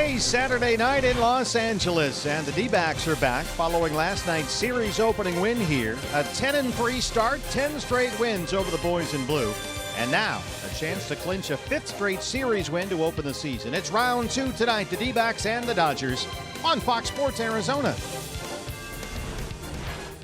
Hey, Saturday night in Los Angeles, and the D-backs are back following last night's series opening win here. A 10-3 start, 10 straight wins over the boys in blue. And now, a chance to clinch a 5th straight series win to open the season. It's round 2 tonight, the D-backs and the Dodgers on Fox Sports Arizona.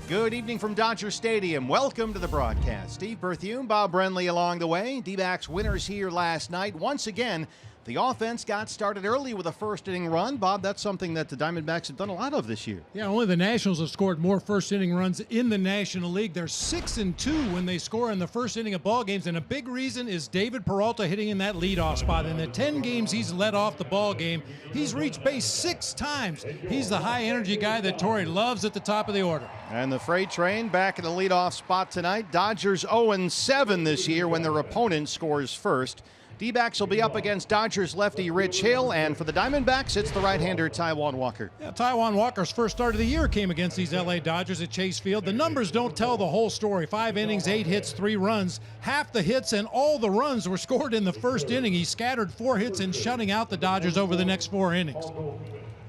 Good evening from Dodger Stadium. Welcome to the broadcast. Steve Berthiaume, Bob Brenly along the way. D-backs winners here last night. Once again, the offense got started early with a first-inning run. Bob, that's something that the Diamondbacks have done a lot of this year. Yeah, only the Nationals have scored more first-inning runs in the National League. They're 6-2 when they score in the first inning of ball games, and a big reason is David Peralta hitting in that leadoff spot. In the 10 games he's led off the ball game, he's reached base 6 times. He's the high-energy guy that Torrey loves at the top of the order. And the freight train back in the leadoff spot tonight. Dodgers 0-7 this year when their opponent scores first. D-backs will be up against Dodgers lefty Rich Hill, and for the Diamondbacks, it's the right-hander Taijuan Walker. Yeah, Taijuan Walker's first start of the year came against these LA Dodgers at Chase Field. The numbers don't tell the whole story. 5 innings, 8 hits, 3 runs. Half the hits and all the runs were scored in the first inning. He scattered 4 hits and shutting out the Dodgers over the next 4 innings.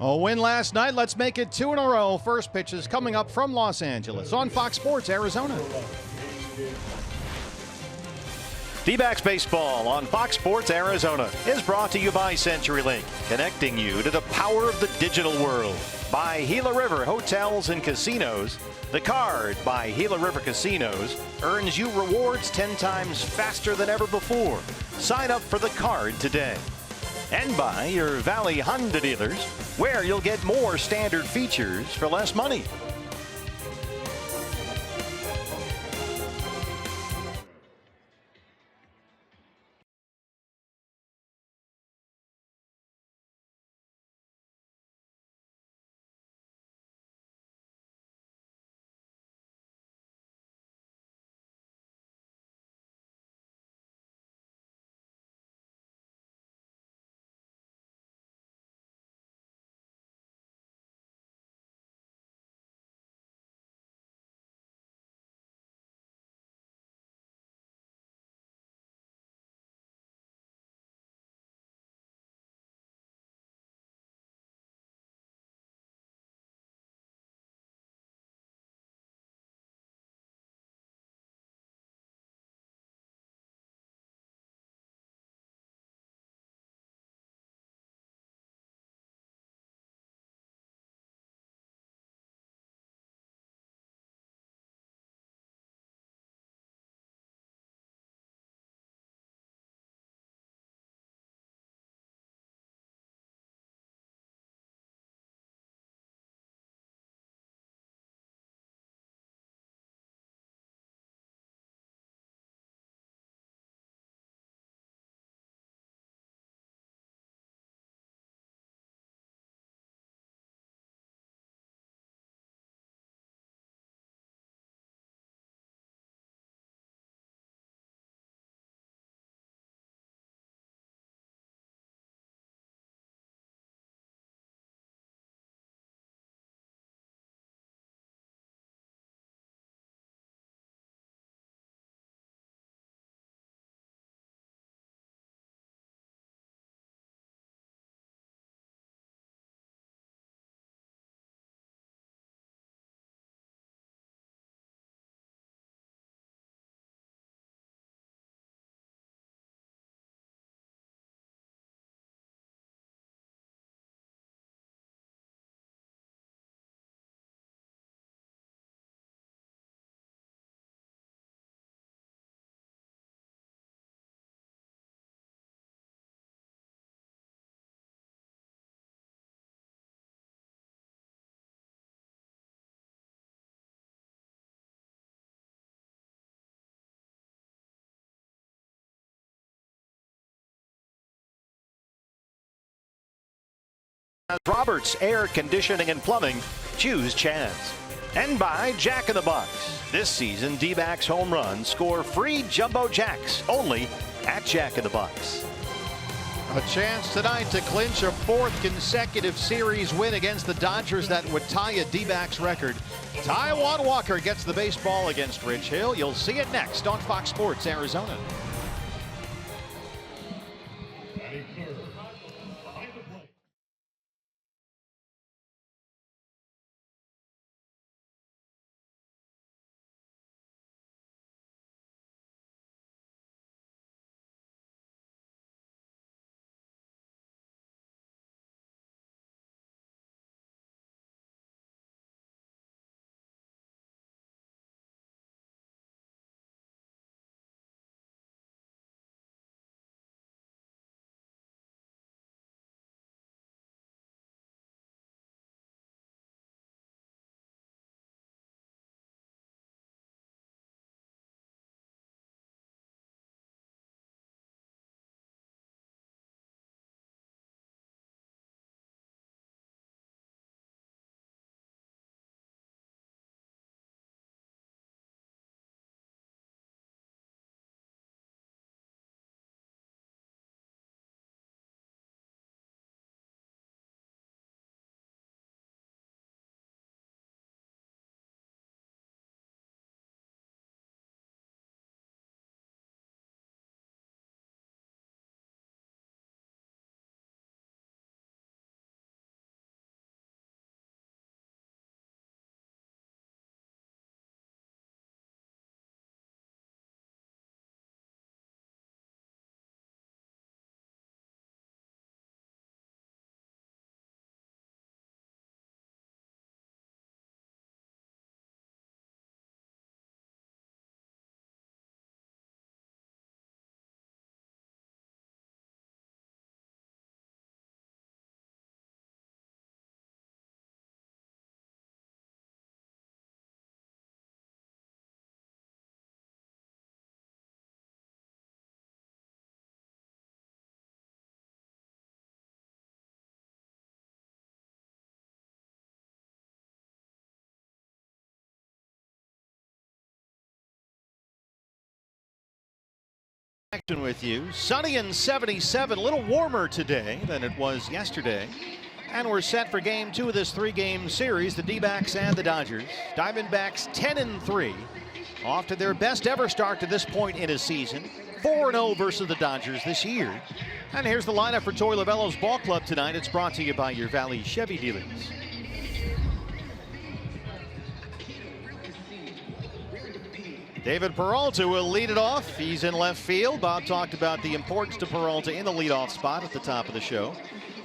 A win last night. Let's make it 2 in a row. First pitch is coming up from Los Angeles on Fox Sports Arizona. D-backs baseball on Fox Sports Arizona is brought to you by CenturyLink, connecting you to the power of the digital world. By Gila River Hotels and Casinos. The Card by Gila River Casinos earns you rewards 10 times faster than ever before. Sign up for the Card today. And by your Valley Honda dealers, where you'll get more standard features for less money. Roberts Air Conditioning and Plumbing, choose Chance. And by Jack in the Box. This season, D-backs home runs score free jumbo jacks only at Jack in the Box. A chance tonight to clinch a 4th consecutive series win against the Dodgers that would tie a D-backs record. Taijuan Walker gets the baseball against Rich Hill. You'll see it next on Fox Sports Arizona. Action with you. Sunny and 77, a little warmer today than it was yesterday. And we're set for game 2 of this 3-game series, the D-backs and the Dodgers. Diamondbacks 10-3, off to their best ever start to this point in a season. 4-0 versus the Dodgers this year. And here's the lineup for Torey Lovullo's ball club tonight. It's brought to you by your Valley Chevy dealers. David Peralta will lead it off. He's in left field. Bob talked about the importance to Peralta in the leadoff spot at the top of the show.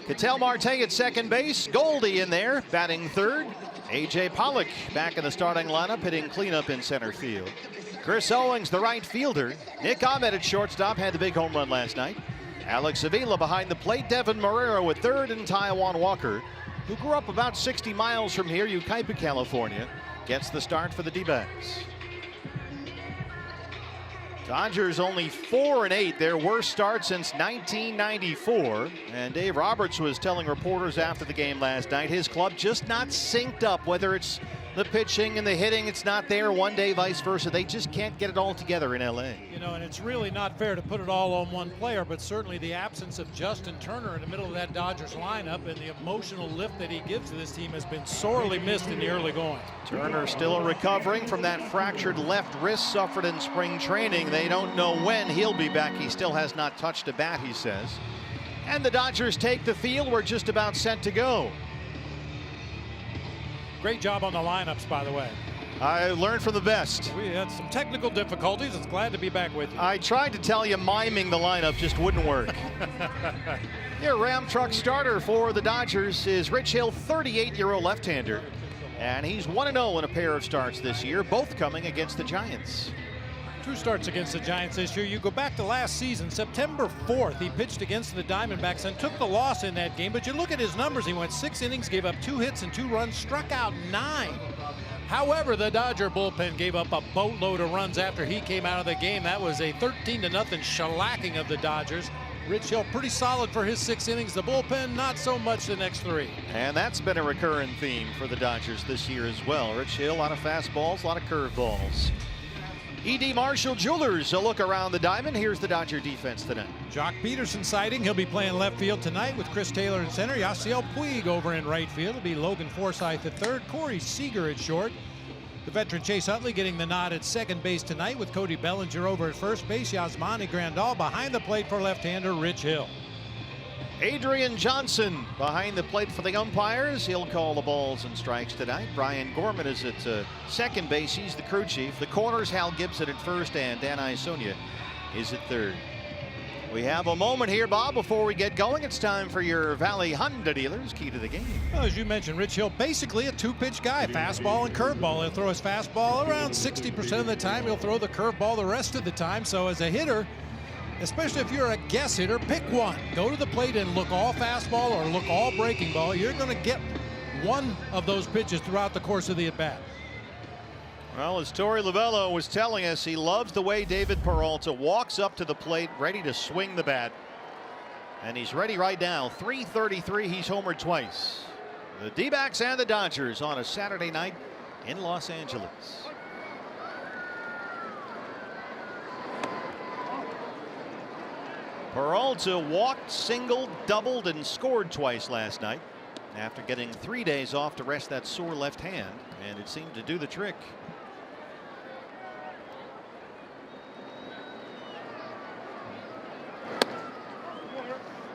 Ketel Marte at second base. Goldie in there, batting third. A.J. Pollock back in the starting lineup, hitting cleanup in center field. Chris Owings, the right fielder. Nick Ahmed at shortstop, had the big home run last night. Alex Avila behind the plate. Devin Marrero at third, and Taijuan Walker, who grew up about 60 miles from here, Yucaipa, California, gets the start for the D-backs. Dodgers only 4-8, their worst start since 1994. And Dave Roberts was telling reporters after the game last night, his club just not synced up, whether it's the pitching and the hitting, it's not there one day, vice versa. They just can't get it all together in LA. You know, and it's really not fair to put it all on one player, but certainly the absence of Justin Turner in the middle of that Dodgers lineup and the emotional lift that he gives to this team has been sorely missed in the early going. Turner still recovering from that fractured left wrist suffered in spring training. They don't know when he'll be back. He still has not touched a bat, he says. And the Dodgers take the field. We're just about set to go. Great job on the lineups, by the way. I learned from the best. We had some technical difficulties. It's glad to be back with you. I tried to tell you miming the lineup just wouldn't work. Your Ram truck starter for the Dodgers is Rich Hill, 38-year-old left-hander. And he's 1-0 in a pair of starts this year, both coming against the Giants. 2 starts against the Giants this year. You go back to last season, September 4th, he pitched against the Diamondbacks and took the loss in that game. But you look at his numbers, he went 6 innings, gave up 2 hits and 2 runs, struck out 9. However, the Dodger bullpen gave up a boatload of runs after he came out of the game. That was a 13-0 shellacking of the Dodgers. Rich Hill pretty solid for his 6 innings. The bullpen, not so much the next 3. And that's been a recurring theme for the Dodgers this year as well. Rich Hill, a lot of fastballs, a lot of curveballs. E.D. Marshall Jewelers, a look around the diamond. Here's the Dodger defense tonight. Jock Peterson sighting. He'll be playing left field tonight with Chris Taylor in center. Yasiel Puig over in right field. It'll be Logan Forsythe at third. Corey Seager at short. The veteran Chase Utley getting the nod at second base tonight with Cody Bellinger over at first base. Yasmani Grandal behind the plate for left-hander Rich Hill. Adrian Johnson behind the plate for the umpires. He'll call the balls and strikes tonight. Brian Gorman is at second base. He's the crew chief. The corners, Hal Gibson at first, and Dan Isonia is at third. We have a moment here, Bob, before we get going. It's time for your Valley Honda dealers. Key to the game. Well, as you mentioned, Rich Hill, basically a 2-pitch guy, fastball and curveball. He'll throw his fastball around 60% of the time. He'll throw the curveball the rest of the time. So as a hitter, especially if you're a guess hitter, pick one. Go to the plate and look all fastball or look all breaking ball. You're going to get one of those pitches throughout the course of the at-bat. Well, as Torey Lovullo was telling us, he loves the way David Peralta walks up to the plate ready to swing the bat. And he's ready right now. 333, he's homered twice. The D-backs and the Dodgers on a Saturday night in Los Angeles. Peralta walked, singled, doubled, and scored twice last night after getting 3 days off to rest that sore left hand, and it seemed to do the trick.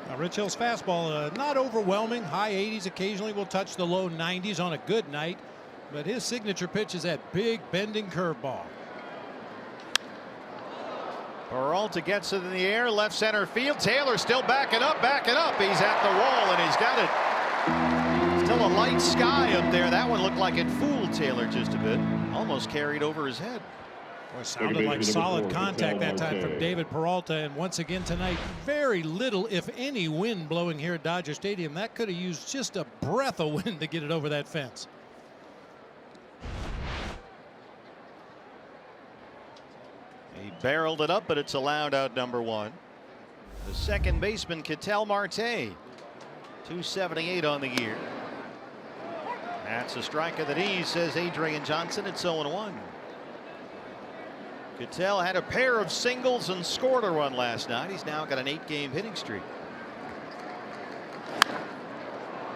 Now, Rich Hill's fastball, not overwhelming, high 80s, occasionally will touch the low 90s on a good night, but his signature pitch is that big bending curveball. Peralta gets it in the air, left center field. Taylor still backing up. He's at the wall, and he's got it. Still a light sky up there. That one looked like it fooled Taylor just a bit. Almost carried over his head. Boy, sounded like solid contact that time from David Peralta. And once again tonight, very little, if any, wind blowing here at Dodger Stadium. That could have used just a breath of wind to get it over that fence. He barreled it up, but it's allowed out number 1. The second baseman, Ketel Marte, 278 on the year. That's a strike of the knee, says Adrian Johnson. It's 0-1. Cattell had a pair of singles and scored a run last night. He's now got an 8-game hitting streak.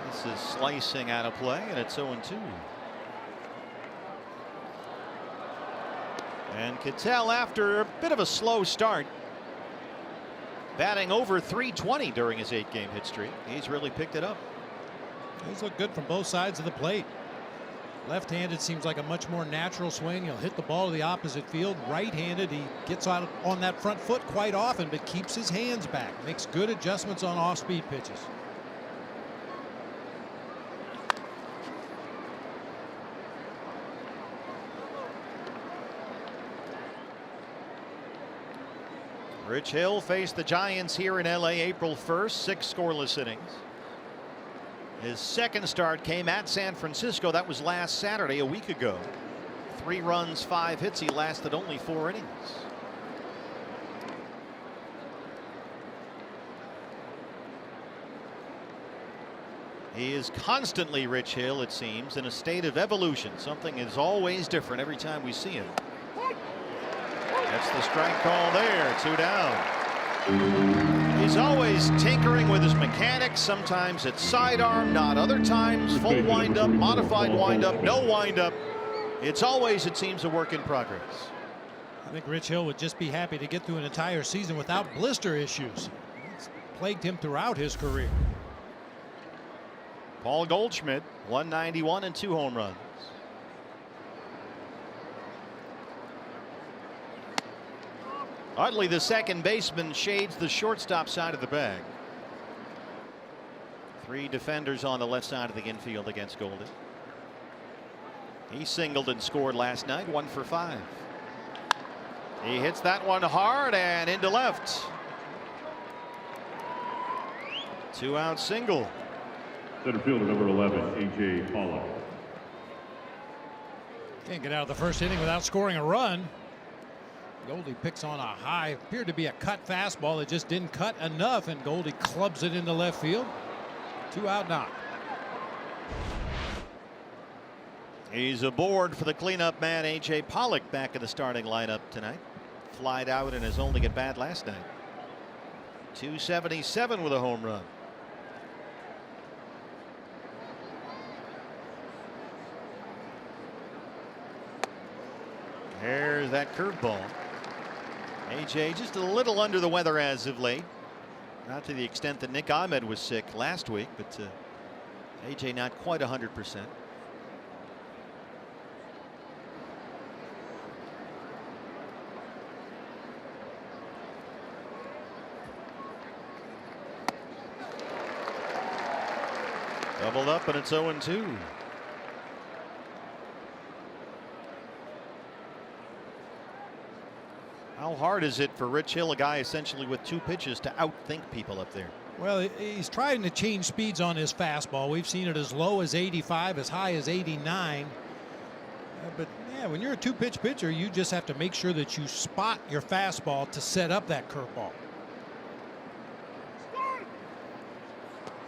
This is slicing out of play, and it's 0-2. And Cattell, after a bit of a slow start, batting over .320 during his 8-game hit streak. He's really picked it up. He's looked good from both sides of the plate. Left-handed seems like a much more natural swing. He'll hit the ball to the opposite field. Right-handed, he gets out on that front foot quite often, but keeps his hands back. Makes good adjustments on off-speed pitches. Rich Hill faced the Giants here in LA April 1st, 6 scoreless innings. His second start came at San Francisco. That was last Saturday, a week ago. 3 runs, 5 hits. He lasted only 4 innings. He is constantly, Rich Hill, it seems, in a state of evolution. Something is always different every time we see him. That's the strike call there. 2 down. He's always tinkering with his mechanics. Sometimes it's sidearm, not other times. Full windup, modified windup, no windup. It's always, it seems, a work in progress. I think Rich Hill would just be happy to get through an entire season without blister issues. It's plagued him throughout his career. Paul Goldschmidt, 191 and 2 home runs. Utley, the second baseman, shades the shortstop side of the bag. 3 defenders on the left side of the infield against Goldie. He singled and scored last night, 1 for 5. He hits that one hard and into left. 2-out single. Center fielder number 11, A.J. Pollock. Can't get out of the first inning without scoring a run. Goldie picks on a high, appeared to be a cut fastball that just didn't cut enough, and Goldie clubs it into left field. 2-out knock. He's aboard for the cleanup man, A.J. Pollock, back in the starting lineup tonight. Flied out in his only at bat last night. 277 with a home run. There's that curveball. AJ just a little under the weather as of late. Not to the extent that Nick Ahmed was sick last week, but AJ not quite 100%. Doubled up, and it's 0-2. How hard is it for Rich Hill, a guy essentially with 2 pitches, to outthink people up there? Well, he's trying to change speeds on his fastball. We've seen it as low as 85, as high as 89. But yeah, when you're a 2-pitch pitcher, you just have to make sure that you spot your fastball to set up that curveball.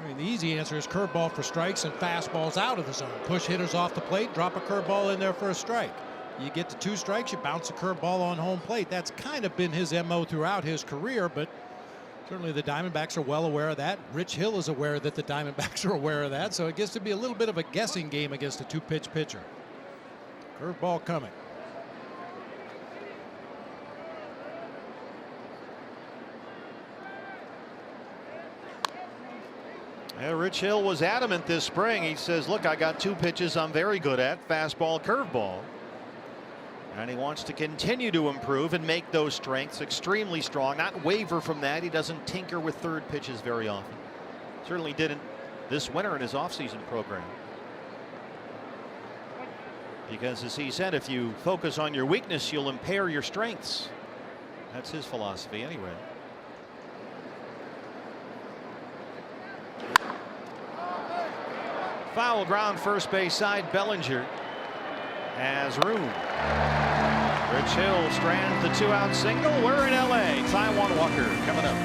I mean, the easy answer is curveball for strikes and fastballs out of the zone. Push hitters off the plate, drop a curveball in there for a strike. You get to 2 strikes, you bounce a curveball on home plate. That's kind of been his MO throughout his career, but certainly the Diamondbacks are well aware of that. Rich Hill is aware that the Diamondbacks are aware of that, so it gets to be a little bit of a guessing game against a 2-pitch pitcher. Curveball coming. Yeah, Rich Hill was adamant this spring. He says, look, I got 2 pitches I'm very good at, fastball, curveball. And he wants to continue to improve and make those strengths extremely strong, not waver from that. He doesn't tinker with 3rd pitches very often. Certainly didn't this winter in his offseason program. Because as he said, if you focus on your weakness, you'll impair your strengths. That's his philosophy anyway. Foul ground first base side. Bellinger has room. Rich Hill strands the 2-out single. We're in LA. Taijuan Walker coming up.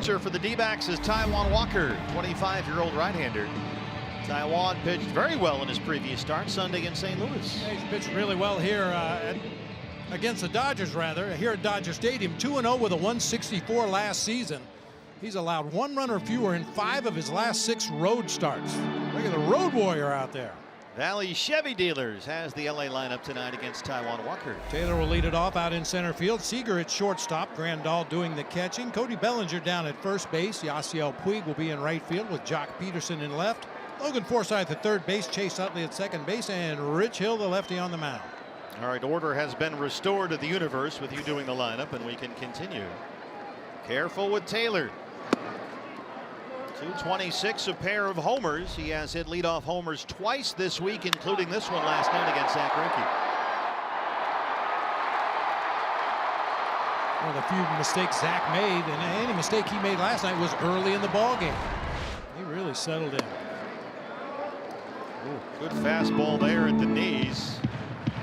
pitcher for the D-backs is Taijuan Walker, 25-year-old right-hander. Taijuan pitched very well in his previous start Sunday in St. Louis. Yeah, he's pitched really well here against the Dodgers, here at Dodger Stadium. 2-0 with a 164 last season. He's allowed 1 run or fewer in 5 of his last 6 road starts. Look at the road warrior out there. Valley Chevy Dealers has the LA lineup tonight against Taijuan Walker. Taylor will lead it off out in center field. Seager at shortstop. Grandal doing the catching. Cody Bellinger down at first base. Yasiel Puig will be in right field with Jock Peterson in left. Logan Forsythe at third base. Chase Utley at second base. And Rich Hill, the lefty, on the mound. All right, order has been restored to the universe with you doing the lineup, and we can continue. Careful with Taylor. 226, a pair of homers. He has hit leadoff homers twice this week, including this one last night against Zach Greinke. One of the few mistakes Zach made, and any mistake he made last night was early in the ball game. He really settled in. Ooh, good fastball there at the knees.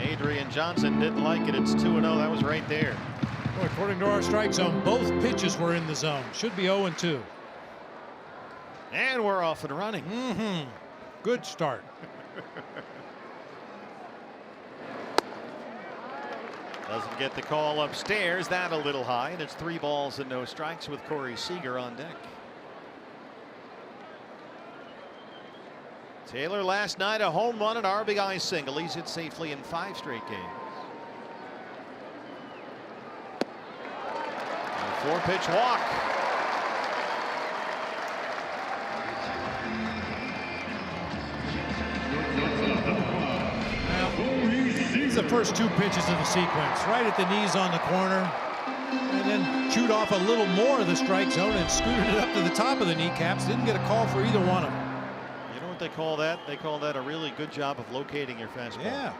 Adrian Johnson didn't like it. It's 2-0. That was right there. Well, according to our strike zone, both pitches were in the zone. Should be 0-2. And we're off and running. Good start. Doesn't get the call upstairs. That a little high, and it's 3 balls and no strikes with Corey Seager on deck. Taylor last night a home run and RBI single. He's hit safely in 5 straight games. 4-pitch walk. These are the first 2 pitches of the sequence, right at the knees on the corner, and then chewed off a little more of the strike zone and scooted it up to the top of the kneecaps. Didn't get a call for either one of them. You know what they call that? They call that a really good job of locating your fastball. Yeah.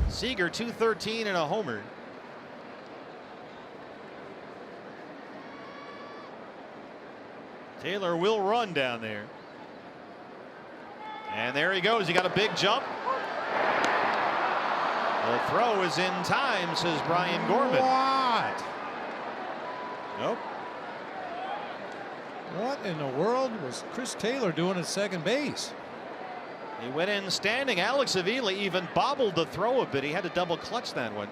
Seager 213 and a homer. Taylor will run down there. And there he goes. He got a big jump. The throw is in time, says Brian Gorman. What? Nope. What in the world was Chris Taylor doing at second base? He went in standing. Alex Avila even bobbled the throw a bit. He had to double clutch that one.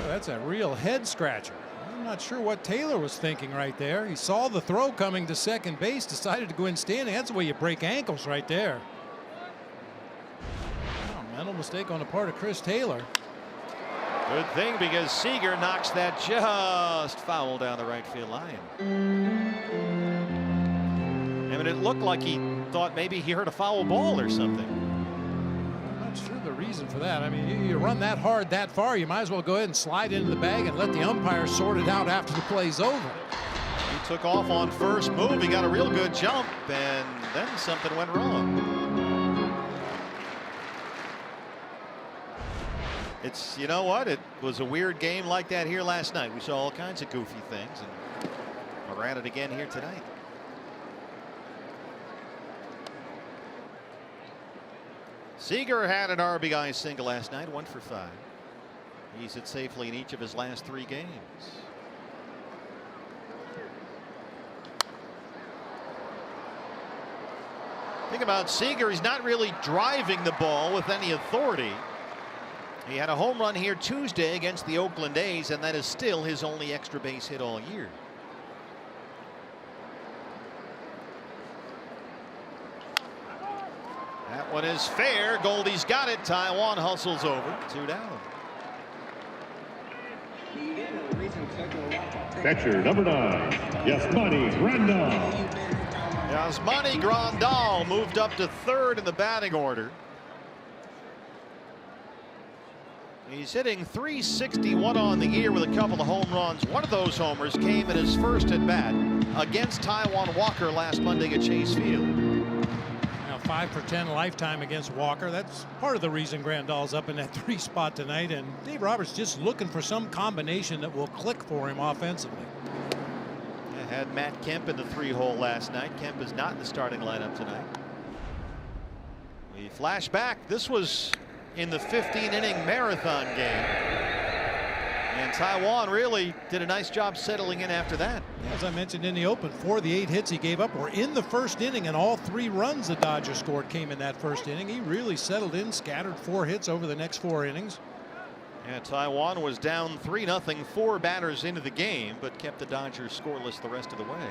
Oh, that's a real head scratcher. I'm not sure what Taylor was thinking right there. He saw the throw coming to second base, decided to go in standing. That's the way you break ankles right there. Oh, mental mistake on the part of Chris Taylor. Good thing, because Seager knocks that just foul down the right field line. I mean, it looked like he thought maybe he heard a foul ball or something. I'm not sure the reason for that. I mean, you run that hard that far, you might as well go ahead and slide into the bag and let the umpire sort it out after the play's over. He took off on first move. He got a real good jump, and then something went wrong. It's, you know what? It was a weird game like that here last night. We saw all kinds of goofy things, and we're at it again here tonight. Seager had an RBI single last night, 1 for 5. He's hit safely in each of his last 3 games. Think about Seager. He's not really driving the ball with any authority. He had a home run here Tuesday against the Oakland A's, and that is still his only extra base hit all year. That one is fair. Goldie's got it. Taijuan hustles over. 2 down. Catcher number 9, Yasmani Grandal. Yasmani Grandal moved up to 3rd in the batting order. He's hitting .361 on the year with a couple of home runs. One of those homers came in his first at bat against Taijuan Walker last Monday at Chase Field. Now 5 for 10 lifetime against Walker. That's part of the reason Grandal's up in that 3 spot tonight. And Dave Roberts just looking for some combination that will click for him offensively. I had Matt Kemp in the 3-hole last night. Kemp is not in the starting lineup tonight. We flash back. This was in the 15-inning marathon game. And Taiwan really did a nice job settling in after that. As I mentioned in the open, 4 of the 8 hits he gave up were in the first inning, and all 3 runs the Dodgers scored came in that first inning. He really settled in, scattered 4 hits over the next 4 innings. Yeah, Taiwan was down 3-0, 4 batters into the game, but kept the Dodgers scoreless the rest of the way.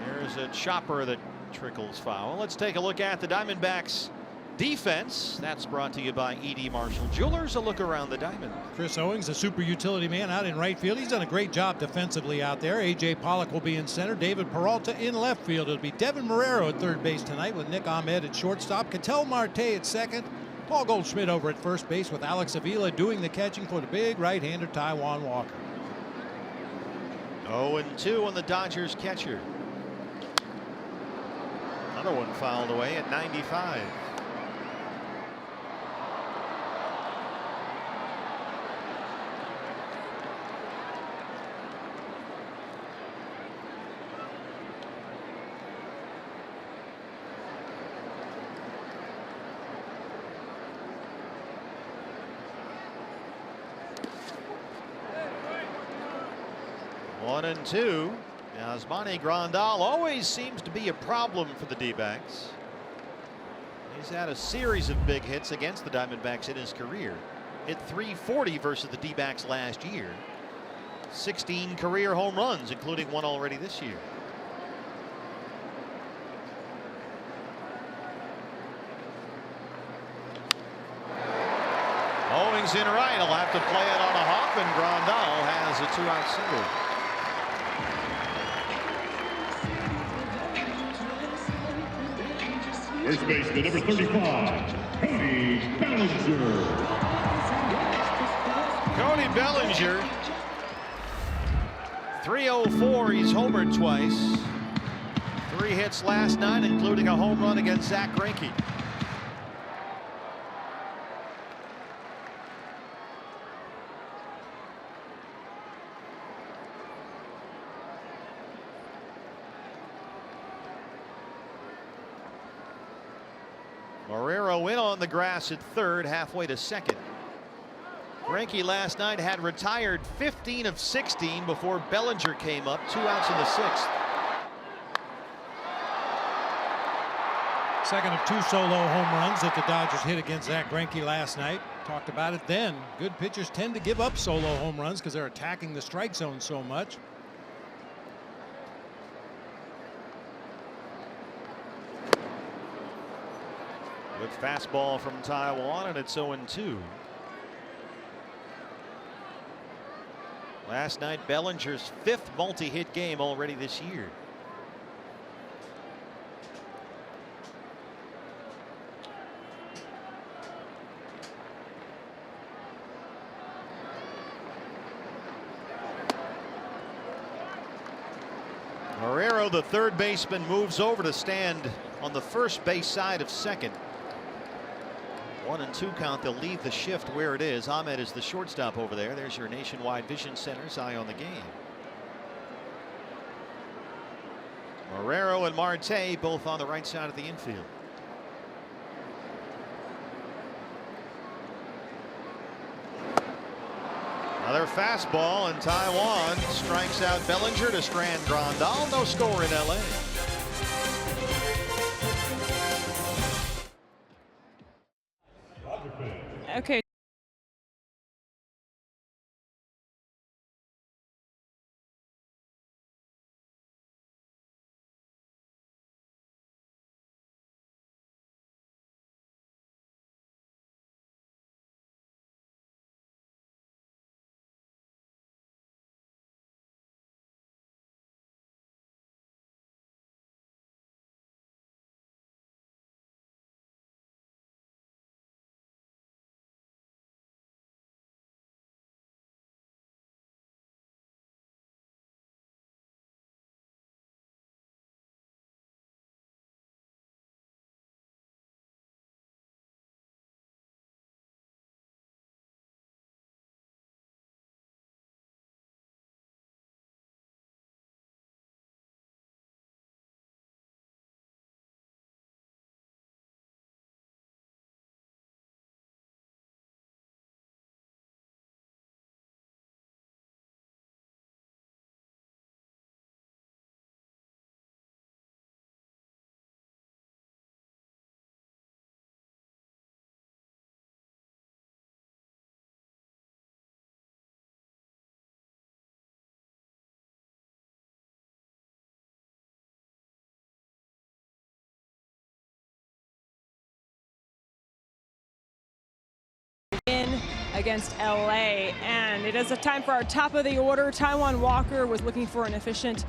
There's a chopper that trickles foul. Let's take a look at the Diamondbacks defense. That's brought to you by E.D. Marshall Jewelers. A look around the diamond. Chris Owings, a super utility man out in right field. He's done a great job defensively out there. A.J. Pollock will be in center. David Peralta in left field. It'll be Devin Marrero at third base tonight with Nick Ahmed at shortstop. Ketel Marte at second. Paul Goldschmidt over at first base with Alex Avila doing the catching for the big right-hander Taiwan Walker. 0-2 on the Dodgers catcher. Another one fouled away at 95. One and two. Now, Yasmani Grandal always seems to be a problem for the D-backs. He's had a series of big hits against the Diamondbacks in his career. Hit .340 versus the D-backs last year. 16 career home runs, including one already this year. Owings in right. He'll have to play it on a hop, and Grandal has a 2-out single. First baseman, number 35, Cody Bellinger. Cody Bellinger, 304. He's homered twice. 3 hits last night, including a home run against Zach Greinke. Marrero in on the grass at third, halfway to second. Greinke last night had retired 15 of 16 before Bellinger came up. 2 outs in the 6th. Second of 2 solo home runs that the Dodgers hit against Zach Greinke last night. Talked about it then. Good pitchers tend to give up solo home runs because they're attacking the strike zone so much. Good fastball from Taiwan, and it's 0-2. Last night, Bellinger's 5th multi-hit game already this year. Marrero, the third baseman, moves over to stand on the first base side of second. 1-2 count. They'll leave the shift where it is. Ahmed is the shortstop over there. There's your Nationwide Vision Center's eye on the game. Marrero and Marte both on the right side of the infield. Another fastball, and Taiwan strikes out Bellinger to strand Grandal. No score in LA. Okay. against LA. And it is a time for our top of the order. Taijuan Walker was looking for an efficient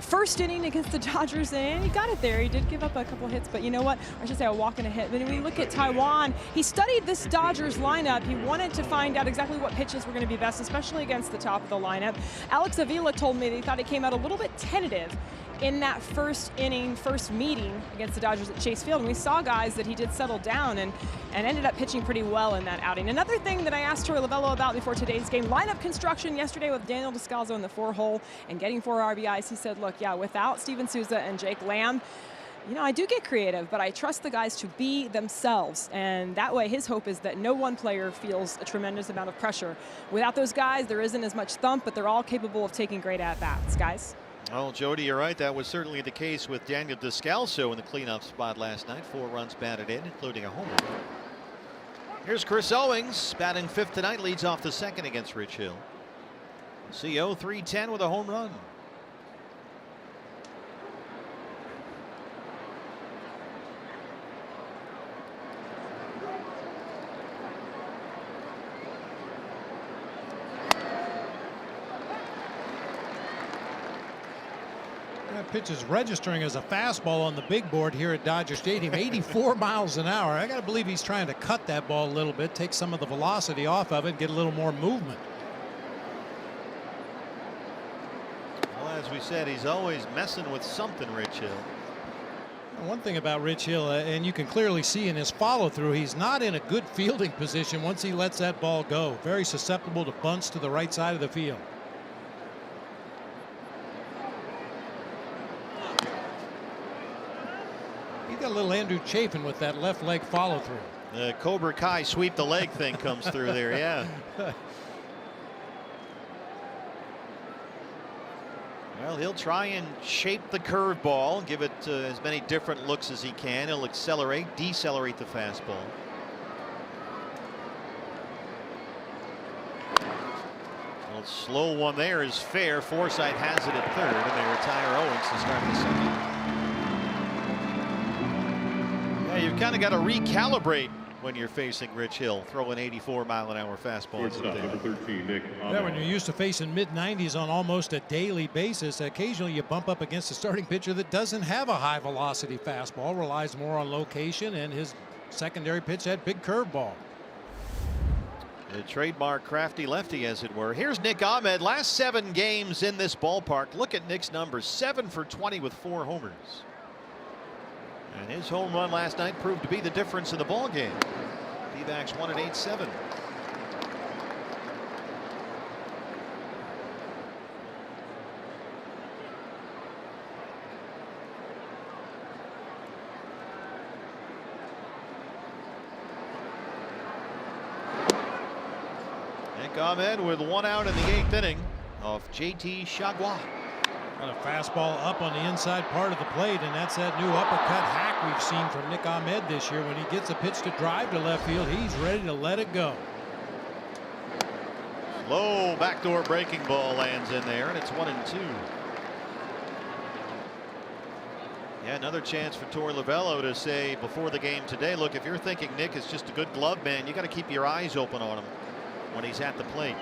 first inning against the Dodgers, and he got it there. He did give up a couple hits, but you know what? I should say a walk and a hit. But when we look at Taijuan, he studied this Dodgers lineup. He wanted to find out exactly what pitches were going to be best, especially against the top of the lineup. Alex Avila told me that he thought he came out a little bit tentative in that first inning, first meeting against the Dodgers at Chase Field. And we saw, guys, that he did settle down and ended up pitching pretty well in that outing. Another thing that I asked Troy Lavello about before today's game, lineup construction yesterday with Daniel Descalzo in the 4-hole and getting 4 RBIs. He said, look, yeah, without Steven Souza and Jake Lamb, you know, I do get creative, but I trust the guys to be themselves. And that way, his hope is that no one player feels a tremendous amount of pressure. Without those guys, there isn't as much thump, but they're all capable of taking great at-bats, guys. Well, Jody, you're right. That was certainly the case with Daniel Descalzo in the cleanup spot last night. 4 runs batted in, including a homer. Here's Chris Owings, batting 5th tonight, leads off the 2nd against Rich Hill. CO 310 with a home run. That pitch is registering as a fastball on the big board here at Dodger Stadium, 84 miles an hour. I got to believe he's trying to cut that ball a little bit, take some of the velocity off of it, get a little more movement. Well, as we said, he's always messing with something, Rich Hill. One thing about Rich Hill, and you can clearly see in his follow through, he's not in a good fielding position once he lets that ball go. Very susceptible to bunts to the right side of the field. He got a little Andrew Chafin with that left leg follow through. The Cobra Kai sweep the leg thing comes through there, yeah. Well, he'll try and shape the curveball, give it as many different looks as he can. He'll accelerate, decelerate the fastball. Well, slow one there is fair. Forsythe has it at 3rd, and they retire Owens to start the 2nd. Yeah, you've kind of got to recalibrate when you're facing Rich Hill. Throw an 84-mile-an-hour fastball. Number 13, Nick. Yeah, when you're used to facing mid-90s on almost a daily basis, occasionally you bump up against a starting pitcher that doesn't have a high-velocity fastball, relies more on location, and his secondary pitch, that big curveball. The trademark crafty lefty, as it were. Here's Nick Ahmed. Last 7 games in this ballpark. Look at Nick's numbers. 7 for 20 with 4 homers. And his home run last night proved to be the difference in the ball game. D-backs won at 8-7. Nick Ahmed with 1 out in the 8th inning off JT Chagua. Got a fastball up on the inside part of the plate, and that's that new uppercut hack we've seen from Nick Ahmed this year. When he gets a pitch to drive to left field, he's ready to let it go. Low backdoor breaking ball lands in there, and it's 1-2. Yeah, another chance for Troy Lavello to say before the game today, look, if you're thinking Nick is just a good glove man, you got to keep your eyes open on him when he's at the plate.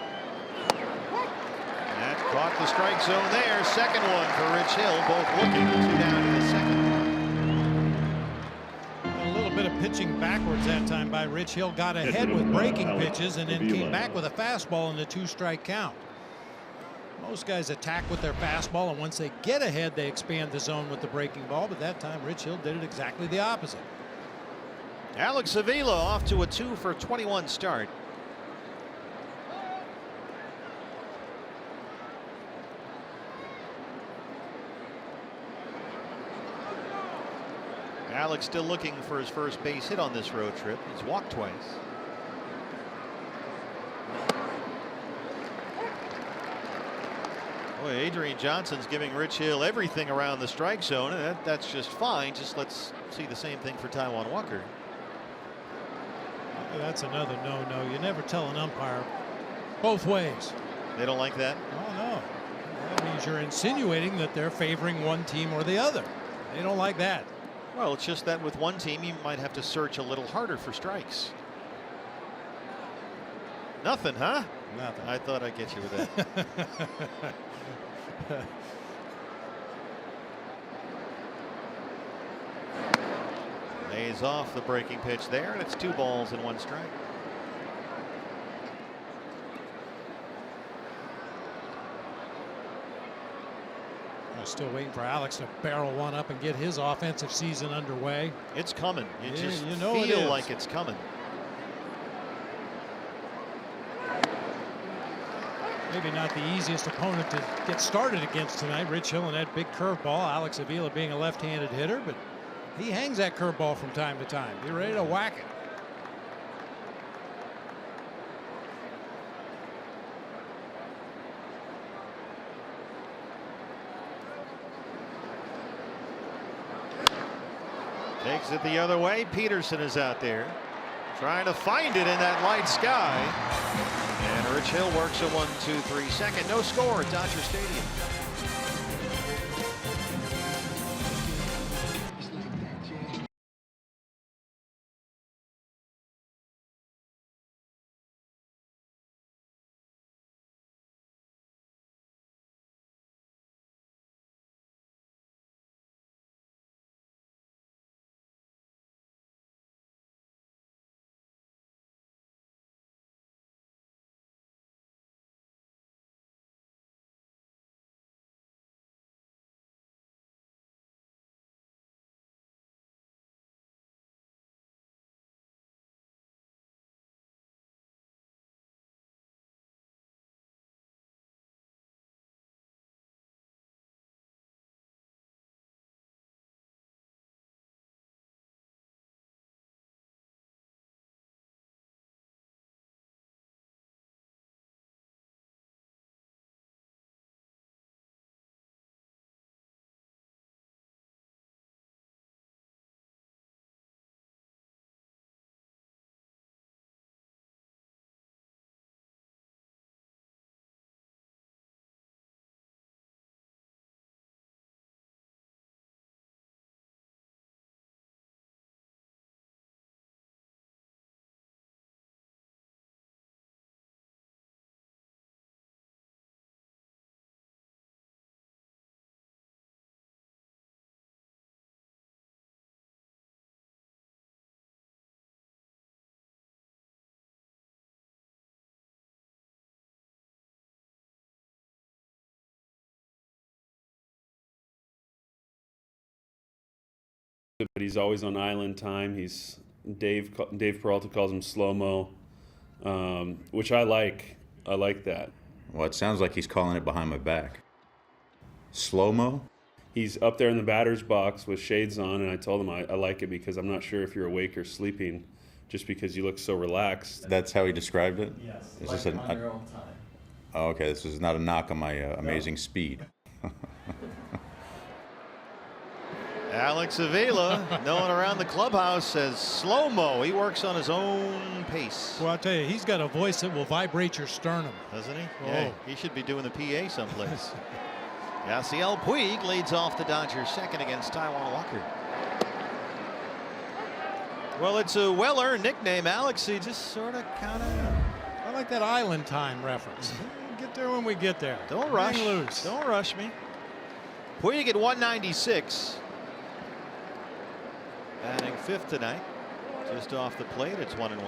That caught the strike zone there. 2nd one for Rich Hill, both looking. 2 down to the 2nd. A little bit of pitching backwards that time by Rich Hill. Got ahead with breaking pitches and then came back with a fastball in the 2-strike count. Most guys attack with their fastball, and once they get ahead, they expand the zone with the breaking ball. But that time, Rich Hill did it exactly the opposite. Alex Avila off to a 2 for 21 start. Alex still looking for his first base hit on this road trip. He's walked twice. Boy, Adrian Johnson's giving Rich Hill everything around the strike zone, and that's just fine. Just let's see the same thing for Taijuan Walker. That's another no-no. You never tell an umpire both ways. They don't like that? Oh, no. That means you're insinuating that they're favoring one team or the other. They don't like that. Well, it's just that with one team, you might have to search a little harder for strikes. Nothing, huh? Nothing. I thought I'd get you with that. Lays off the breaking pitch there, and it's 2 balls and 1 strike. I'm still waiting for Alex to barrel one up and get his offensive season underway. It's coming. You just you know feel like it's coming. Maybe not the easiest opponent to get started against tonight. Rich Hill and that big curveball. Alex Avila being a left-handed hitter, but he hangs that curveball from time to time. Be ready to whack it. Takes it the other way. Peterson is out there trying to find it in that light sky. And Rich Hill works a 1-2-3 second. No score at Dodger Stadium. But he's always on island time. He's Dave Peralta calls him slow-mo, which I like. I like that. Well, it sounds like he's calling it behind my back. Slow-mo? He's up there in the batter's box with shades on, and I told him I like it because I'm not sure if you're awake or sleeping, just because you look so relaxed. That's how he described it? Yes, Is like this on your own time. Oh, okay, this is not a knock on my amazing speed. Alex Avila, known around the clubhouse as slow-mo. He works on his own pace. Well, I'll tell you, he's got a voice that will vibrate your sternum. Doesn't he? Oh. Yeah, he should be doing the PA someplace. Yasiel Puig leads off the Dodgers second against Taijuan Walker. Well, it's a well-earned nickname, Alex. He just sort of kind of... I like that island time reference. Get there when we get there. Don't rush. Hang loose. Don't rush me. Puig at 196. Batting 5th tonight. Just off the plate, it's 1-1.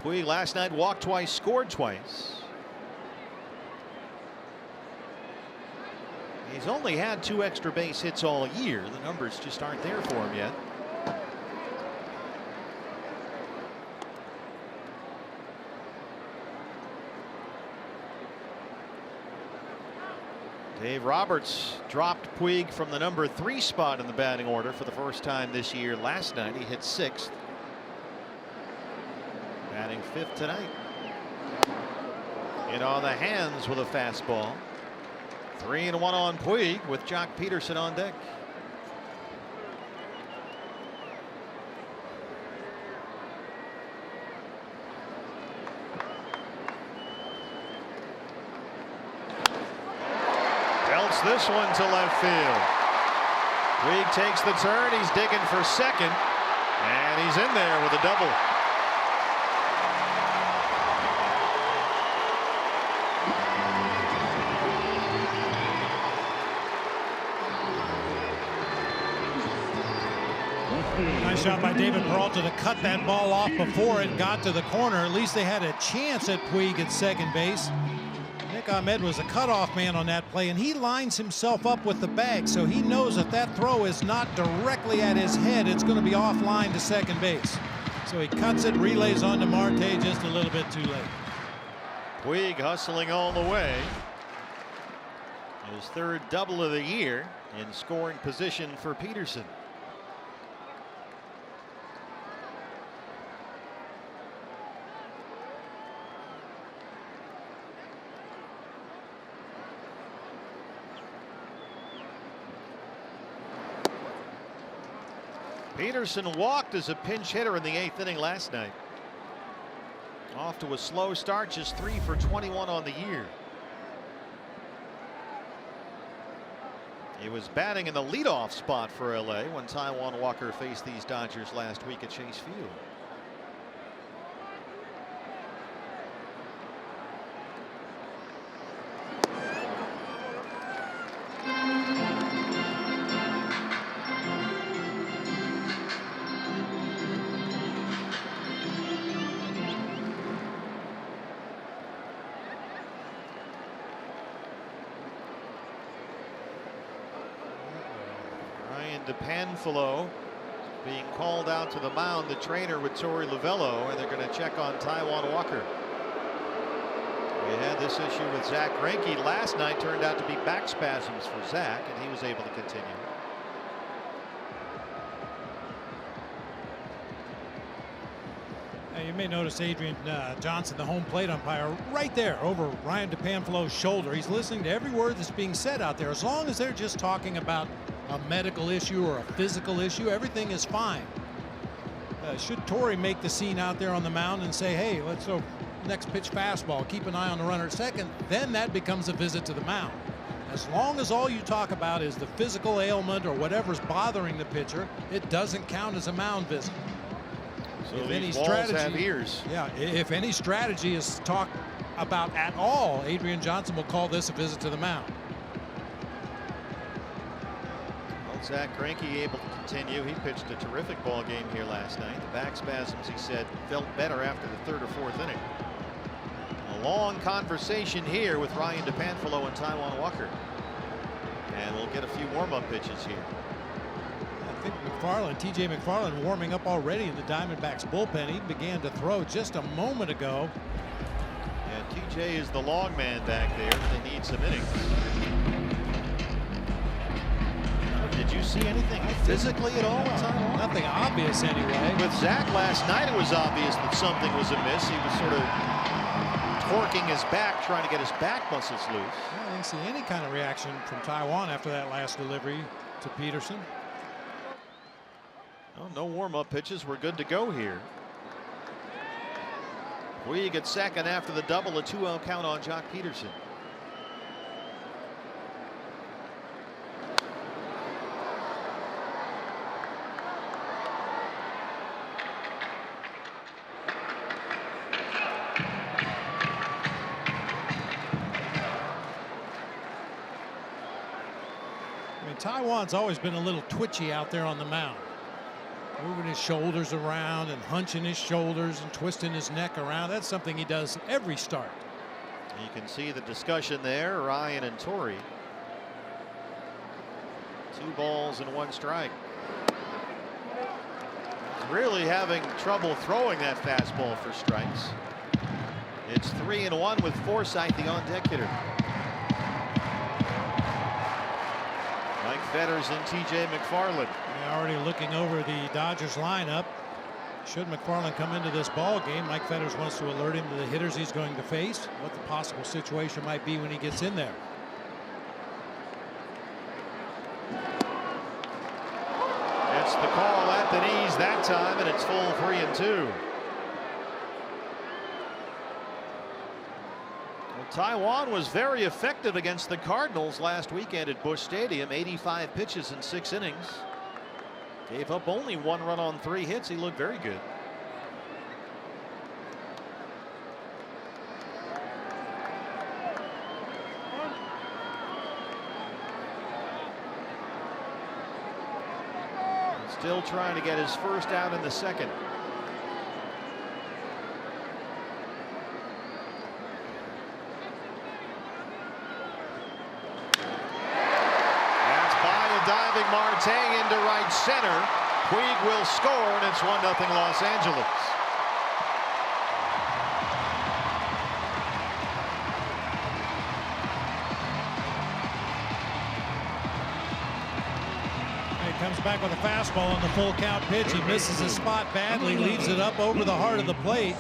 Puig last night walked twice, scored twice. He's only had 2 extra base hits all year. The numbers just aren't there for him yet. Dave Roberts dropped Puig from the number 3 spot in the batting order for the first time this year. Last night he hit 6th. Batting 5th tonight. In on the hands with a fastball. 3-1 on Puig with Jock Peterson on deck. Belts this one to left field. Puig takes the turn. He's digging for second. And he's in there with a double. Nice job by David Peralta to cut that ball off before it got to the corner. At least they had a chance at Puig at second base. Nick Ahmed was a cutoff man on that play, and he lines himself up with the bag, so he knows if that throw is not directly at his head, it's going to be offline to second base. So he cuts it, relays on to Marte just a little bit too late. Puig hustling all the way. His third double of the year in scoring position for Peterson. Peterson walked as a pinch hitter in the 8th inning last night. Off to a slow start, just 3 for 21 on the year. He was batting in the leadoff spot for LA when Taijuan Walker faced these Dodgers last week at Chase Field. DePanfilo being called out to the mound, the trainer with Torey Lovello, and they're going to check on Taijuan Walker. We had this issue with Zach Greinke last night. Turned out to be back spasms for Zach, and he was able to continue. Now you may notice Adrian Johnson, the home plate umpire, right there over Ryan DePanfilo's shoulder. He's listening to every word that's being said out there. As long as they're just talking about a medical issue or a physical issue, everything is fine. Should Torey make the scene out there on the mound and say, hey, let's throw next pitch fastball, keep an eye on the runner at second, then that becomes a visit to the mound. As long as all you talk about is the physical ailment or whatever's bothering the pitcher, it doesn't count as a mound visit. So if any strategy have ears. Yeah, if any strategy is talked about at all, Adrian Johnson will call this a visit to the mound. Zach Greinke able to continue. He pitched a terrific ball game here last night. The back spasms, he said, felt better after the 3rd or 4th inning. A long conversation here with Ryan DePanfilo and Taijuan Walker. And we'll get a few warm-up pitches here. I think TJ McFarland warming up already in the Diamondbacks bullpen. He began to throw just a moment ago. Yeah, TJ is the long man back there. They need some innings. Did you see anything physically at all? Nothing obvious anyway. With Zach last night, it was obvious that something was amiss. He was sort of torquing his back, trying to get his back muscles loose. I didn't see any kind of reaction from Taijuan after that last delivery to Peterson. Oh, no warm-up pitches. We're good to go here. Puig at second after the double, a 2-0 count on Jock Peterson. Taijuan's always been a little twitchy out there on the mound, moving his shoulders around and hunching his shoulders and twisting his neck around. That's something he does every start. You can see the discussion there, Ryan and Torey. 2 balls and 1 strike. He's really having trouble throwing that fastball for strikes. It's 3-1 with Forsythe, the on-deck hitter. Fetters and TJ McFarland. Already looking over the Dodgers lineup. Should McFarland come into this ball game, Mike Fetters wants to alert him to the hitters he's going to face, what the possible situation might be when he gets in there. It's the call at the knees that time, and it's full 3-2. Taijuan was very effective against the Cardinals last weekend at Busch Stadium. 85 pitches in 6 innings. Gave up only 1 run on 3 hits. He looked very good. Still trying to get his first out in the second. That's by a diving Marte into right center. Puig will score, and it's 1-0 Los Angeles. Comes back with a fastball on the full count pitch. He misses his spot badly, leaves it up over the heart of the plate.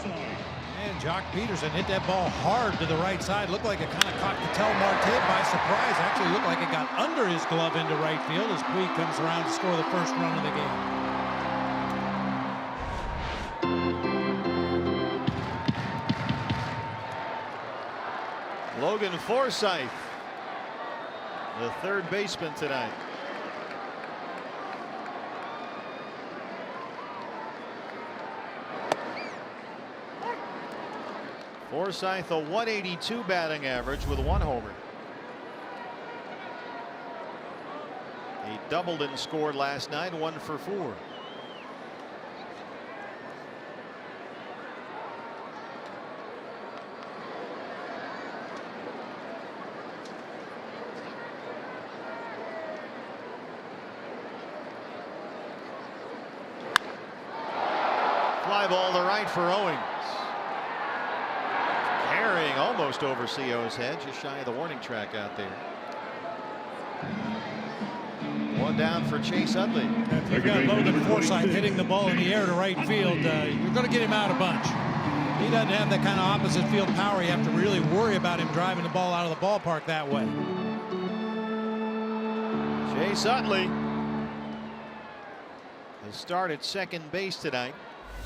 And Jock Peterson hit that ball hard to the right side. Looked like it kind of caught Ketel Marte by surprise. Actually looked like it got under his glove into right field as Puig comes around to score the first run of the game. Logan Forsythe, the third baseman tonight. Forsythe, a 182 batting average with 1 homer. He doubled and scored last night, 1 for 4. Fly ball to right for Owings. Carrying almost over CO's head, just shy of the warning track out there. 1 down for Chase Utley. If you've got Logan Forsythe hitting the ball in the air to right field, you're going to get him out a bunch. He doesn't have that kind of opposite field power. You have to really worry about him driving the ball out of the ballpark that way. Chase Utley has started second base tonight.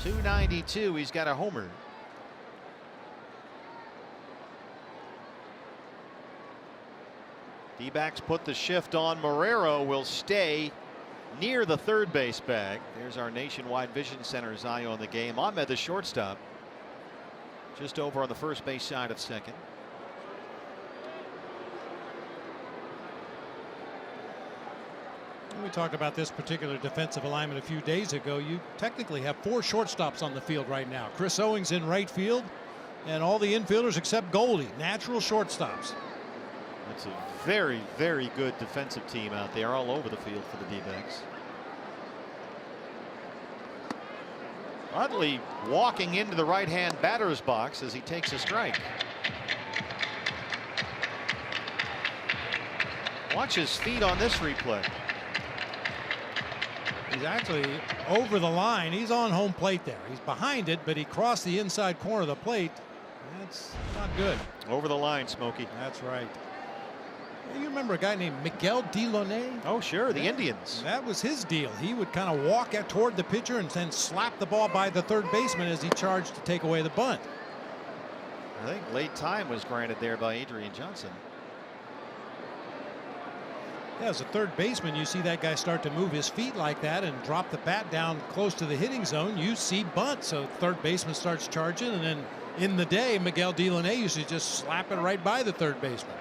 292. He's got a homer. D-backs put the shift on. Marrero will stay near the third base bag. There's our Nationwide Vision Center's eye on the game. Ahmed, the shortstop, just over on the first base side of second. We talked about this particular defensive alignment a few days ago. You technically have 4 shortstops on the field right now. Chris Owings in right field, and all the infielders except Goldie, natural shortstops. It's a very, very good defensive team out there all over the field for the D-backs. Utley walking into the right-hand batter's box as he takes a strike. Watch his feet on this replay. He's actually over the line. He's on home plate there. He's behind it, but he crossed the inside corner of the plate. That's not good. Over the line, Smokey. That's right. You remember a guy named Miguel Delaunay? Oh, sure, the Indians. That was his deal. He would kind of walk out toward the pitcher and then slap the ball by the third baseman as he charged to take away the bunt. I think late time was granted there by Adrian Johnson. Yeah, as a third baseman, you see that guy start to move his feet like that and drop the bat down close to the hitting zone. You see bunt. So third baseman starts charging, and then in the day, Miguel Delaunay used to just slap it right by the third baseman.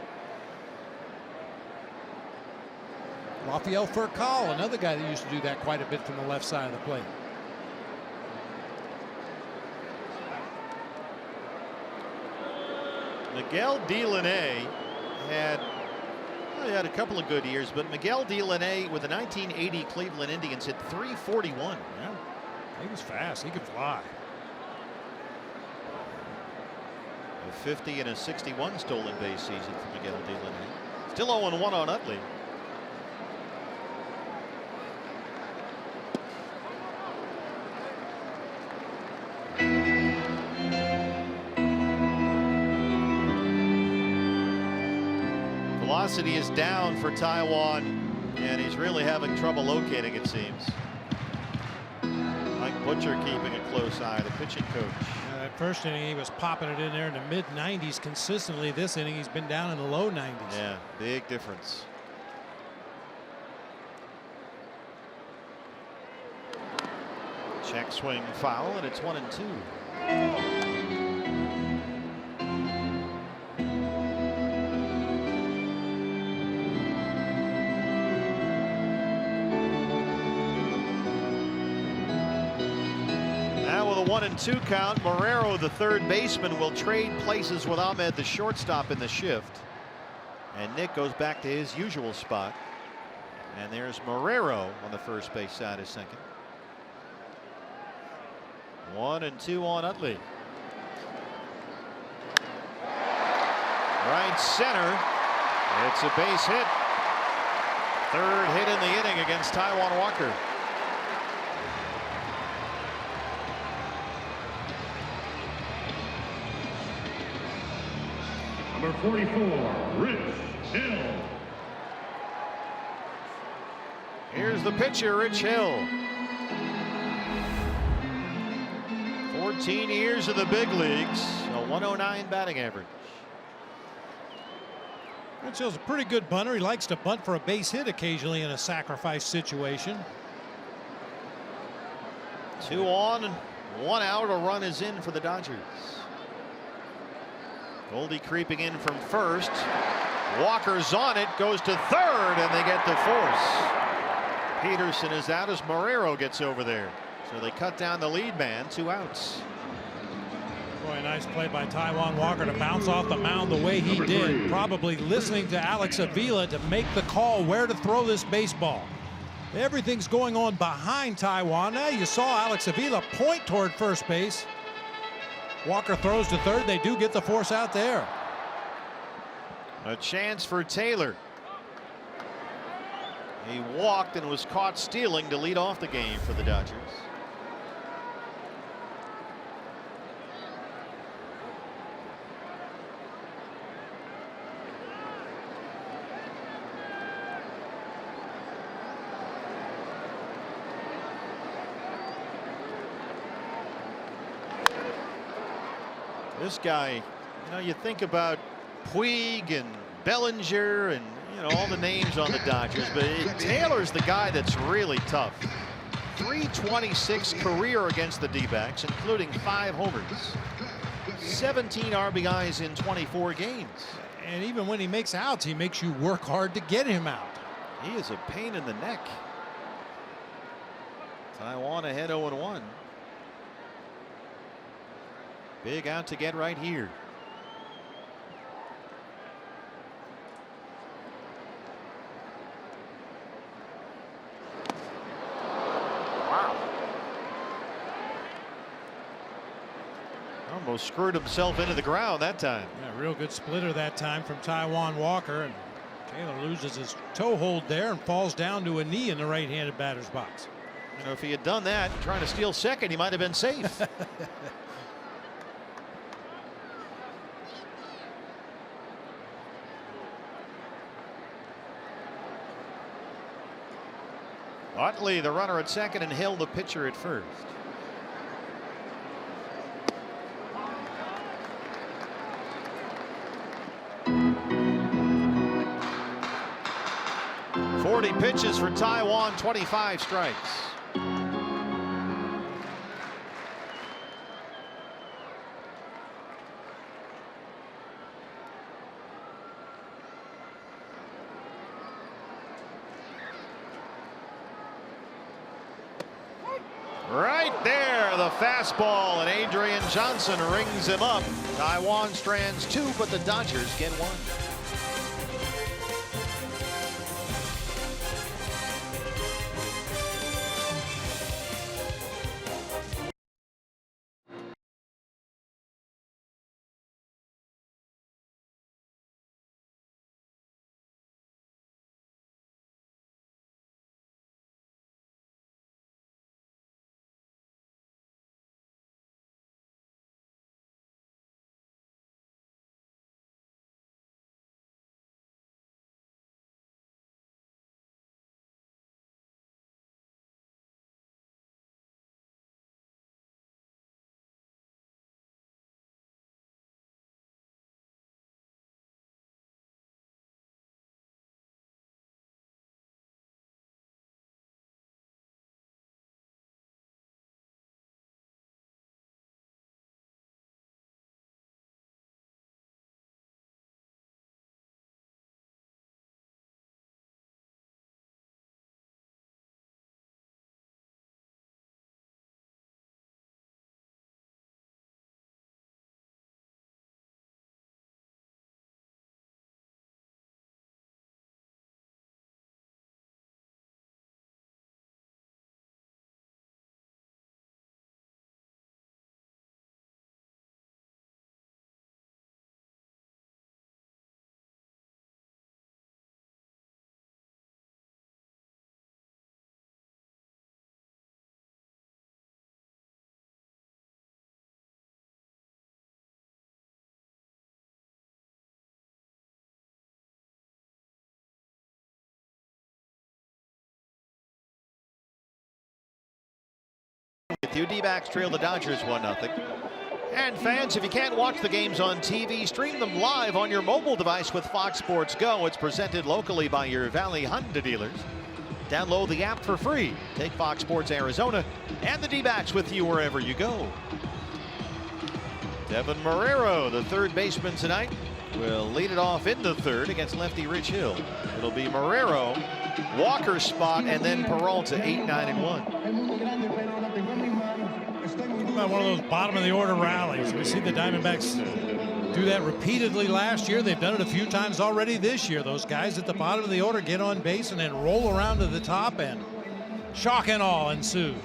Rafael Furcal, another guy that used to do that quite a bit from the left side of the plate. Miguel Delaunay had, well, he had a couple of good years, but Miguel Delaunay with the 1980 Cleveland Indians hit .341. Yeah, he was fast. He could fly. A 50 and a 61 stolen base season for Miguel Delaunay. Still 0-1 on Utley. Velocity is down for Taiwan, and he's really having trouble locating, it seems. Mike Butcher keeping a close eye, the pitching coach. That first inning, he was popping it in there in the mid-90s consistently. This inning, he's been down in the low 90s. Yeah, big difference. Check swing foul, and it's 1-2. 1-2 count. Marrero, the third baseman, will trade places with Ahmed, the shortstop, in the shift. And Nick goes back to his usual spot. And there's Marrero on the first base side of second. 1-2 on Utley. Right center. It's a base hit. Third hit in the inning against Taijuan Walker. Number 44, Rich Hill. Here's the pitcher, Rich Hill. 14 years in the big leagues, a 109 batting average. Rich Hill's a pretty good bunter. He likes to bunt for a base hit occasionally in a sacrifice situation. 2 on and 1 out. A run is in for the Dodgers. Goldie creeping in from first. Walker's on it, goes to third, and they get the force. Peterson is out as Marrero gets over there. So they cut down the lead man, 2 outs. Boy, a nice play by Taijuan Walker to bounce off the mound the way he did. Probably listening to Alex Avila to make the call where to throw this baseball. Everything's going on behind Taijuan. Now you saw Alex Avila point toward first base. Walker throws to third. They do get the force out there. A chance for Taylor. He walked and was caught stealing to lead off the game for the Dodgers. This guy, you think about Puig and Bellinger and all the names on the Dodgers, but Taylor's the guy that's really tough. 326 career against the D-backs, including 5 homers, 17 RBIs in 24 games. And even when he makes outs, he makes you work hard to get him out. He is a pain in the neck. Taijuan ahead 0-1. Big out to get right here. Wow. Almost screwed himself into the ground that time. Yeah, real good splitter that time from Taijuan Walker. And Taylor loses his toe hold there and falls down to a knee in the right-handed batter's box. If he had done that, trying to steal second, he might have been safe. Utley, the runner at second, and Hill, the pitcher, at first. Forty pitches for Taijuan, 25 strikes. Right there, the fastball, and Adrian Johnson rings him up. Taijuan strands 2, but the Dodgers get 1. with you. D-backs trail the Dodgers 1-0. And fans, if you can't watch the games on TV, stream them live on your mobile device with Fox Sports Go. It's presented locally by your Valley Honda dealers. Download the app for free. Take Fox Sports Arizona and the D-backs with you wherever you go. Devin Marrero, the third baseman tonight, will lead it off in the third against lefty Rich Hill. It'll be Marrero, Walker's spot, and then Peralta 8, 9, and 1. One of those bottom of the order rallies. We see the Diamondbacks do that repeatedly last year. They've done it a few times already this year. Those guys at the bottom of the order get on base and then roll around to the top, and shock and awe ensues.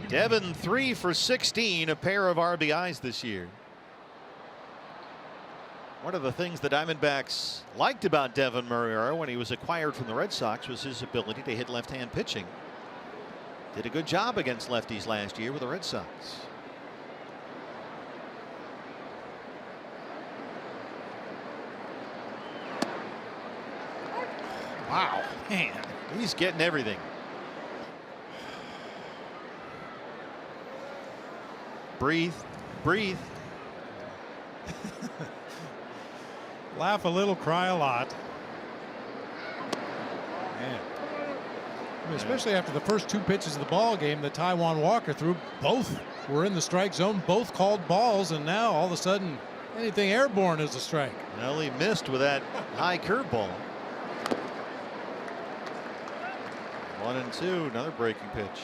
Devin 3 for 16, a pair of RBIs this year. One of the things the Diamondbacks liked about Devin Marrero when he was acquired from the Red Sox was his ability to hit left-hand pitching. Did a good job against lefties last year with the Red Sox. Wow, man, he's getting everything. Breathe, breathe. Laugh a little, cry a lot. Man. Especially after the first 2 pitches of the ball game that Taijuan Walker threw, both were in the strike zone, both called balls, and now all of a sudden anything airborne is a strike. Well, he missed with that high curveball. 1-2, another breaking pitch.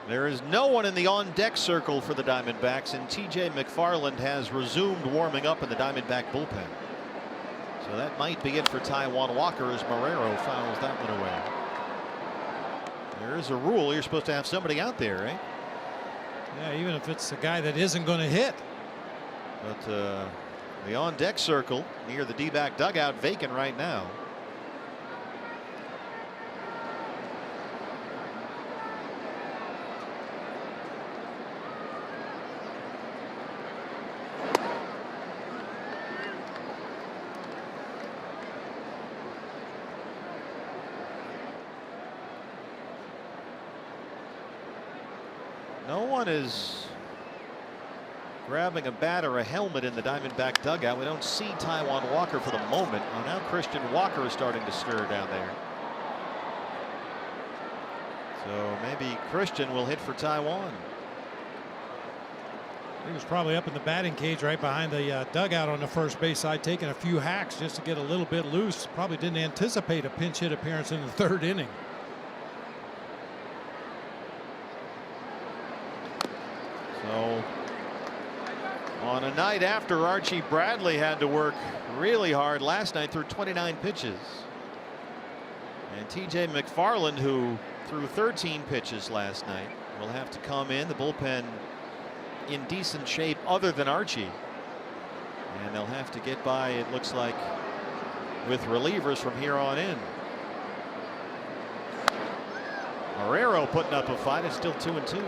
There is no one in the on-deck circle for the Diamondbacks, and T.J. McFarland has resumed warming up in the Diamondback bullpen. So that might be it for Taijuan Walker as Marrero fouls that one away. There is a rule you're supposed to have somebody out there, right? Yeah, even if it's a guy that isn't going to hit. But the on-deck circle near the D-back dugout vacant right now. No one is grabbing a bat or a helmet in the Diamondback dugout. We don't see Taijuan Walker for the moment. Oh, now Christian Walker is starting to stir down there. So maybe Christian will hit for Taijuan. He was probably up in the batting cage right behind the dugout on the first base side, taking a few hacks just to get a little bit loose. Probably didn't anticipate a pinch hit appearance in the third inning. So on a night after Archie Bradley had to work really hard last night through 29 pitches, and T.J. McFarland, who threw 13 pitches last night, will have to come in. The bullpen in decent shape other than Archie, and they'll have to get by, it looks like, with relievers from here on in. Marrero putting up a fight. It's still 2-2.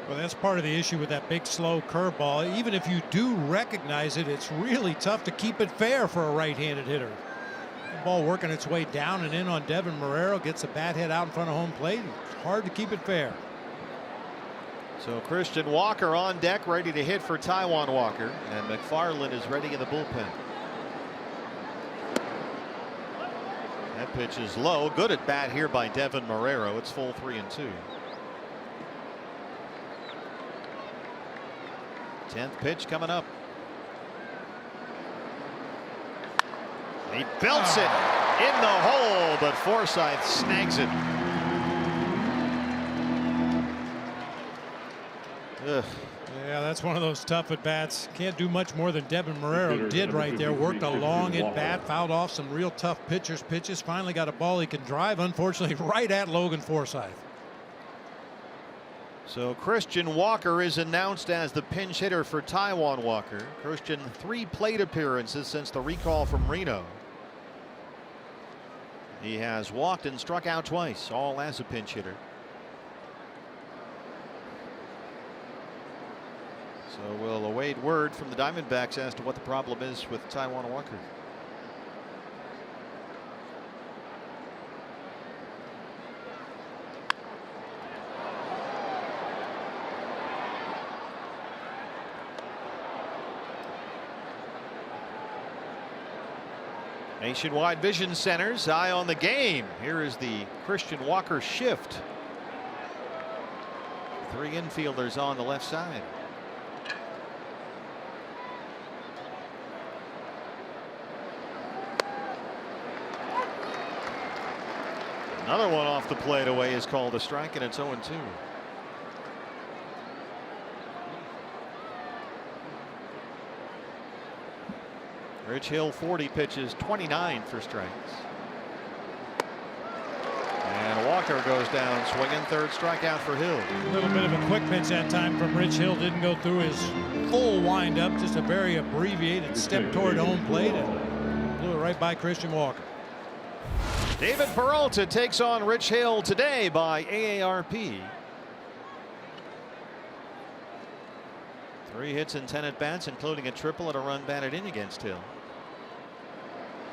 Well, that's part of the issue with that big slow curveball. Even if you do recognize it, it's really tough to keep it fair for a right-handed hitter. The ball working its way down and in on Devin Marrero, gets a bat hit out in front of home plate. It's hard to keep it fair. So Christian Walker on deck, ready to hit for Taijuan Walker, and McFarland is ready in the bullpen. That pitch is low. Good at bat here by Devin Marrero. It's full 3-2. 10th pitch coming up. He belts it in the hole, but Forsythe snags it. Ugh. Yeah, that's one of those tough at bats. Can't do much more than Devin Marrero did right there. Worked a long at bat, fouled off some real tough pitchers' pitches. Finally got a ball he can drive, unfortunately, right at Logan Forsythe. So Christian Walker is announced as the pinch hitter for Taijuan Walker. Christian, 3 plate appearances since the recall from Reno. He has walked and struck out twice, all as a pinch hitter. So we'll await word from the Diamondbacks as to what the problem is with Taijuan Walker. Nationwide Vision Centers eye on the game. Here is the Christian Walker shift. 3 infielders on the left side. Another one off the plate away is called a strike, and it's 0-2. Rich Hill 40 pitches, 29 for strikes. And Walker goes down swinging. 3rd strikeout for Hill. A little bit of a quick pitch that time from Rich Hill. Didn't go through his full windup. Just a very abbreviated step toward home plate and blew it right by Christian Walker. David Peralta takes on Rich Hill today by AARP. 3 hits and 10 at bats, including a triple and a run batted in against Hill.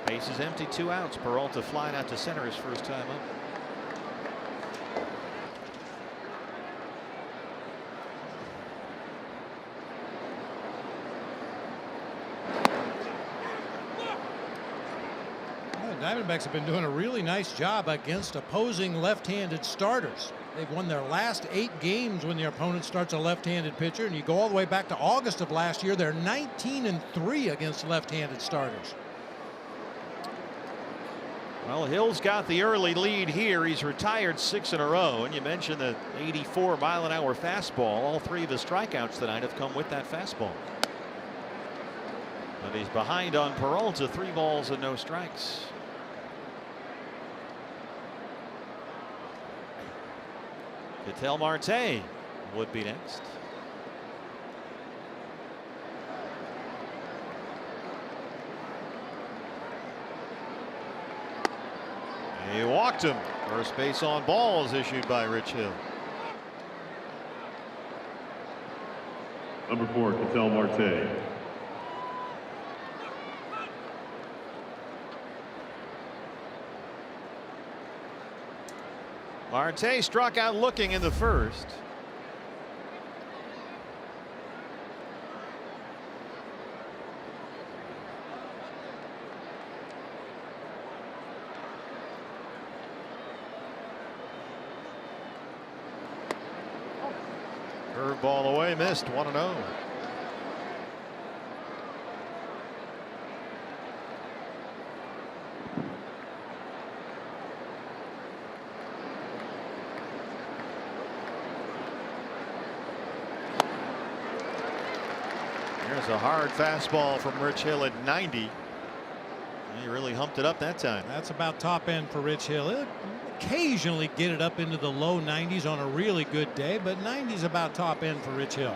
Base is empty, 2 outs. Peralta flying out to center his first time up. The Diamondbacks have been doing a really nice job against opposing left-handed starters. They've won their last 8 games when the opponent starts a left-handed pitcher, and you go all the way back to August of last year, they're 19-3 against left-handed starters. Well, Hill's got the early lead here. He's retired 6 in a row, and you mentioned the 84-mile-an-hour fastball. All 3 of his strikeouts tonight have come with that fastball. But he's behind on Peralta, 3 balls and no strikes. Ketel Marte would be next. He walked him. First base on balls issued by Rich Hill. Number 4, Ketel Marte. Marte struck out looking in the first. Curveball away, missed. 1-0. Here's a hard fastball from Rich Hill at 90. He really humped it up that time. That's about top end for Rich Hill. He'll occasionally get it up into the low 90s on a really good day, but 90's about top end for Rich Hill.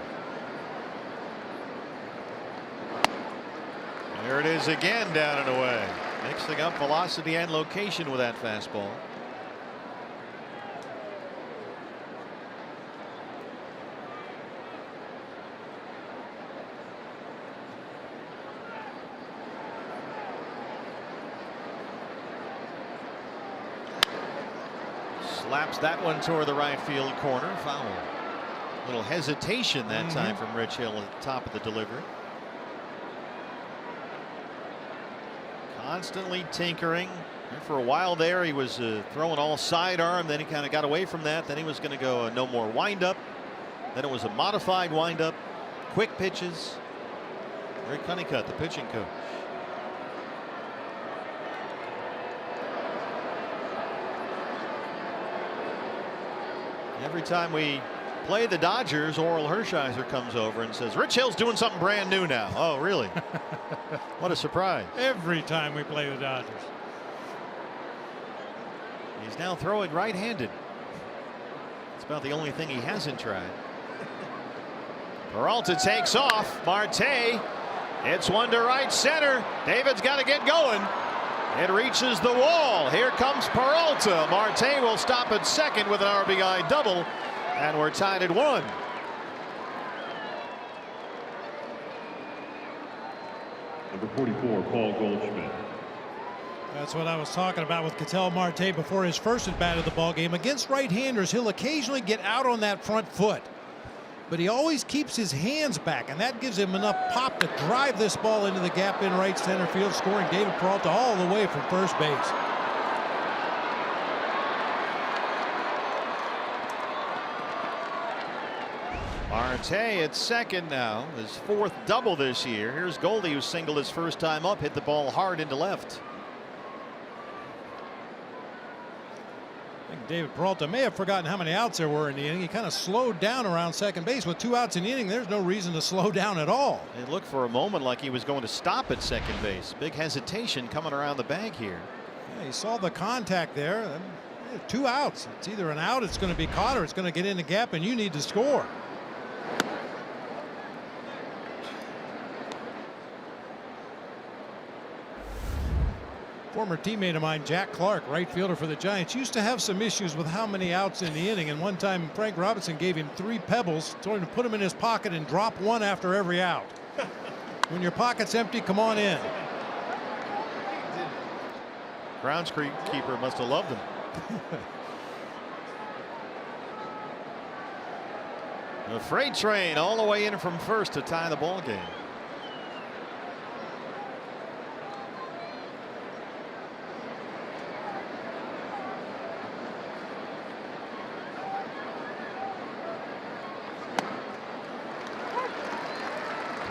There it is again, down and away. Mixing up velocity and location with that fastball. Slaps that one toward the right field corner. Foul. A little hesitation that time from Rich Hill at the top of the delivery. Constantly tinkering. And for a while there, he was throwing all sidearm. Then he kind of got away from that. Then he was going to go no more windup. Then it was a modified windup. Quick pitches. Rick Honeycutt, the pitching coach. Every time we play the Dodgers, Oral Hershiser comes over and says, Rich Hill's doing something brand new now. Oh, really? What a surprise. Every time we play the Dodgers. He's now throwing right-handed. It's about the only thing he hasn't tried. Peralta takes off. Marte hits one to right center. David's got to get going. It reaches the wall. Here comes Peralta. Marte will stop at second with an RBI double, and we're tied at 1. Number 44, Paul Goldschmidt. That's what I was talking about with Ketel Marte before his first at bat of the ball game. Against right-handers, he'll occasionally get out on that front foot, but he always keeps his hands back, and that gives him enough pop to drive this ball into the gap in right center field, scoring David Peralta all the way from first base. Marte at second now, his fourth double this year. Here's Goldie, who singled his first time up, hit the ball hard into left. I think David Peralta may have forgotten how many outs there were in the inning. He kind of slowed down around second base. With 2 outs in the inning, there's no reason to slow down at all. It looked for a moment like he was going to stop at second base. Big hesitation coming around the bag here. Yeah, he saw the contact there. 2 outs. It's either an out, it's going to be caught, or it's going to get in the gap, and you need to score. Former teammate of mine, Jack Clark, right fielder for the Giants, used to have some issues with how many outs in the inning, and one time Frank Robinson gave him 3 pebbles, told him to put them in his pocket and drop 1 after every out. When your pocket's empty, come on in. Groundskeeper must have loved him. The freight train all the way in from first to tie the ball game.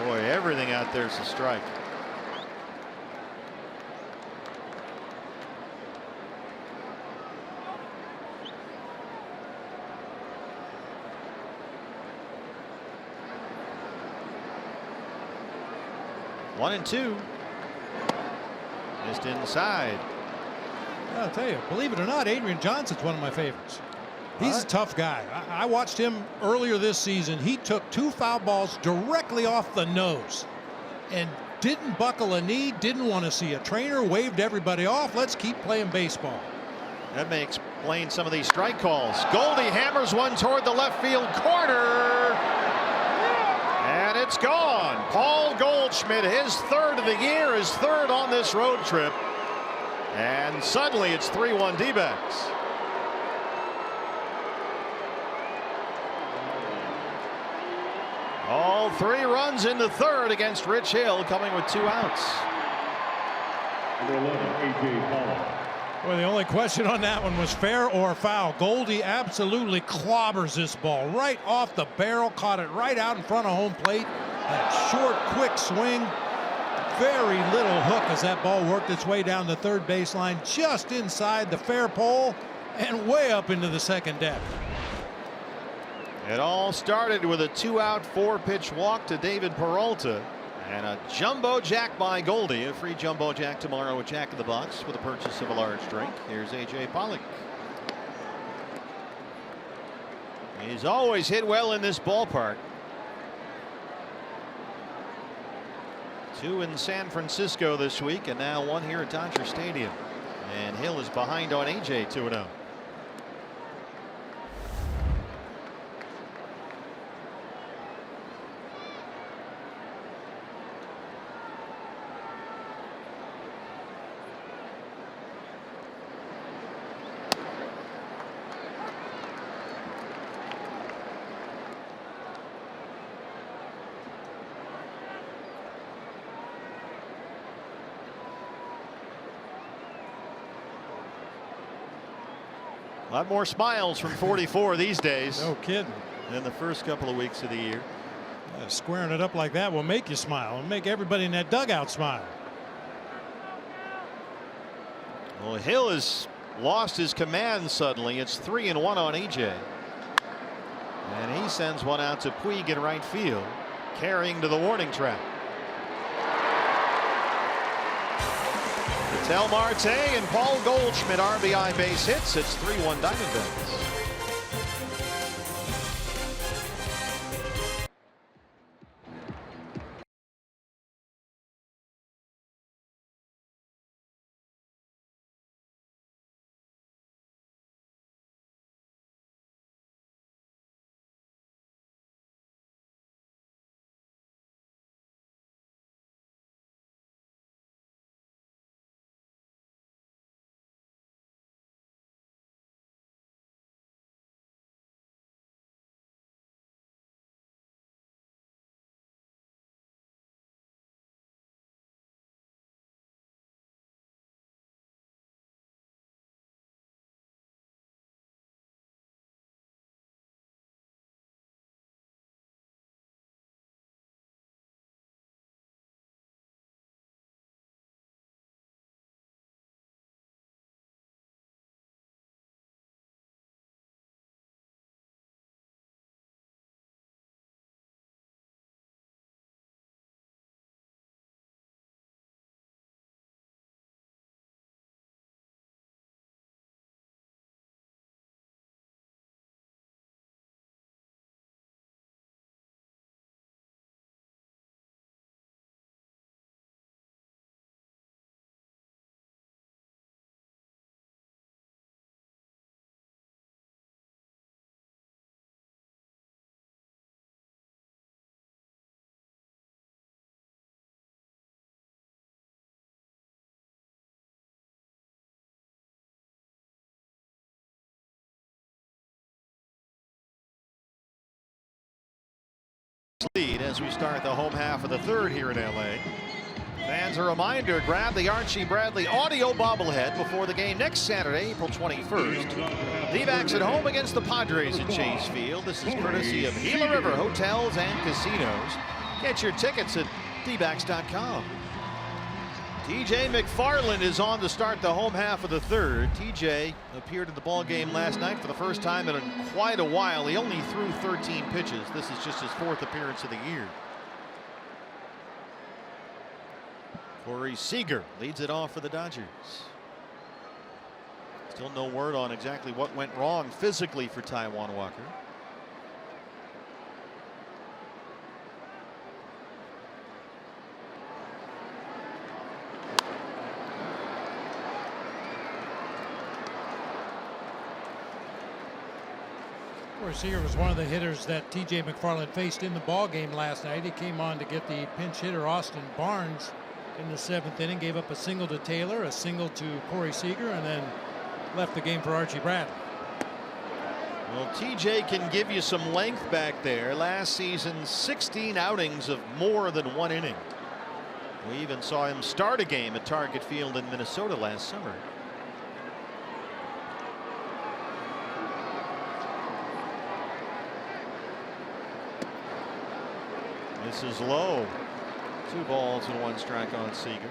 Boy, everything out there is a strike. One and two. Just inside. I'll tell you, believe it or not, Adrian Johnson's one of my favorites. He's a tough guy. I watched him earlier this season. He took 2 foul balls directly off the nose and didn't buckle a knee, didn't want to see a trainer, waved everybody off. Let's keep playing baseball. That may explain some of these strike calls. Goldie hammers one toward the left field corner. And it's gone. Paul Goldschmidt, his 3rd of the year, his 3rd on this road trip. And suddenly it's 3-1 D-backs. All 3 runs in the 3rd against Rich Hill, coming with 2 outs. Number 11, A.J. Pollock. Well, the only question on that one was fair or foul. Goldie absolutely clobbers this ball right off the barrel, caught it right out in front of home plate. That short, quick swing. Very little hook as that ball worked its way down the third baseline, just inside the fair pole and way up into the second deck. It all started with a 2-out, 4-pitch walk to David Peralta and a jumbo jack by Goldie. A free jumbo jack tomorrow at Jack in the Box with the purchase of a large drink. Here's A.J. Pollock. He's always hit well in this ballpark. 2 in San Francisco this week, and now 1 here at Dodger Stadium. And Hill is behind on A.J. 2-0. A lot more smiles from 44 these days. No kidding. In the first couple of weeks of the year. Squaring it up like that will make you smile and make everybody in that dugout smile. Well, Hill has lost his command suddenly. It's 3-1 on AJ. And he sends one out to Puig in right field, carrying to the warning track. Ketel Marte and Paul Goldschmidt RBI base hits. It's 3-1 Diamondbacks. lead as we start the home half of the third here in LA. Fans, a reminder, grab the Archie Bradley audio bobblehead before the game next Saturday, April 21st. D-backs at home against the Padres at Chase Field. This is courtesy of Gila River Hotels and Casinos. Get your tickets at dbacks.com. TJ McFarland is on to start the home half of the third. TJ appeared in the ball game last night for the first time in quite a while. He only threw 13 pitches. This is just his 4th appearance of the year. Corey Seager leads it off for the Dodgers. Still no word on exactly what went wrong physically for Taijuan Walker. Corey Seager was one of the hitters that TJ McFarland faced in the ball game last night. He came on to get the pinch hitter Austin Barnes in the 7th inning, gave up a single to Taylor, a single to Corey Seager, and then left the game for Archie Bradley. Well, TJ can give you some length back there. Last season, 16 outings of more than 1 inning. We even saw him start a game at Target Field in Minnesota last summer. This is low. 2 balls and 1 strike on Seager.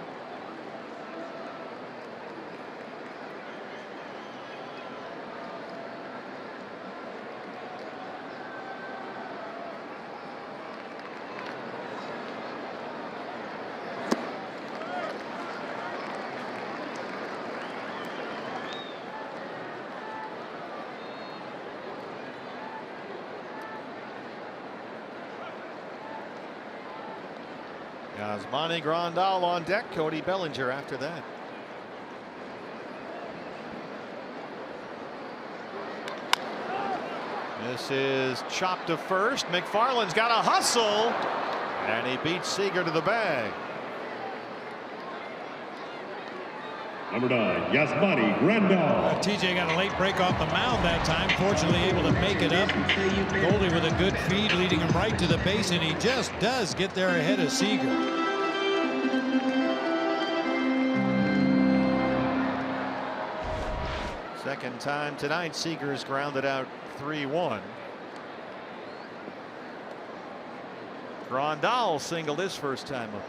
Yasmani Grandal on deck. Cody Bellinger after that. This is chopped to first. McFarland's got a hustle, and he beats Seager to the bag. Number 9, Yasmani Grandal. TJ got a late break off the mound that time, fortunately able to make it up. Goldie with a good feed leading him right to the base, and he just does get there ahead of Seager. Second time tonight, Seager's grounded out 3-1. Grandal singled his first time up,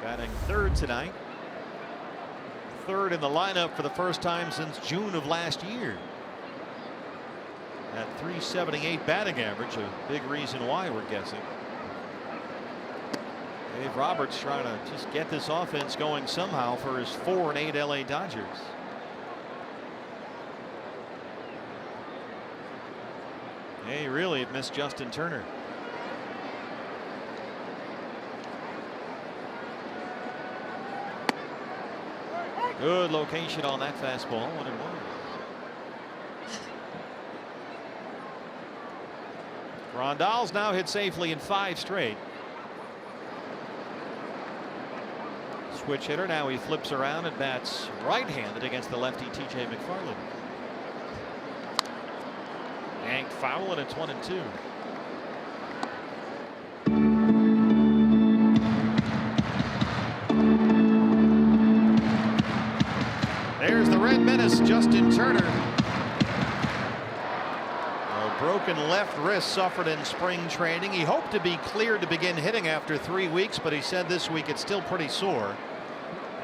batting 3rd tonight. 3rd in the lineup for the first time since June of last year. At .378 batting average, a big reason why, we're guessing. Dave Roberts trying to just get this offense going somehow for his 4-8 LA Dodgers. Hey, really, it missed Justin Turner. Good location on that fastball. 1-1. Grandal's now hit safely in 5 straight. Switch hitter. Now he flips around and bats right-handed against the lefty TJ McFarland. Yanked foul, and it's 1-2. There's the Red Menace, Justin Turner. A broken left wrist suffered in spring training. He hoped to be cleared to begin hitting after 3 weeks, but he said this week it's still pretty sore.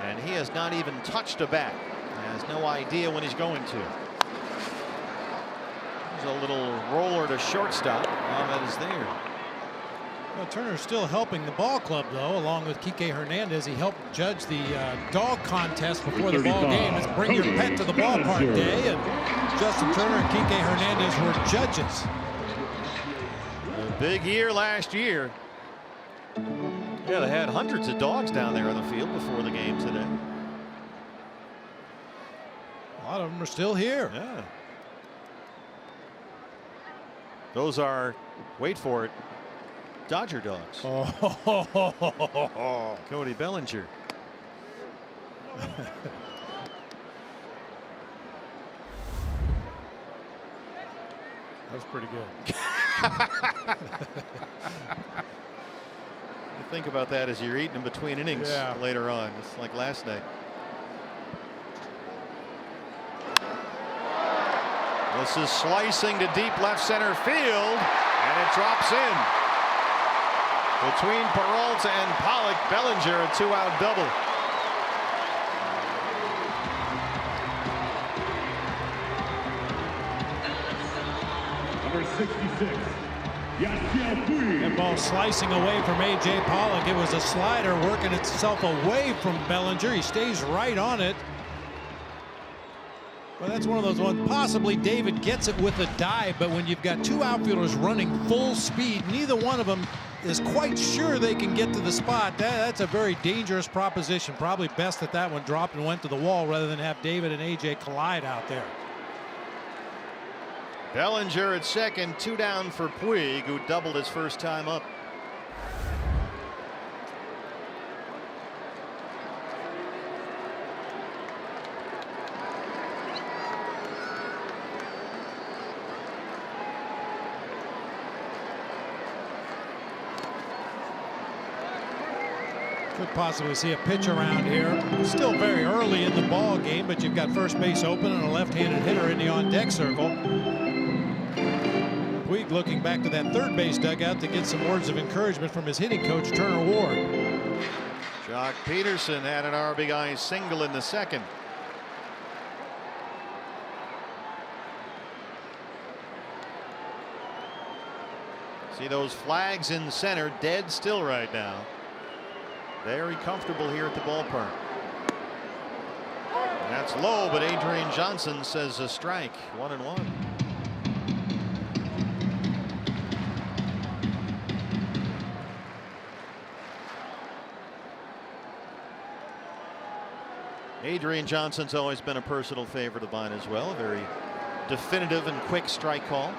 And he has not even touched a bat. He has no idea when he's going to. There's a little roller to shortstop. That is there. Well, Turner's still helping the ball club, though, along with Kike Hernandez. He helped judge the dog contest before the ball game. It's Bring Your Pet to the Ballpark Day, and Justin Turner and Kike Hernandez were judges. A big year last year. Yeah, they had hundreds of dogs down there on the field before the game today. A lot of them are still here. Yeah. Those are, wait for it, Dodger dogs. Oh. Cody Bellinger. That's pretty good. You think about that as you're eating in between innings later on. It's like last night. This is slicing to deep left center field, and it drops in. Between Peralta and Pollock, Bellinger a 2-out double. Number 66, Yasiel Puig. That ball slicing away from A.J. Pollock. It was a slider working itself away from Bellinger. He stays right on it. Well, that's one of those ones. Possibly David gets it with a dive, but when you've got two outfielders running full speed, neither one of them is quite sure they can get to the spot. That's a very dangerous proposition. Probably best that that one dropped and went to the wall rather than have David and A.J. collide out there. Bellinger at second, 2 down for Puig, who doubled his first time up. Could possibly see a pitch around here. Still very early in the ball game, but you've got first base open and a left-handed hitter in the on-deck circle. Puig looking back to that third base dugout to get some words of encouragement from his hitting coach, Turner Ward. Jock Peterson had an RBI single in the second. See those flags in center, dead still right now. Very comfortable here at the ballpark. And that's low, but Adrian Johnson says a strike. 1-1. Adrian Johnson's always been a personal favorite of mine as well. A very definitive and quick strike call.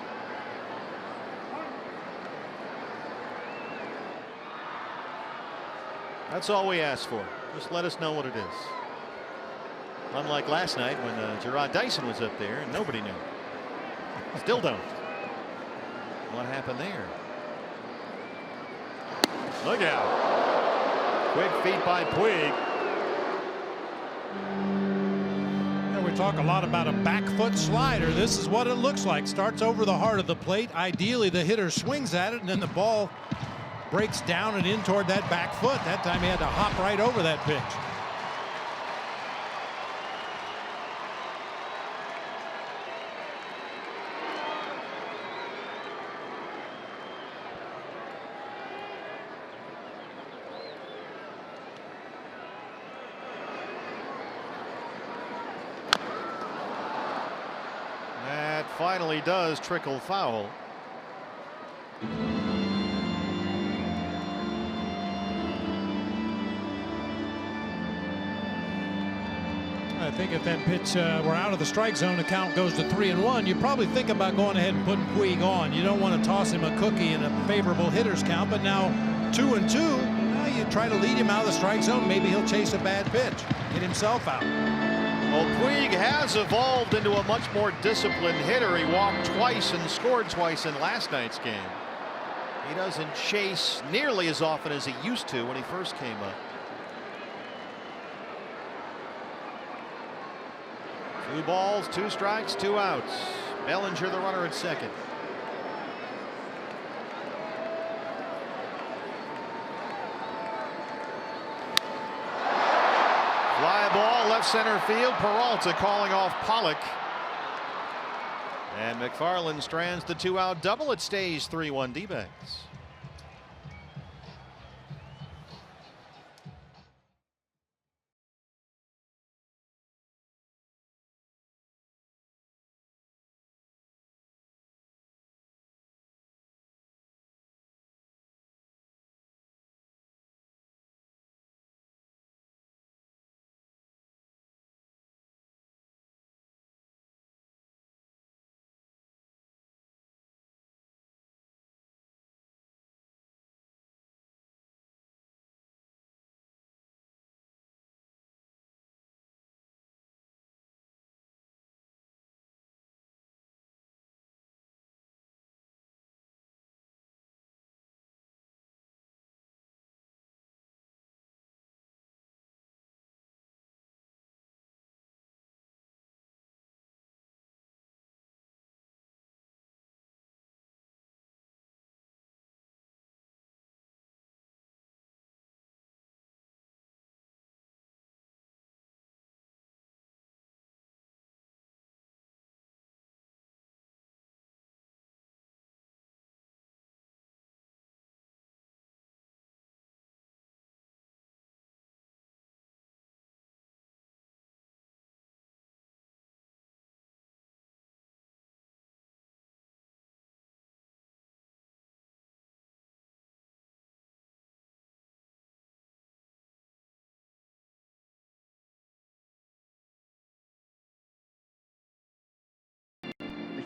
That's all we ask for. Just let us know what it is. Unlike last night when Gerard Dyson was up there and nobody knew. Still don't. What happened there? Look out. Quick feet by Puig. We talk a lot about a back foot slider. This is what it looks like. Starts over the heart of the plate. Ideally, the hitter swings at it, and then the ball breaks down and in toward that back foot. That time he had to hop right over that pitch. That finally does trickle foul. I think if that pitch were out of the strike zone, the count goes to 3-1. You probably think about going ahead and putting Puig on. You don't want to toss him a cookie in a favorable hitter's count, but now 2-2. You try to lead him out of the strike zone. Maybe he'll chase a bad pitch, get himself out. Well, Puig has evolved into a much more disciplined hitter. He walked twice and scored twice in last night's game. He doesn't chase nearly as often as he used to when he first came up. 2 balls, 2 strikes, 2 outs. Bellinger the runner at second. Fly ball left center field. Peralta calling off Pollock. And McFarland strands the 2-out double. It stays 3-1 D-backs.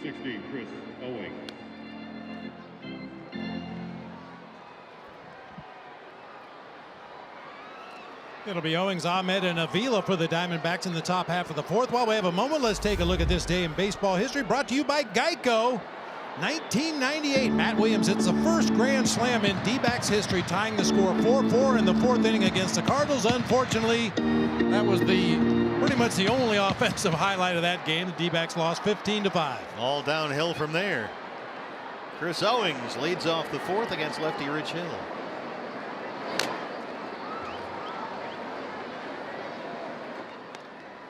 260, Chris Owings. It'll be Owings, Ahmed, and Avila for the Diamondbacks in the top half of the fourth. While we have a moment, let's take a look at this day in baseball history, brought to you by Geico. 1998, Matt Williams hits the first grand slam in D-backs history, tying the score 4-4 in the fourth inning against the Cardinals. Unfortunately, that was pretty much the only offensive highlight of that game. The D-backs lost 15-5. All downhill from there. Chris Owings leads off the fourth against lefty Rich Hill.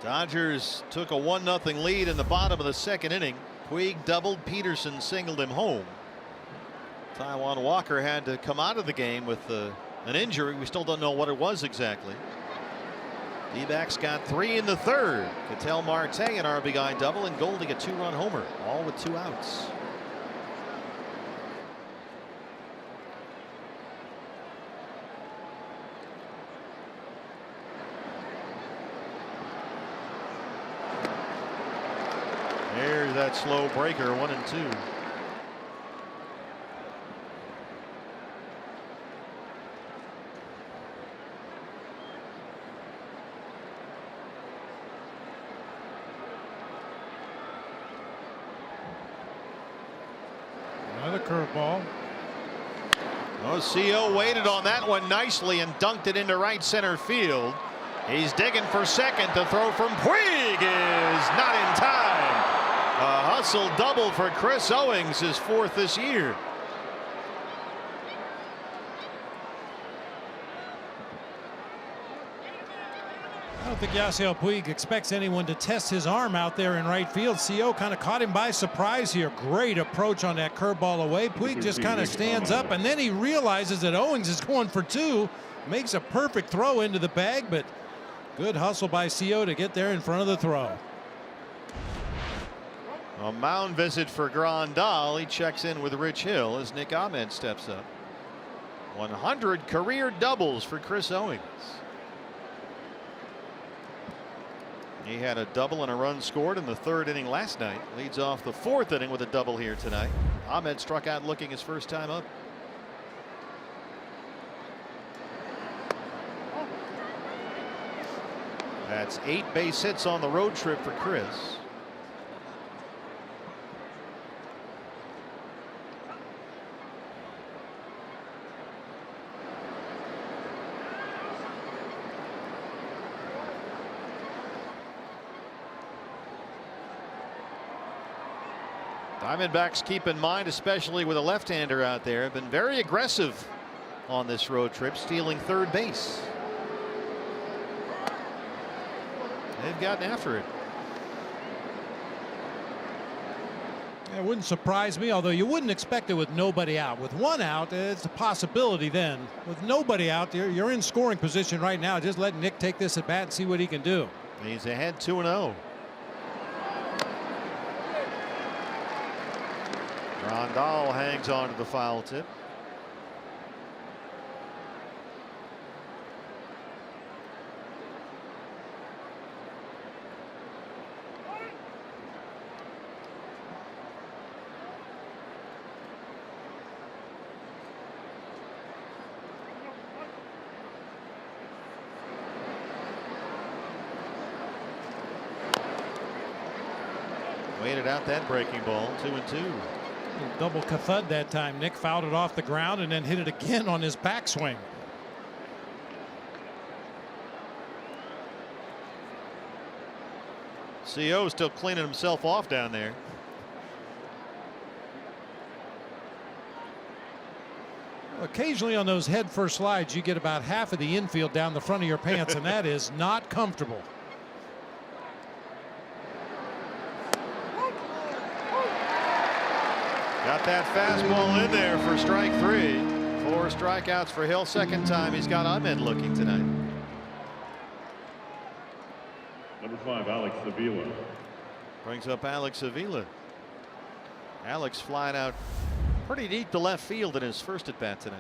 Dodgers took a 1-0 lead in the bottom of the second inning. Puig doubled, Peterson singled him home. Taijuan Walker had to come out of the game with an injury. We still don't know what it was exactly. D-backs got 3 in the third. Ketel Marte an RBI double, and Goldie a 2-run homer, all with 2 outs. There's that slow breaker, 1-2. Another curveball. CO waited on that one nicely and dunked it into right center field. He's digging for second. The throw from Puig is not in time. A hustle double for Chris Owings, his 4th this year. I don't think Yasiel Puig expects anyone to test his arm out there in right field. CO kind of caught him by surprise here. Great approach on that curveball away. Puig just kind of stands up, and then he realizes that Owings is going for 2. Makes a perfect throw into the bag, but good hustle by CO to get there in front of the throw. A mound visit for Grandal. He checks in with Rich Hill as Nick Ahmed steps up. 100 career doubles for Chris Owings. He had a double and a run scored in the third inning last night. Leads off the fourth inning with a double here tonight. Ahmed struck out looking his first time up. That's 8 base hits on the road trip for Chris. Diamondbacks, keep in mind, especially with a left-hander out there, have been very aggressive on this road trip, stealing third base. They've gotten after it. It wouldn't surprise me, although you wouldn't expect it with nobody out. With 1 out, it's a possibility then. With nobody out there, you're in scoring position right now. Just let Nick take this at bat and see what he can do. He's ahead 2-0. Grandal hangs on to the foul tip. Waited out that breaking ball. 2-2. Double Cathud that time. Nick fouled it off the ground and then hit it again on his backswing. CO still cleaning himself off down there. Occasionally on those head first slides, you get about half of the infield down the front of your pants, and that is not comfortable. Got that fastball in there for strike 3. 4 strikeouts for Hill. Second time he's got Ahmed looking tonight. Number 5, Alex Avila. Brings up Alex Avila. Alex flying out pretty deep to left field in his first at bat tonight.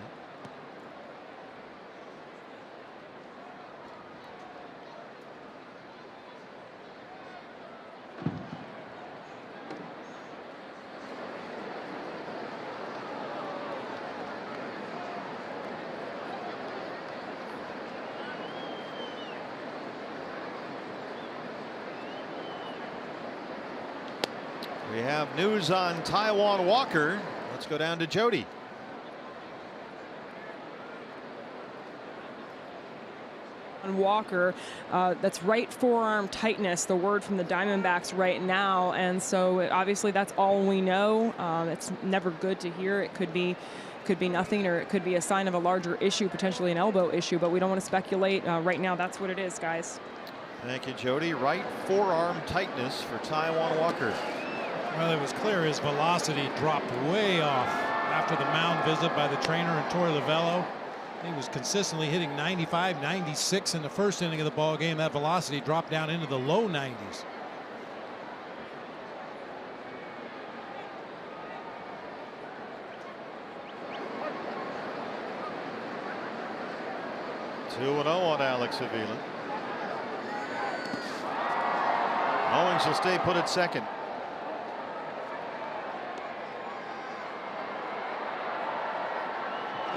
We have news on Taijuan Walker. Let's go down to Jody. On Walker, that's right forearm tightness, the word from the Diamondbacks right now, and so obviously that's all we know. It's never good to hear. It could be nothing, or it could be a sign of a larger issue, potentially an elbow issue, but we don't want to speculate. Right now, that's what it is, guys. Thank you, Jody. Right forearm tightness for Taijuan Walker. Well, it was clear his velocity dropped way off after the mound visit by the trainer and Torey Lovullo. He was consistently hitting 95, 96 in the first inning of the ball game. That velocity dropped down into the low 90s. Two 2-0 on Alex Avila. Owings will stay put at second.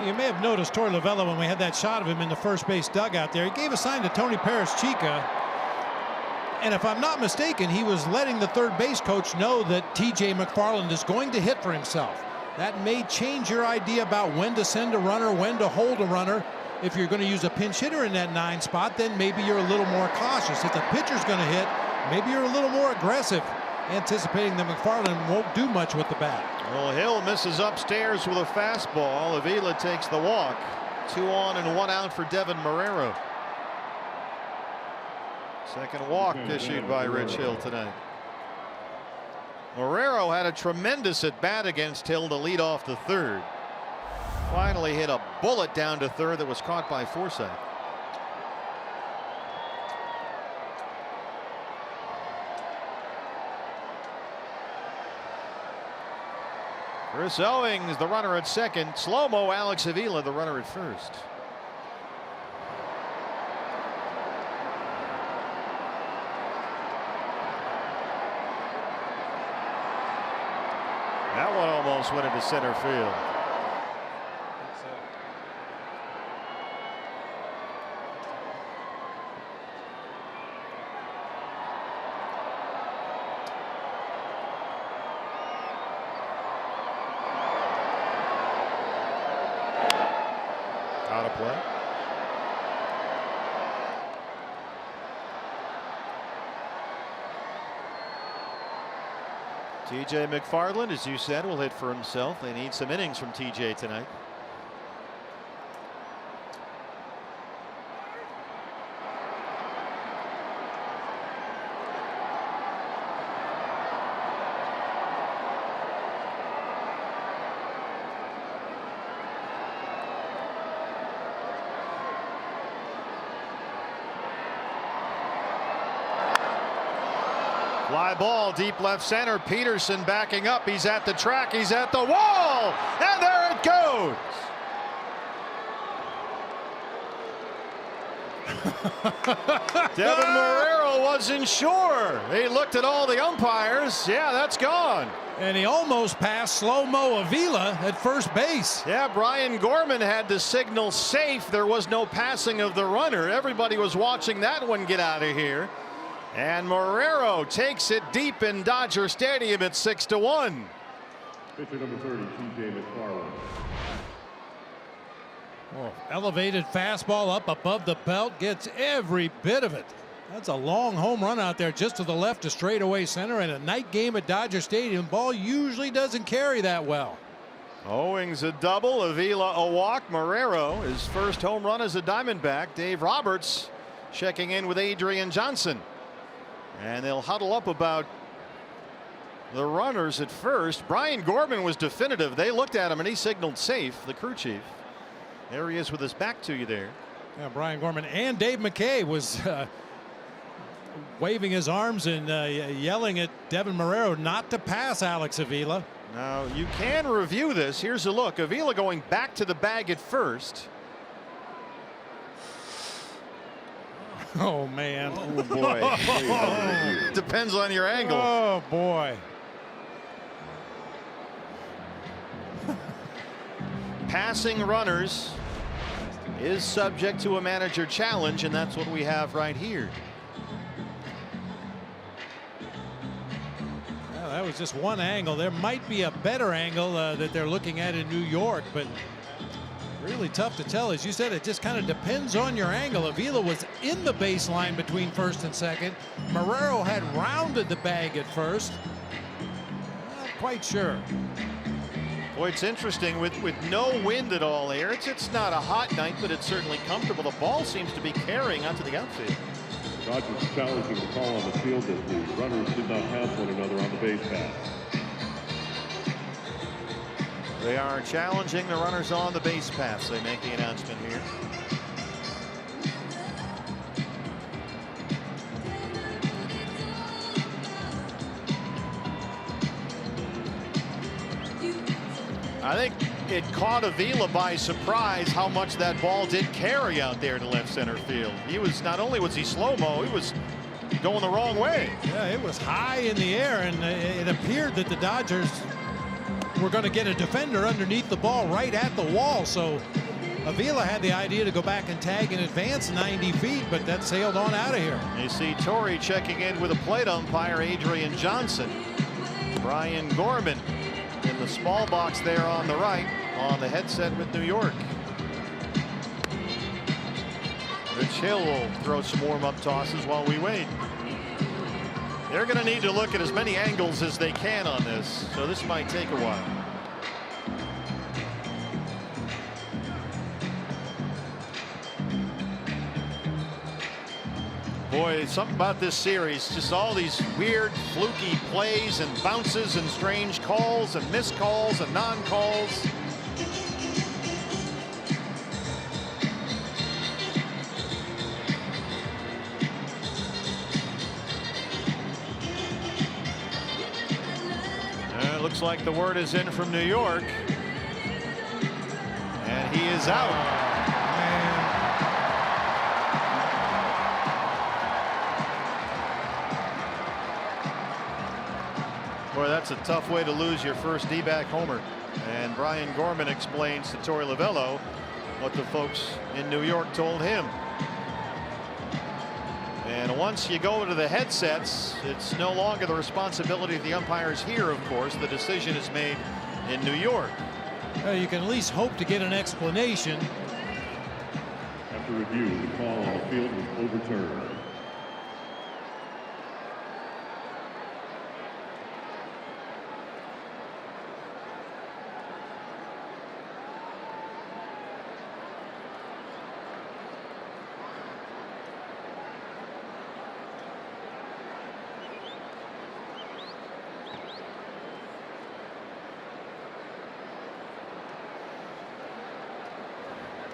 You may have noticed Torey Lovullo when we had that shot of him in the first base dugout there. He gave a sign to Tony Perez-Chica. And if I'm not mistaken, he was letting the third base coach know that TJ McFarland is going to hit for himself. That may change your idea about when to send a runner, when to hold a runner. If you're going to use a pinch hitter in that 9 spot, then maybe you're a little more cautious. If the pitcher's going to hit, maybe you're a little more aggressive, anticipating that McFarland won't do much with the bat. Well, Hill misses upstairs with a fastball. Avila takes the walk. 2 on and 1 out for Devin Marrero. Second walk issued by Rich Hill tonight. Marrero had a tremendous at bat against Hill to lead off the third. Finally hit a bullet down to third that was caught by Forsythe. Chris Owings, the runner at second. Slow-mo Alex Avila, the runner at first. That one almost went into center field. Out of play. TJ McFarland, as you said, will hit for himself. They need some innings from TJ tonight. Fly ball deep left center. Peterson backing up. He's at the track. He's at the wall. And there it goes. Devin Marrero wasn't sure. He looked at all the umpires. Yeah, that's gone. And he almost passed slow-mo Avila at first base. Yeah, Brian Gorman had to signal safe. There was no passing of the runner. Everybody was watching that one get out of here. And Marrero takes it deep in Dodger Stadium at 6-1. Pitcher number 30, TJ McFarland. Oh, elevated fastball up above the belt, gets every bit of it. That's a long home run out there just to the left to straightaway center, and a night game at Dodger Stadium. Ball usually doesn't carry that well. Owings a double, Avila a walk. Marrero his first home run as a Diamondback. Dave Roberts checking in with Adrian Johnson. And they'll huddle up about the runners at first. Brian Gorman was definitive. They looked at him and he signaled safe, the crew chief. There he is with his back to you there. Yeah, Brian Gorman and Dave McKay was waving his arms and yelling at Devin Marrero not to pass Alex Avila. Now you can review this. Here's a look. Avila going back to the bag at first. Oh, man. Oh, boy. Depends on your angle. Oh, boy. Passing runners is subject to a manager challenge, and that's what we have right here. Well, that that was just one angle. There might be a better angle that they're looking at in New York, but really tough to tell. As you said, it just kind of depends on your angle. Avila was in the baseline between first and second. Marrero had rounded the bag at first. Not quite sure. Boy, it's interesting with no wind at all here. It's not a hot night, but it's certainly comfortable. The ball seems to be carrying out to the outfield. Dodgers challenging the call on the field that the runners did not have one another on the base path. They are challenging the runners on the base paths. They make the announcement here. I think it caught Avila by surprise how much that ball did carry out there to left center field. He was, not only was he slow-mo, he was going the wrong way. Yeah, it was high in the air, and it appeared that the Dodgers were going to get a defender underneath the ball right at the wall. So Avila had the idea to go back and tag in advance 90 feet, but that sailed on out of here. You see Torrey checking in with a plate umpire, Adrian Johnson. Brian Gorman in the small box there on the right on the headset with New York. Rich Hill will throw some warm-up tosses while we wait. They're going to need to look at as many angles as they can on this, so this might take a while. Boy, something about this series, just all these weird, fluky plays and bounces and strange calls and missed calls and non-calls. Looks like the word is in from New York. And he is out. Boy, that's a tough way to lose your first D-back homer. And Brian Gorman explains to Torey Lovullo what the folks in New York told him. And once you go to the headsets, it's no longer the responsibility of the umpires here, of course. The decision is made in New York. You can at least hope to get an explanation. After review, the call on the field was overturned.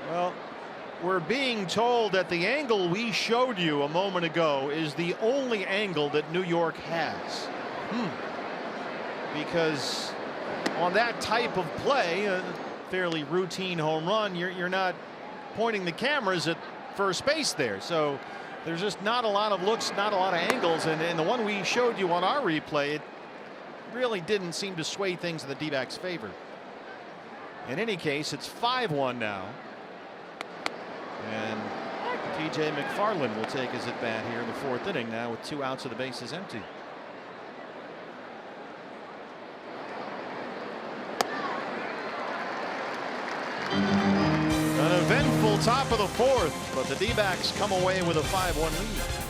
Well, we're being told that the angle we showed you a moment ago is the only angle that New York has. Because on that type of play, a fairly routine home run, you're not pointing the cameras at first base there. So there's just not a lot of looks, not a lot of angles. And the one we showed you on our replay, it really didn't seem to sway things in the D-backs' favor. In any case, it's 5-1 now. And TJ McFarland will take his at bat here in the fourth inning now with 2 outs and the bases empty. An eventful top of the fourth, but the D-backs come away with a 5-1 lead.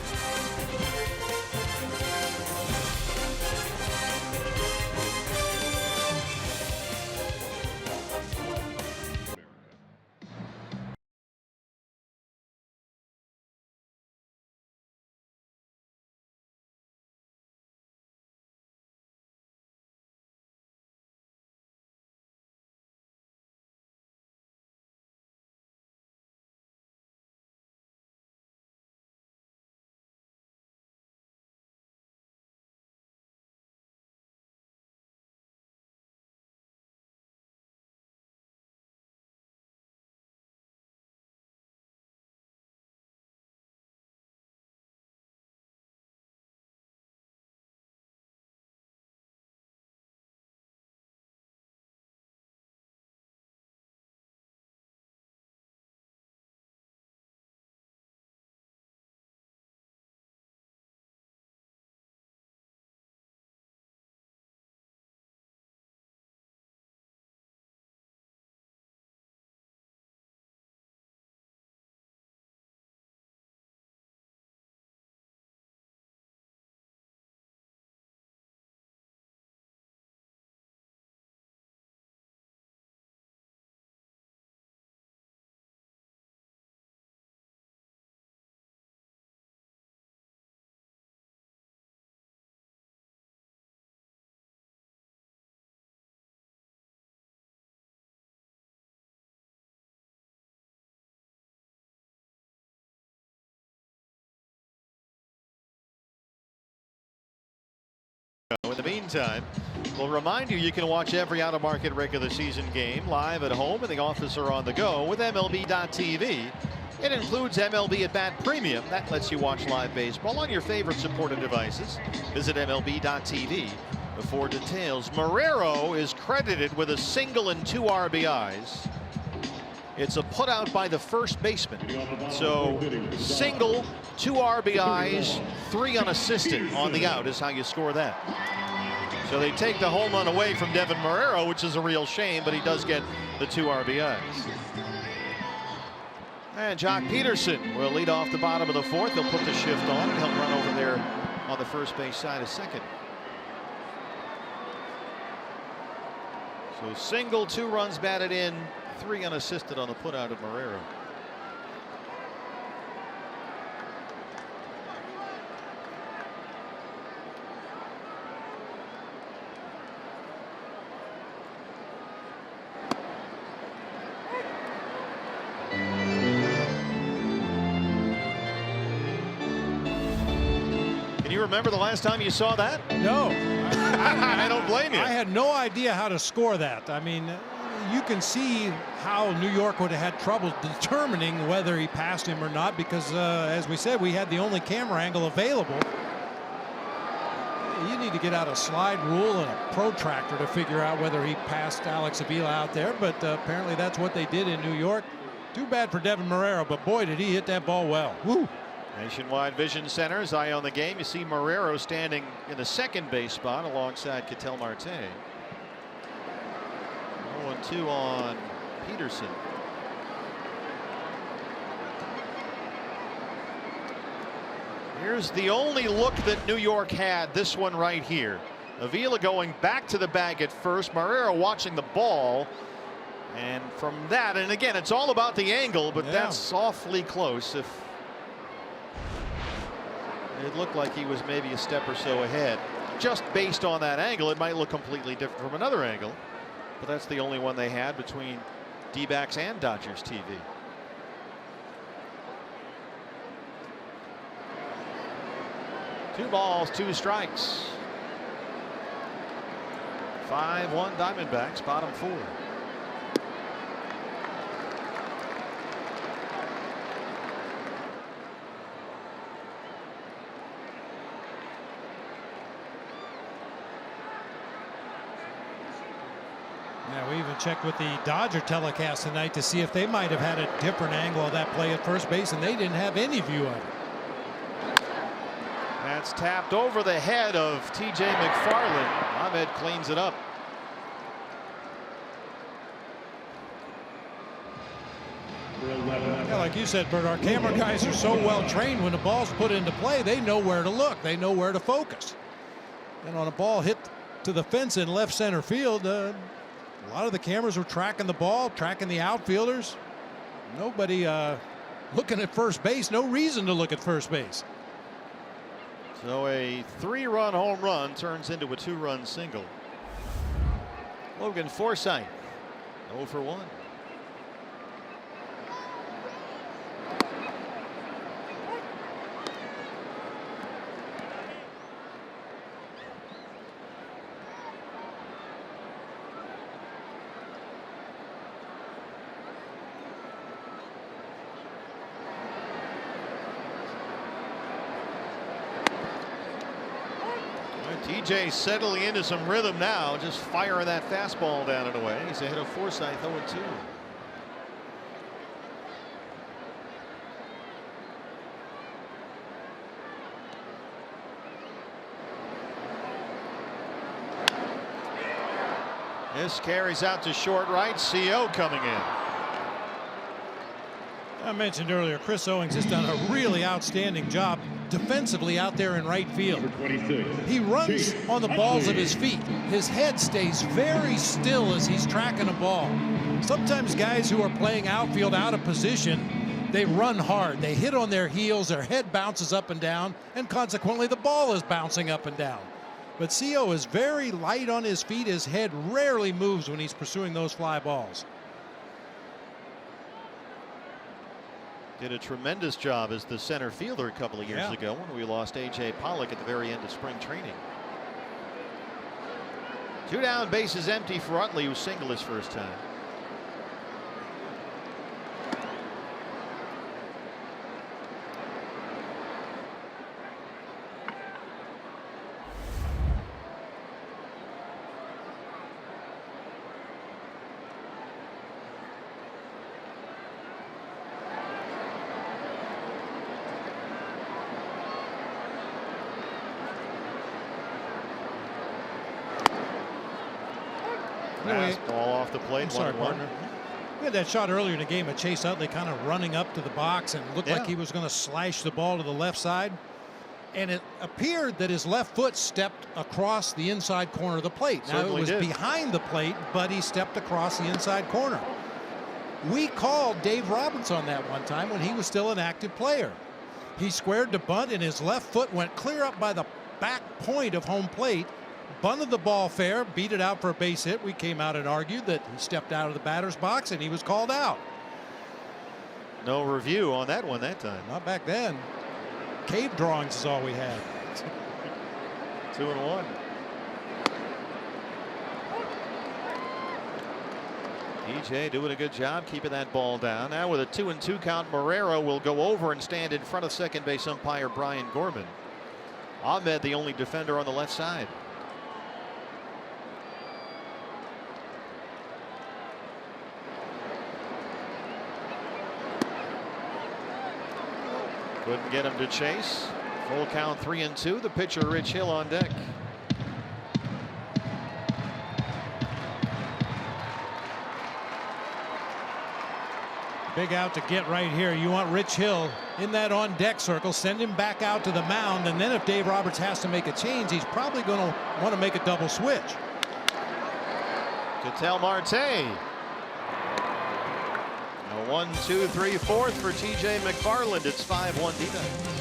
In the meantime, we'll remind you you can watch every out-of-market regular season game live at home, in the office, or on the go with MLB.tv. It includes MLB At Bat Premium. That lets you watch live baseball on your favorite supported devices. Visit MLB.tv for details. Marrero is credited with a single and 2 RBIs. It's a putout by the first baseman. So single, 2 RBIs, 3 unassisted on the out is how you score that. So they take the home run away from Devin Marrero, which is a real shame, but he does get the 2 RBIs. And Jock Peterson will lead off the bottom of the 4th. He'll put the shift on and he'll run over there on the first base side of second. So single, 2 runs batted in, 3 unassisted on the putout of Marrero. Can you remember the last time you saw that? No. I don't blame you. I had no idea how to score that. I mean, you can see how New York would have had trouble determining whether he passed him or not, because as we said, we had the only camera angle available. You need to get out a slide rule and a protractor to figure out whether he passed Alex Avila out there, but apparently that's what they did in New York. Too bad for Devin Marrero, but boy, did he hit that ball well. Woo. Nationwide Vision Centers eye on the game. You see Marrero standing in the second base spot alongside Ketel Marte. 0-2 on Peterson. Here's the only look that New York had, this one right here. Avila going back to the bag at first, Marrero watching the ball, and from that, and again, it's all about the angle, but that's awfully close. If it looked like he was maybe a step or so ahead, just based on that angle, it might look completely different from another angle, but that's the only one they had between D-backs and Dodgers TV. Two balls, 2 strikes. 5-1 Diamondbacks, bottom 4. Yeah, we even checked with the Dodger telecast tonight to see if they might have had a different angle of that play at first base, and they didn't have any view of it. That's tapped over the head of TJ McFarland. Ahmed cleans it up. Yeah, like you said, Bert, our camera guys are so well trained. When the ball's put into play, they know where to look, they know where to focus. And on a ball hit to the fence in left center field, a lot of the cameras were tracking the ball, tracking the outfielders. Nobody looking at first base. No reason to look at first base. So a 3-run home run turns into a 2-run single. Logan Forsythe 0 for 1. TJ settling into some rhythm now, just firing that fastball down and away. He's ahead of Forsythe 0-2. This carries out to short right. CO coming in. I mentioned earlier, Chris Owings has done a really outstanding job defensively out there in right field. He runs on the balls of his feet. His head stays very still as he's tracking a ball. Sometimes guys who are playing outfield out of position, they run hard. They hit on their heels, their head bounces up and down, and consequently the ball is bouncing up and down. But CO is very light on his feet. His head rarely moves when he's pursuing those fly balls. Did a tremendous job as the center fielder a couple of years ago when we lost A.J. Pollock at the very end of spring training. Two down, bases empty for Utley, who singled his first time. Fastball off the plate. I'm sorry, partner. We had that shot earlier in the game of Chase Utley kind of running up to the box and looked like he was going to slash the ball to the left side. And it appeared that his left foot stepped across the inside corner of the plate. Now it was behind the plate, but he stepped across the inside corner. We called Dave Roberts on that one time when he was still an active player. He squared the bunt and his left foot went clear up by the back point of home plate. Bunted the ball fair, beat it out for a base hit. We came out and argued that he stepped out of the batter's box and he was called out. No review on that one that time. Not back then. Cave drawings is all we had. 2-1. DJ doing a good job keeping that ball down. Now with a 2-2 count, Marrero will go over and stand in front of second base umpire Brian Gorman. Ahmed the only defender on the left side. Couldn't get him to chase. Full count, 3-2. The pitcher Rich Hill on deck. Big out to get right here. You want Rich Hill in that on deck circle. Send him back out to the mound. And then if Dave Roberts has to make a change, he's probably going to want to make a double switch. Ketel Marte. 1, 2, 3, 4th for TJ McFarland. It's 5-1 D-backs.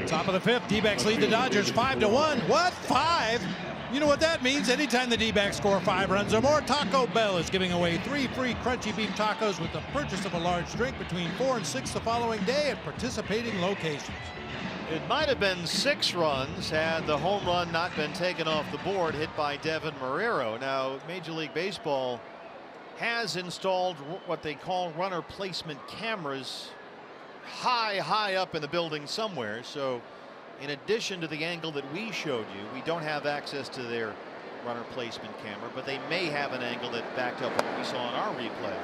Top of the 5th, D-backs lead the Dodgers 5-1. What? 5? You know what that means? Anytime the D-backs score 5 runs or more, Taco Bell is giving away 3 free crunchy beef tacos with the purchase of a large drink between 4 and 6 the following day at participating locations. It might have been 6 runs had the home run not been taken off the board, hit by Devin Marrero. Now, Major League Baseball has installed what they call runner placement cameras high up in the building somewhere. So in addition to the angle that we showed you, we don't have access to their runner placement camera, but they may have an angle that backed up what we saw in our replay.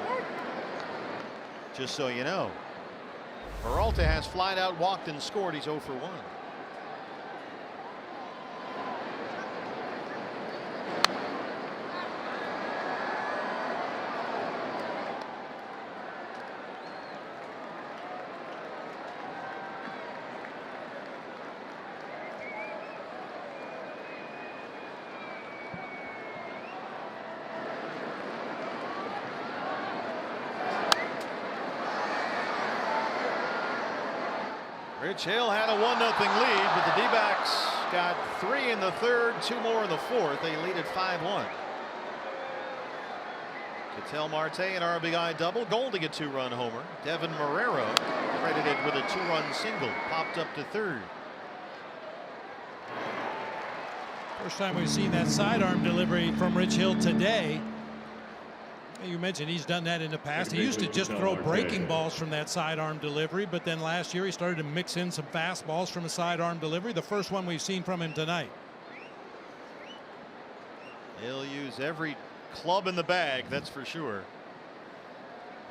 Just so you know, Peralta has flied out, walked, and scored. He's 0 for 1. Rich Hill had a 1-0 lead, but the D-backs got 3 in the third, 2 more in the fourth. They lead at 5-1. Ketel Marte an RBI double. Goldie a 2-run homer. Devin Marrero credited with a 2-run single. Popped up to third. First time we've seen that sidearm delivery from Rich Hill today. You mentioned he's done that in the past. He used to just throw breaking balls from that sidearm delivery, but then last year he started to mix in some fastballs from a sidearm delivery. The first one we've seen from him tonight. He'll use every club in the bag, that's for sure.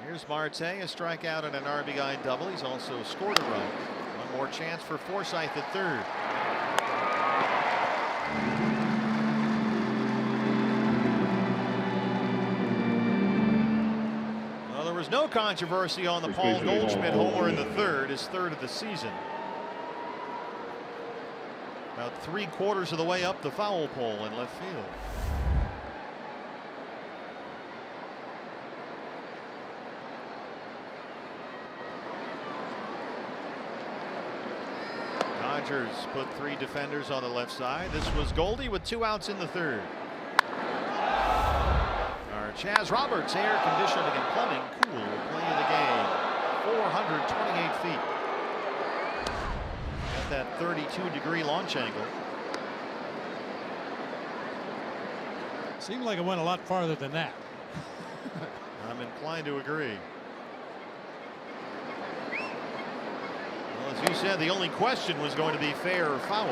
Here's Marte, a strikeout and an RBI double. He's also scored a run. One more chance for Forsythe at third. Well, there was no controversy on the Paul Goldschmidt homer in the third, his third of the season. About 3/4 of the way up the foul pole in left field. Dodgers put 3 defenders on the left side. This was Goldie with 2 outs in the third. Our Chaz Roberts, air conditioning and plumbing, cool play of the game. 428 feet. Got that 32-degree launch angle. Seemed like it went a lot farther than that. I'm inclined to agree. As you said, the only question was going to be fair or foul.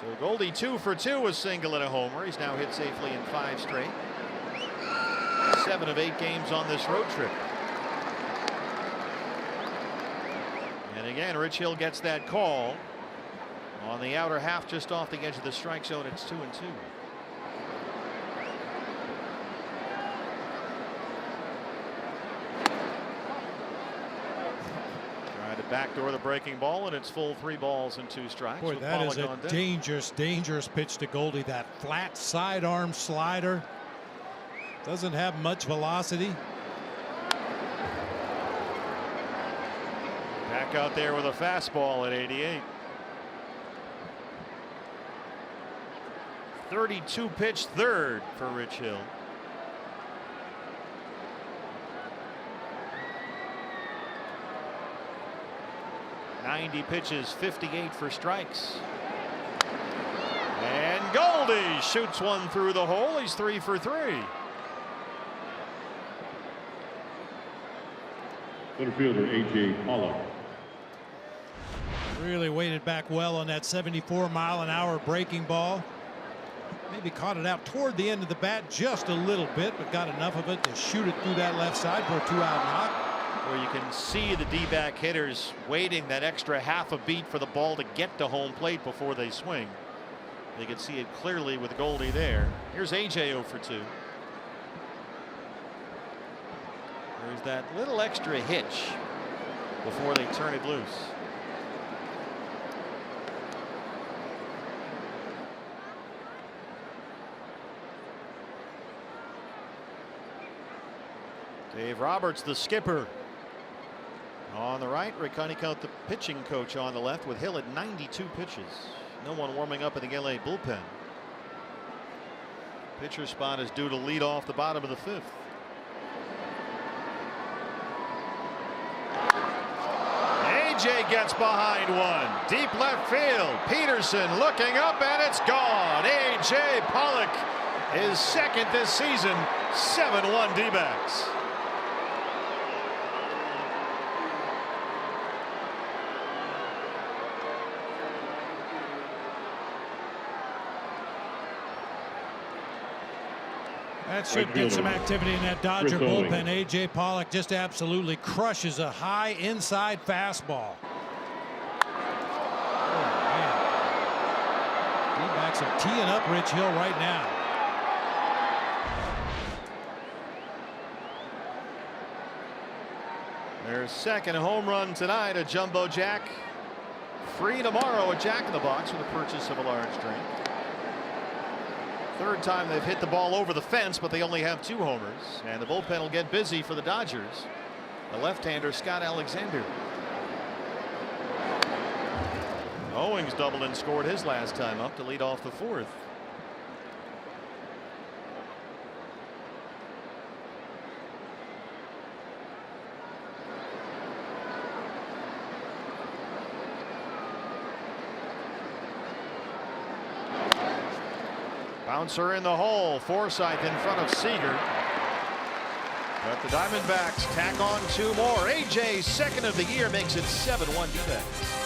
So Goldie 2 for 2, a single and a homer. He's now hit safely in 5 straight. 7 of 8 games on this road trip. And again, Rich Hill gets that call on the outer half, just off the edge of the strike zone. It's 2-2. Backdoor the breaking ball, and it's full 3 balls and 2 strikes. Boy, that is a dangerous pitch to Goldie. That flat sidearm slider doesn't have much velocity. Back out there with a fastball at 88. 32 pitch third for Rich Hill. 90 pitches, 58 for strikes. And Goldie shoots one through the hole. He's 3 for 3. Center fielder A.J. Pollock. Really weighted back well on that 74-mile-an-hour breaking ball. Maybe caught it out toward the end of the bat just a little bit, but got enough of it to shoot it through that left side for a 2-out knock. Where you can see the D-back hitters waiting that extra half a beat for the ball to get to home plate before they swing. They can see it clearly with Goldie there. Here's AJ 0 for 2. There's that little extra hitch before they turn it loose. Dave Roberts, the skipper, on the right. Rick Honeycutt, the pitching coach, on the left, with Hill at 92 pitches. No one warming up in the LA bullpen. Pitcher spot is due to lead off the bottom of the 5th. AJ gets behind one. Deep left field. Peterson looking up, and it's gone. AJ Pollock is second this season. 7-1 D-backs. That should get some activity in that Dodger bullpen. A.J. Pollock just absolutely crushes a high inside fastball. Oh, man. D-backs are teeing up Rich Hill right now. Their second home run tonight, a jumbo jack. Free tomorrow, a Jack in the Box with the purchase of a large drink. Third time they've hit the ball over the fence, but they only have 2 homers. And the bullpen will get busy for the Dodgers. The left-hander, Scott Alexander. Owings doubled and scored his last time up to lead off the 4th. Bouncer in the hole. Forsythe in front of Seager. But the Diamondbacks tack on 2 more. AJ's second of the year makes it 7-1 D-backs.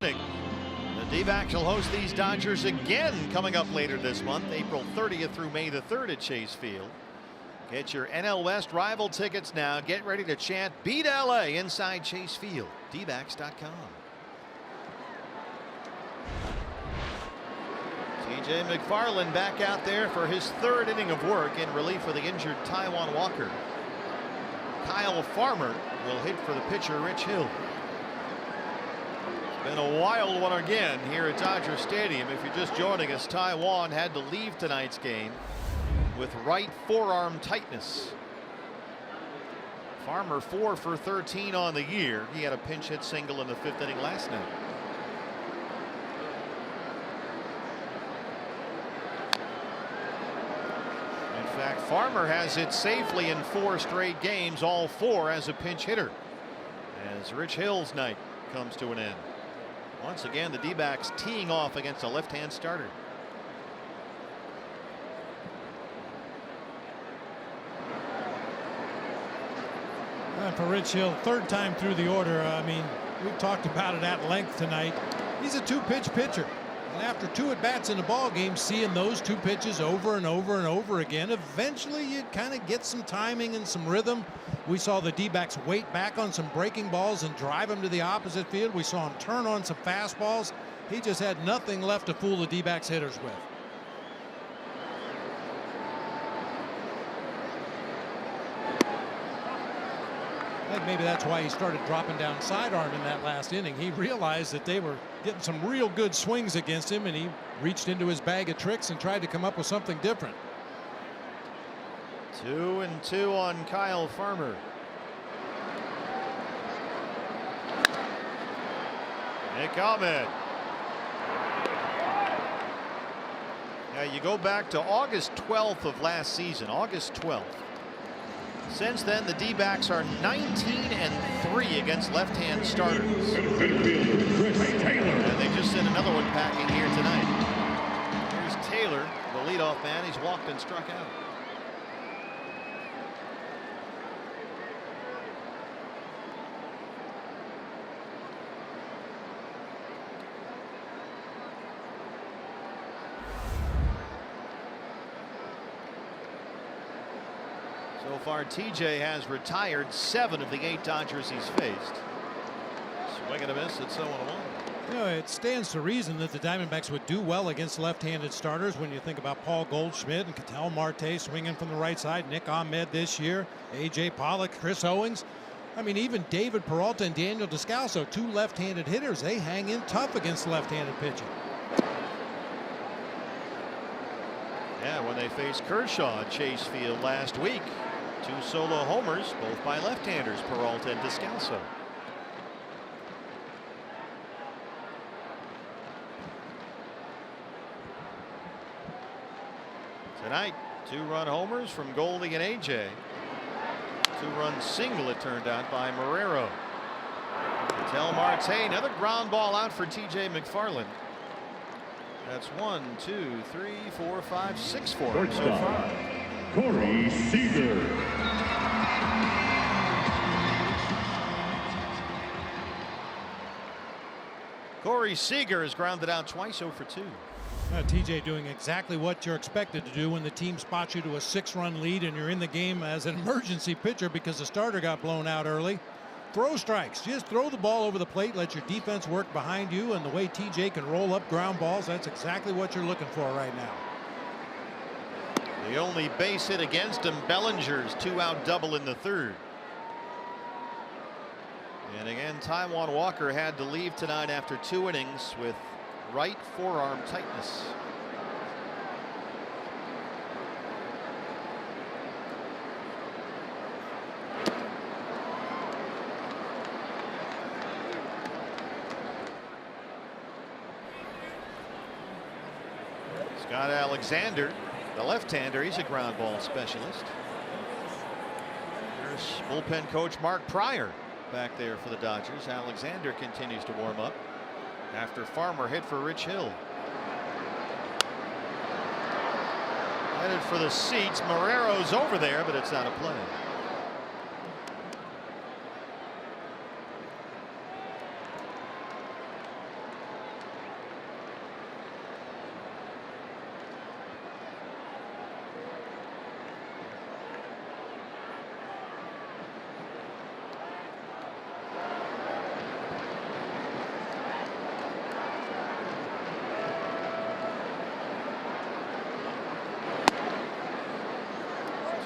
The D-backs will host these Dodgers again coming up later this month, April 30th through May the 3rd at Chase Field. Get your NL West rival tickets now. Get ready to chant "Beat LA" inside Chase Field. dbacks.com. TJ McFarland back out there for his 3rd inning of work in relief of the injured Taijuan Walker. Kyle Farmer will hit for the pitcher Rich Hill. Been a wild one again here at Dodger Stadium. If you're just joining us, Taijuan had to leave tonight's game with right forearm tightness. Farmer 4 for 13 on the year. He had a pinch hit single in the 5th inning last night. In fact, Farmer has hit safely in 4 straight games, all 4 as a pinch hitter, as Rich Hill's night comes to an end. Once again, the D-backs teeing off against a left-hand starter. For Rich Hill, 3rd time through the order. I mean, we've talked about it at length tonight. He's a 2-pitch pitcher. And after 2 at-bats in a ball game, seeing those 2 pitches over and over and over again, eventually you kind of get some timing and some rhythm. We saw the D-backs wait back on some breaking balls and drive them to the opposite field. We saw him turn on some fastballs. He just had nothing left to fool the D-backs hitters with. I think maybe that's why he started dropping down sidearm in that last inning. He realized that they were getting some real good swings against him, and he reached into his bag of tricks and tried to come up with something different. 2-2 on Kyle Farmer. Nick Ahmed. Now you go back to August 12th of last season, August 12th. Since then, the D-backs are 19-3 against left-hand starters. And they just sent another one packing here tonight. Here's Taylor, the leadoff man. He's walked and struck out. So far, TJ has retired 7 of the 8 Dodgers he's faced. Swing and a miss at 0-1. You know, it stands to reason that the Diamondbacks would do well against left-handed starters when you think about Paul Goldschmidt and Ketel Marte swinging from the right side, Nick Ahmed this year, A.J. Pollock, Chris Owings. I mean, even David Peralta and Daniel Descalso, 2 left-handed hitters, they hang in tough against left-handed pitching. Yeah, when they faced Kershaw at Chase Field last week, 2 solo homers, both by left-handers, Peralta and Descalso. Tonight, 2-run homers from Goldie and AJ. 2-run single, it turned out, by Marrero. Ketel Marte, another ground ball out for TJ McFarland. That's 1, 2, 3, 4, 5, 6 for him so far. Corey Seager. Corey Seager has grounded out twice, 0 for 2. TJ doing exactly what you're expected to do when the team spots you to a 6-run lead and you're in the game as an emergency pitcher because the starter got blown out early. Throw strikes. Just throw the ball over the plate. Let your defense work behind you. And the way TJ can roll up ground balls, that's exactly what you're looking for right now. The only base hit against him, Bellinger's 2-out double in the 3rd. And again, Taijuan Walker had to leave tonight after 2 innings with right forearm tightness. Scott Alexander, the left-hander, he's a ground ball specialist. There's bullpen coach Mark Pryor back there for the Dodgers. Alexander continues to warm up after Farmer hit for Rich Hill. Headed for the seats. Marrero's over there, but it's not a play.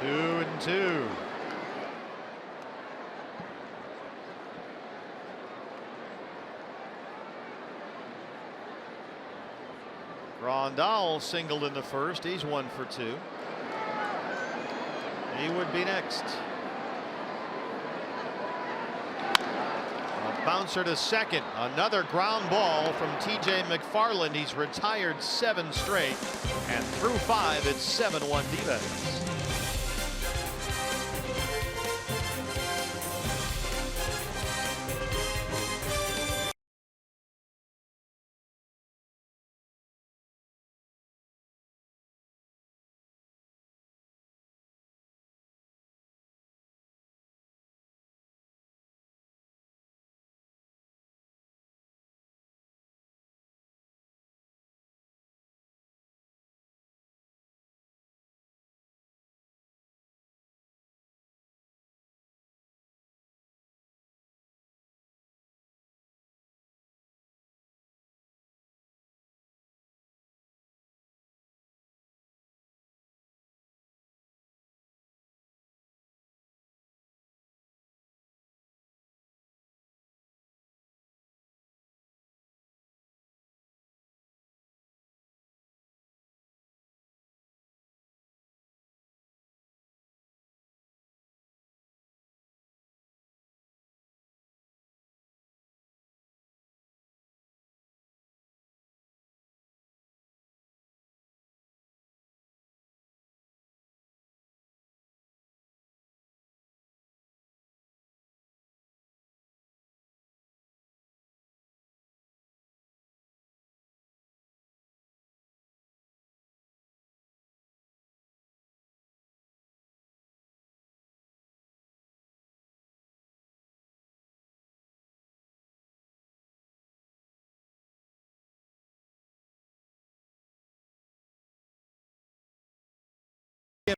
Two and two. Grandal singled in the 1st. He's 1 for 2. He would be next. A bouncer to 2nd. Another ground ball from TJ McFarland. He's retired 7 straight, and through 5 it's 7-1 D-backs.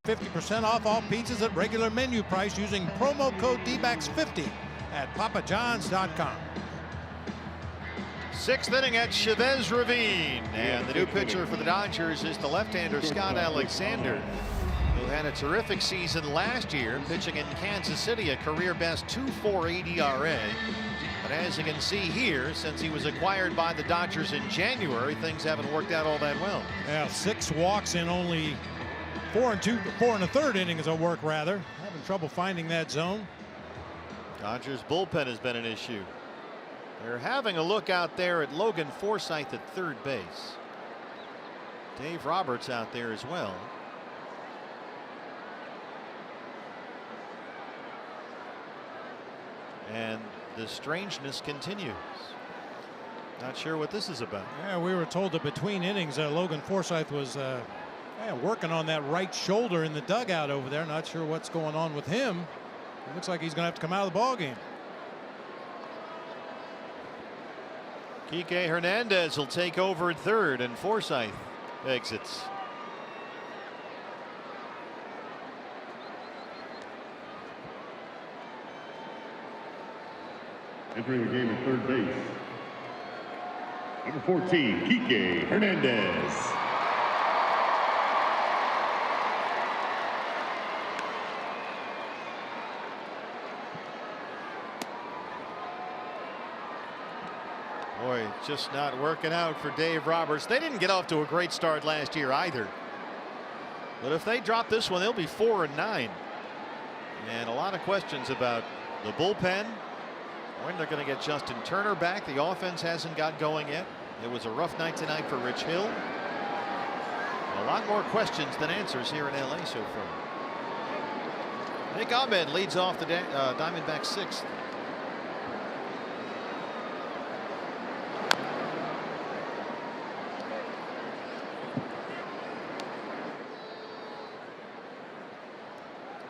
50% off all pizzas at regular menu price using promo code DBACS50 at papajohns.com. Sixth inning at Chavez Ravine, and the new pitcher for the Dodgers is the left-hander Scott Alexander, who had a terrific season last year pitching in Kansas City, a career best 2.48 ERA. But as you can see here, since he was acquired by the Dodgers in January, things haven't worked out all that well. Yeah, 6 walks in only 4 1/3 innings of work, rather. Having trouble finding that zone. Dodgers bullpen has been an issue. They're having a look out there at Logan Forsythe at third base. Dave Roberts out there as well. And the strangeness continues. Not sure what this is about. Yeah, we were told that between innings, Logan Forsythe was working on that right shoulder in the dugout over there. Not sure what's going on with him. It looks like he's going to have to come out of the ball game. Kike Hernandez will take over at third, and Forsythe exits. Entering the game at third base, number 14, Kike Hernandez. Boy, just not working out for Dave Roberts. They didn't get off to a great start last year either. But if they drop this one, they'll be 4-9. And a lot of questions about the bullpen. When they're going to get Justin Turner back. The offense hasn't got going yet. It was a rough night tonight for Rich Hill. A lot more questions than answers here in LA so far. Nick Ahmed leads off the Diamondbacks sixth.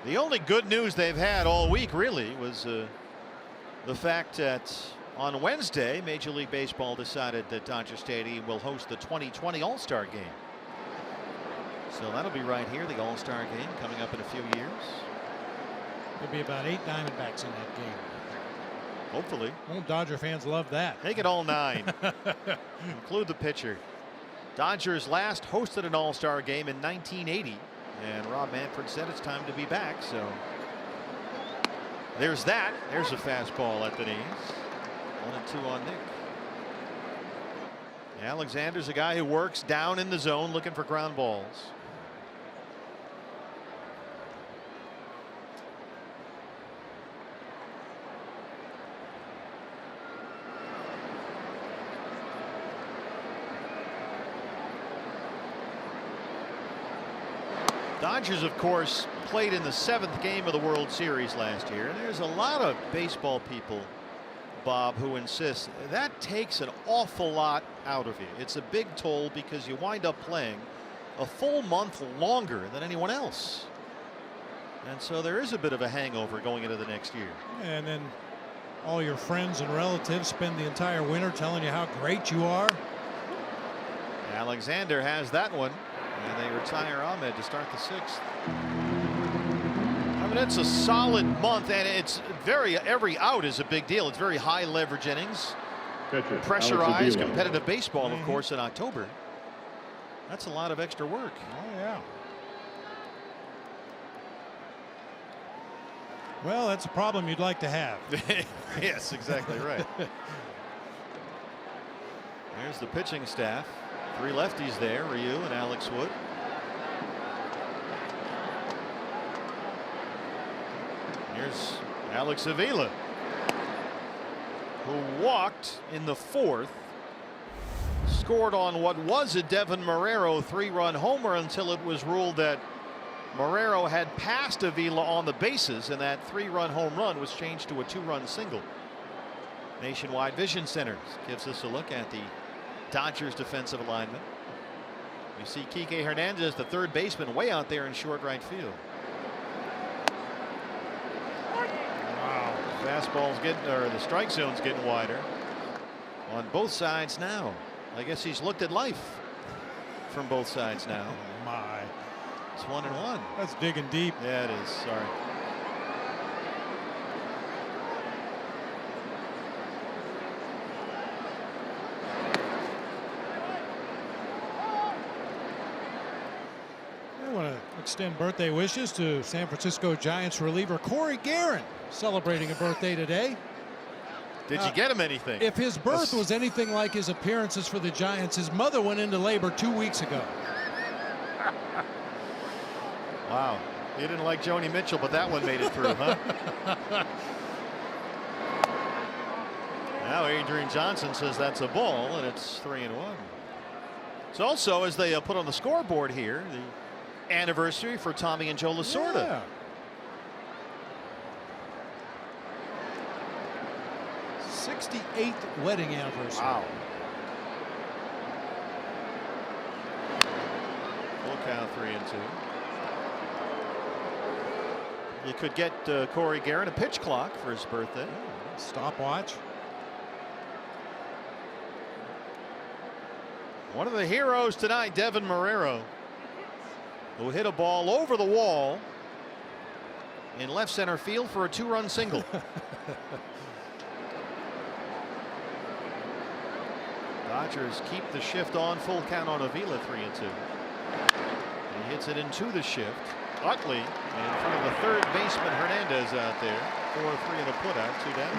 The only good news they've had all week really was the fact that on Wednesday Major League Baseball decided that Dodger Stadium will host the 2020 All-Star Game. So that'll be right here, the All-Star Game coming up in a few years. There'll be about 8 Diamondbacks in that game. Hopefully. Well, Dodger fans love that. Make it all 9. Include the pitcher. Dodgers last hosted an All-Star Game in 1980. And Rob Manfred said it's time to be back. So there's that. There's a fastball at the knees. 1-2 on Nick. Alexander's a guy who works down in the zone looking for ground balls. Dodgers, of course, played in the 7th game of the World Series last year. There's a lot of baseball people, Bob, who insist that takes an awful lot out of you. It's a big toll because you wind up playing a full month longer than anyone else. And so there is a bit of a hangover going into the next year. And then all your friends and relatives spend the entire winter telling you how great you are. Alexander has that one. And they retire Ahmed to start the 6th. I mean, it's a solid month, and it's every out is a big deal. It's very high leverage innings. Pressurized competitive baseball, of course, in October. That's a lot of extra work. Oh, yeah. Well, that's a problem you'd like to have. Yes, exactly right. There's the pitching staff. 3 lefties there, Ryu and Alex Wood. Here's Alex Avila, who walked in the 4th, scored on what was a Devin Marrero 3-run homer until it was ruled that Marrero had passed Avila on the bases, and that 3-run home run was changed to a 2-run single. Nationwide Vision Centers gives us a look at the Dodgers defensive alignment. You see Kike Hernandez, the third baseman, way out there in short right field. Wow. Fastball's getting, or the strike zone's getting wider on both sides now. I guess he's looked at life from both sides now. My. It's 1-1. That's digging deep. Yeah, it is. Sorry. I want to extend birthday wishes to San Francisco Giants reliever Corey Guerin, celebrating a birthday today. Did you get him anything? If his birth was anything like his appearances for the Giants, his mother went into labor 2 weeks ago. Wow. You didn't like Joni Mitchell, but that one made it through, huh? Now Adrian Johnson says that's a ball, and it's 3-1. It's also, as they put on the scoreboard here, the anniversary for Tommy and Joe Lasorda. Yeah. 68th wedding anniversary. Wow. Full count, 3-2. You could get Corey Guerin a pitch clock for his birthday. Stopwatch. One of the heroes tonight, Devin Marrero, who hit a ball over the wall in left center field for a 2-run single. Dodgers keep the shift on, full count on Avila, 3-2. He hits it into the shift. Utley in front of the third baseman Hernandez out there. 4-3 in the putout, 2 down.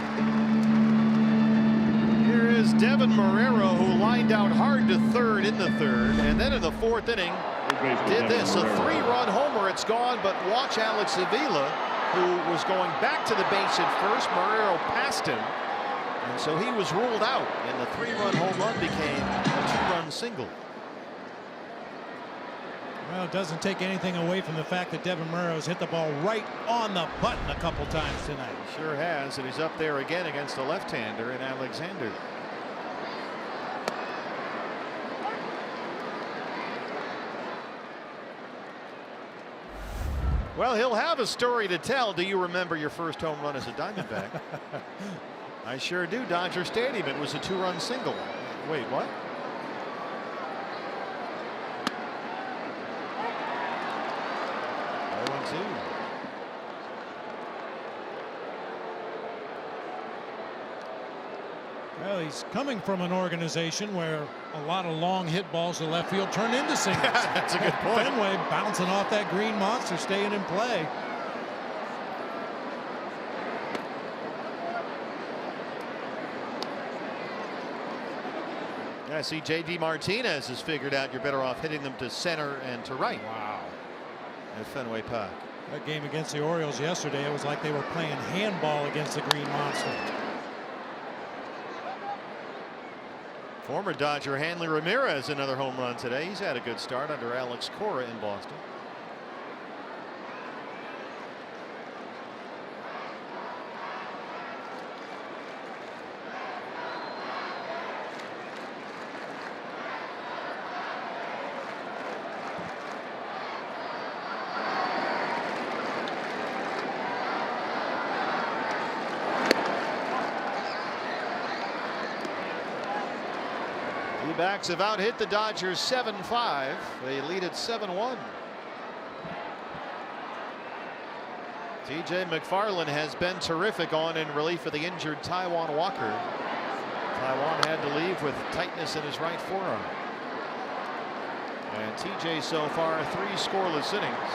Here is Devin Marrero, who lined out hard to third in the third, and then in the 4th inning did this, a 3-run homer. It's gone, but watch Alex Avila, who was going back to the base at first. Marrero passed him, and so he was ruled out, and the 3-run home run became a 2-run single. Well, it doesn't take anything away from the fact that Devin Marrero's hit the ball right on the button a couple times tonight. Sure has, and he's up there again against a left-hander in Alexander. Well, he'll have a story to tell. Do you remember your first home run as a Diamondback? I sure do. Dodger Stadium. It was a 2-run single. Wait, what? Well, he's coming from an organization where a lot of long hit balls to left field turn into singles. That's a good point. Fenway bouncing off that green monster, staying in play. Yeah, I see J.D. Martinez has figured out you're better off hitting them to center and to right. Wow. At Fenway Park. That game against the Orioles yesterday, it was like they were playing handball against the green monster. Former Dodger Hanley Ramirez, another home run today. He's had a good start under Alex Cora in Boston. D-backs have out-hit the Dodgers 7-5. They lead at 7-1. TJ McFarland has been terrific on in relief of the injured Taijuan Walker. Taijuan had to leave with tightness in his right forearm. And TJ so far 3 scoreless innings.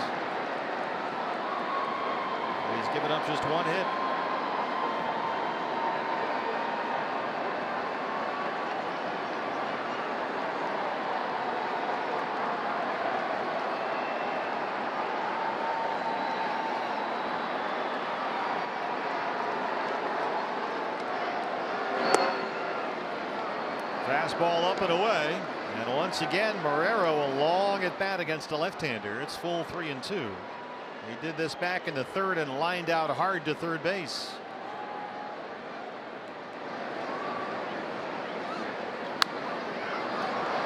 He's given up just 1 hit. Fastball up and away, and once again Marrero a long at bat against a left-hander. It's full 3-2. He did this back in the 3rd and lined out hard to third base.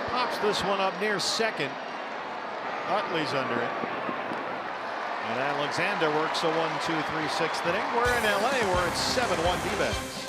Pops this one up near second. Utley's under it, and Alexander works a 1-2-3-6th inning. We're in LA where it's 7-1 D-backs.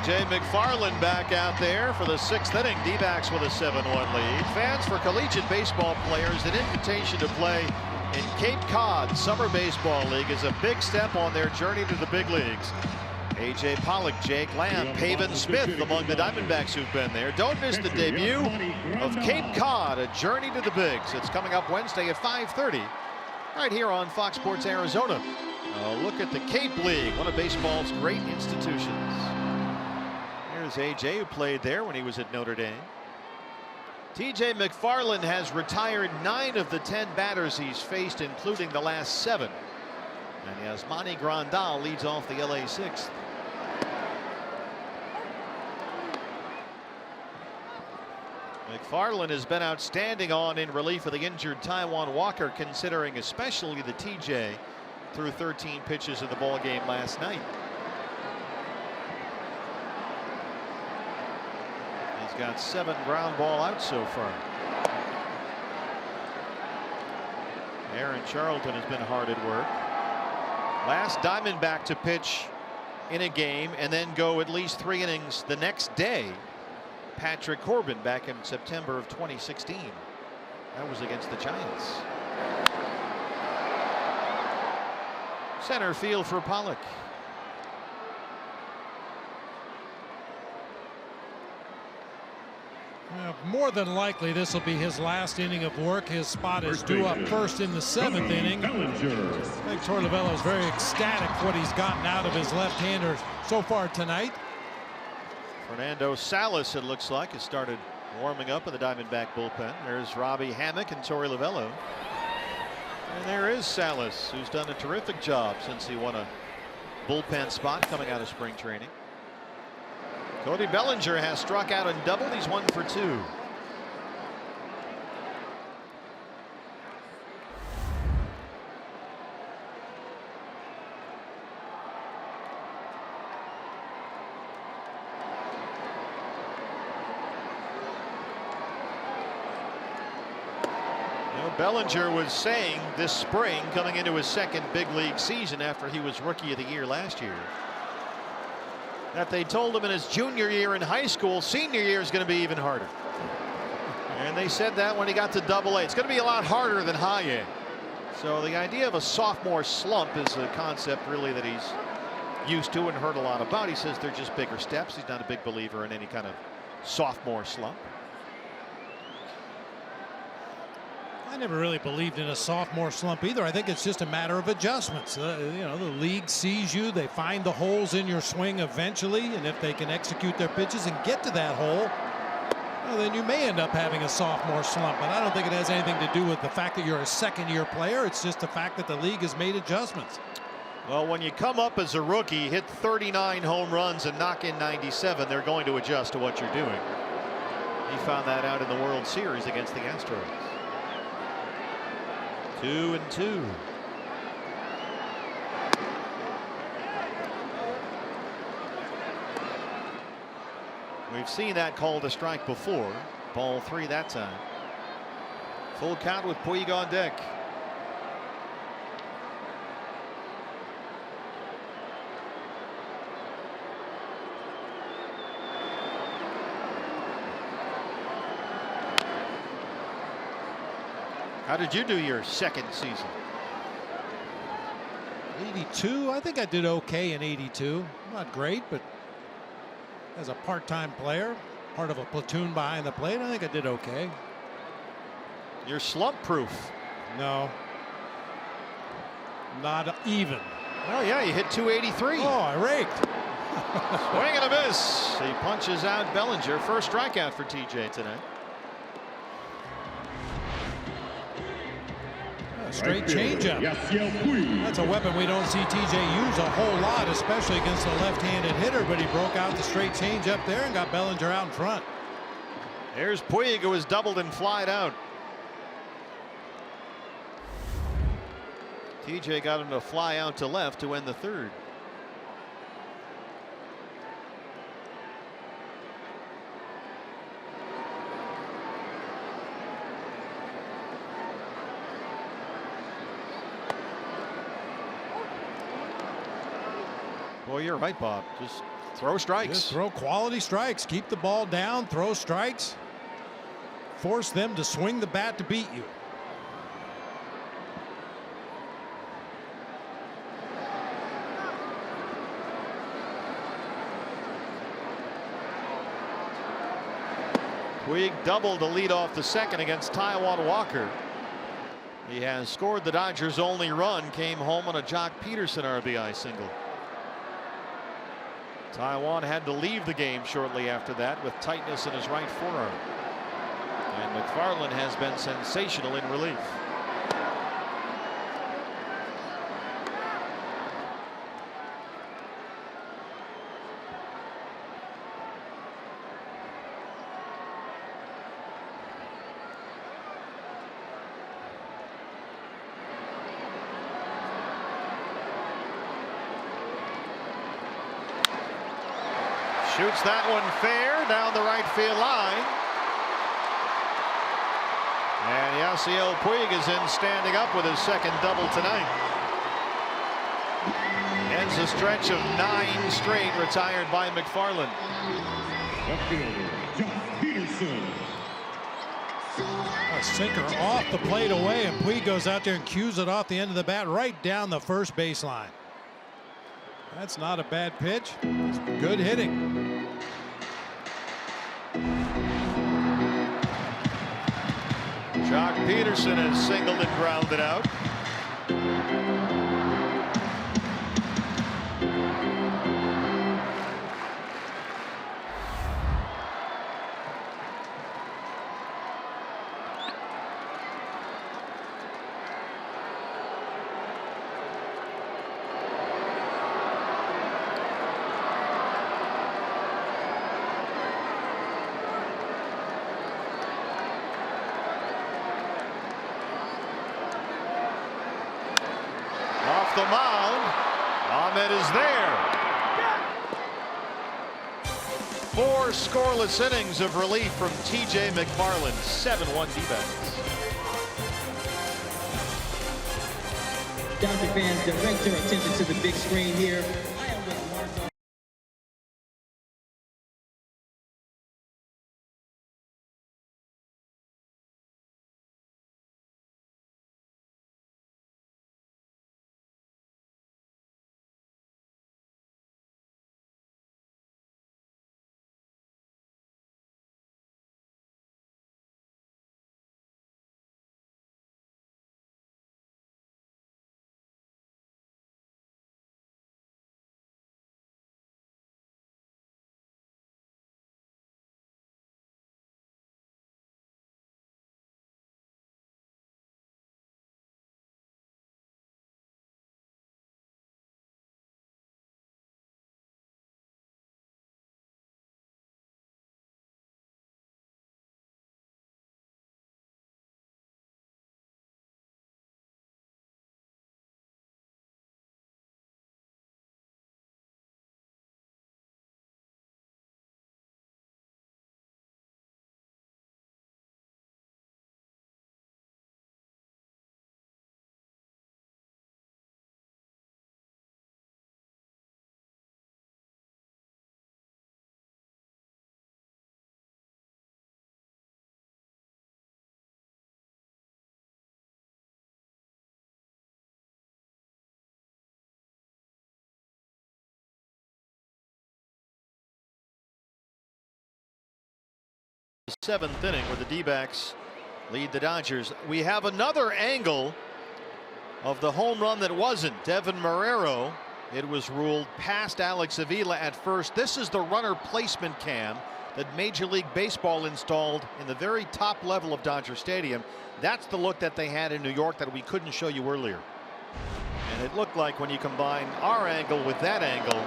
A.J. McFarland back out there for the 6th inning. D-backs with a 7-1 lead. Fans, for collegiate baseball players, an invitation to play in Cape Cod Summer Baseball League is a big step on their journey to the big leagues. A.J. Pollock, Jake Lamb, Pavin Smith among the Diamondbacks who've been there. Don't miss the debut of Cape Cod, a journey to the bigs. It's coming up Wednesday at 5:30 right here on Fox Sports Arizona. A look at the Cape League, one of baseball's great institutions. Here's A.J. who played there when he was at Notre Dame. T.J. McFarland has retired 9 of the 10 batters he's faced, including the last 7. And Yasmani Grandal leads off the LA 6th. McFarland has been outstanding on in relief of the injured Taijuan Walker, considering especially the TJ threw 13 pitches in the ball game last night. He's got 7 ground ball outs so far. Aaron Charlton has been hard at work. Last Diamondback to pitch in a game and then go at least 3 innings the next day, Patrick Corbin, back in September of 2016. That was against the Giants. Center field for Pollock. More than likely this will be his last inning of work. His spot is due up first in the 7th inning. I think Torlavello is very ecstatic for what he's gotten out of his left-hander so far tonight. Fernando Salas, it looks like, has started warming up in the Diamondback bullpen. There's Robbie Hammock and Torey Lavello. And there is Salas, who's done a terrific job since he won a bullpen spot coming out of spring training. Cody Bellinger has struck out and doubled. He's 1 for 2. Bellinger was saying this spring, coming into his 2nd big league season after he was Rookie of the Year last year, that they told him in his junior year in high school, senior year is going to be even harder. And they said that when he got to Double-A. It's going to be a lot harder than High A. So the idea of a sophomore slump is a concept really that he's used to and heard a lot about. He says they're just bigger steps. He's not a big believer in any kind of sophomore slump. I never really believed in a sophomore slump either. I think it's just a matter of adjustments. You know, the league sees you, they find the holes in your swing eventually, and if they can execute their pitches and get to that hole, well, then you may end up having a sophomore slump. But I don't think it has anything to do with the fact that you're a 2nd-year player. It's just the fact that the league has made adjustments. Well, when you come up as a rookie, hit 39 home runs and knock in 97, they're going to adjust to what you're doing. He found that out in the World Series against the Astros. 2-2. We've seen that called a strike before. Ball 3 that time. Full count with Puig on deck. How did you do your 2nd season? 82. I think I did okay in 82. Not great, but as a part-time player, part of a platoon behind the plate, I think I did okay. You're slump proof. No. Not even. Oh yeah, you hit 283. Oh, I raked. Swing and a miss. He punches out Bellinger. First strikeout for TJ tonight. Straight changeup. That's a weapon we don't see TJ use a whole lot, especially against a left-handed hitter, but he broke out the straight changeup there and got Bellinger out in front. There's Puig, who was doubled and flied out. TJ got him to fly out to left to end the 3rd. Boy, you're right, Bob. Just Throw strikes. Just throw quality strikes. Keep the ball down. Throw strikes. Force them to swing the bat to beat you. Puig doubled to lead off the second against Taijuan Walker. He has scored the Dodgers' only run, came home on a Jock Peterson RBI single. Taijuan had to leave the game shortly after that with tightness in his right forearm. And McFarland has been sensational in relief. Shoots that one fair down the right field line. And Yasiel Puig is in standing up with his second double tonight. Ends a stretch of 9 straight retired by McFarland. Left fielder, Jock Peterson. A sinker off the plate away, and Puig goes out there and cues it off the end of the bat right down the first baseline. That's not a bad pitch. It's good hitting. Jock Peterson has singled and grounded out. Off the mound, Ahmed is there. 4 scoreless innings of relief from T.J. McFarland. 7-1 D-backs. Dodger fans, direct your attention to the big screen here. I am with Mark. Seventh inning where the D-backs lead the Dodgers. We have another angle of the home run that wasn't. Devin Marrero. It was ruled past Alex Avila at first. This is the runner placement cam that Major League Baseball installed in the very top level of Dodger Stadium. That's the look that they had in New York that we couldn't show you earlier. And it looked like when you combine our angle with that angle,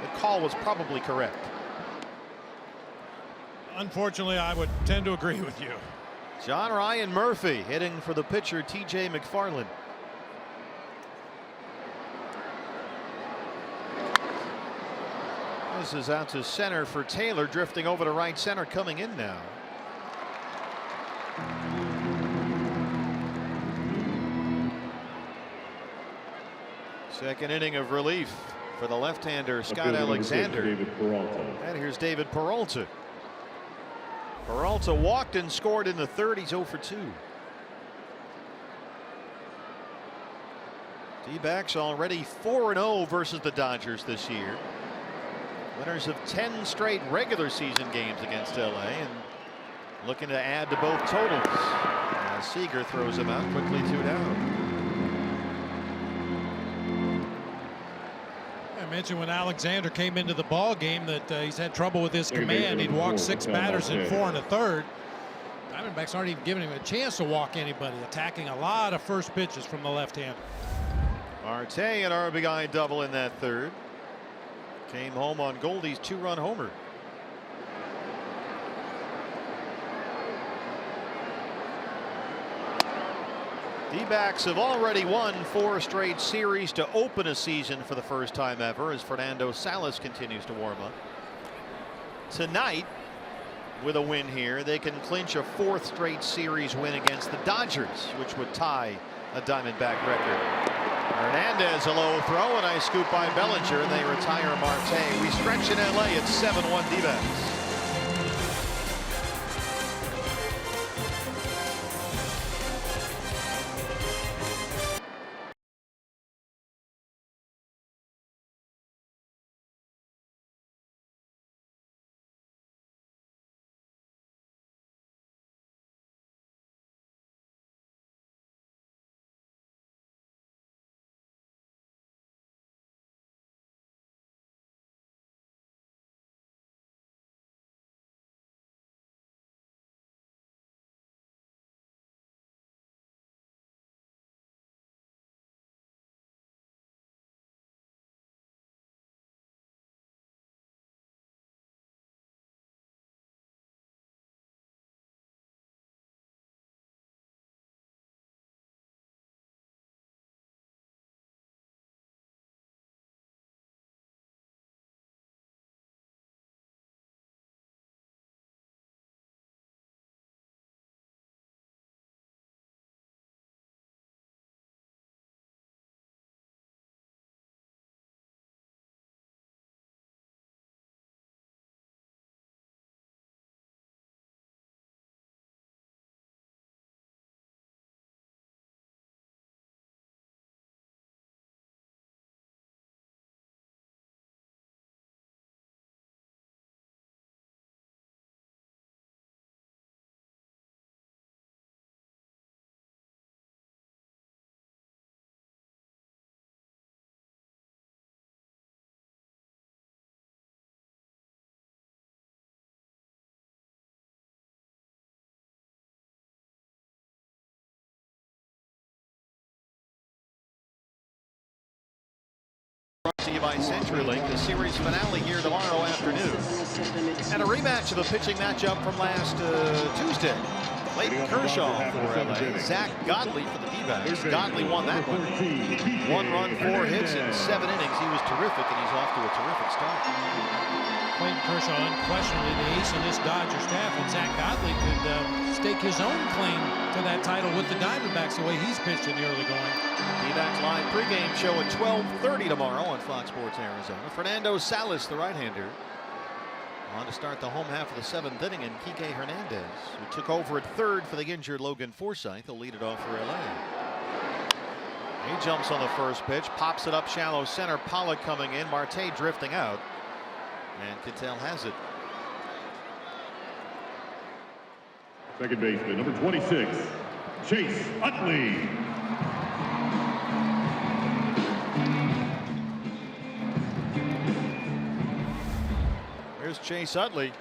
the call was probably correct. Unfortunately, I would tend to agree with you. John Ryan Murphy hitting for the pitcher T.J. McFarland. This is out to center for Taylor, drifting over to right center, coming in now. Second inning of relief for the left-hander Scott Fielder number 6, Alexander. David Peralta. And here's David Peralta. Peralta walked and scored in the third. He's 0 for 2. D-backs already 4-0 versus the Dodgers this year. Winners of 10 straight regular season games against LA and looking to add to both totals. Seager throws him out quickly, 2 down. I mentioned when Alexander came into the ball game that he's had trouble with his command. He'd walked 6 batters in 4 1/3. Diamondbacks aren't even giving him a chance to walk anybody, attacking a lot of first pitches from the left-hander. Marte, an RBI double in that third. Came home on Goldie's 2-run homer. D-backs have already won 4 straight series to open a season for the first time ever as Fernando Salas continues to warm up. Tonight, with a win here, they can clinch a 4th straight series win against the Dodgers, which would tie a Diamondback record. Hernandez, a low throw, and a scoop by Bellinger, and they retire Marte. We stretch in LA at 7-1 D-backs. Brought to you by CenturyLink, the series finale here tomorrow afternoon. And a rematch of a pitching matchup from last Tuesday. Clayton Kershaw for LA, Zach Godley for the D-backs. Godley won that one. 1 run, 4 hits in 7 innings. He was terrific, and he's off to a terrific start. Clayton Kershaw unquestionably the ace of this Dodger staff, and Zach Godley could stake his own claim to that title with the Diamondbacks the way he's pitched in the early going. D-backs live pregame show at 12:30 tomorrow on Fox Sports Arizona. Fernando Salas, the right-hander, on to start the home half of the 7th inning, and Kike Hernandez, who took over at third for the injured Logan Forsythe, will lead it off for LA. He jumps on the first pitch, pops it up shallow center. Pollock coming in, Marte drifting out, and Cattell has it. Second baseman, number 26, Chase Utley. Here's Chase Utley.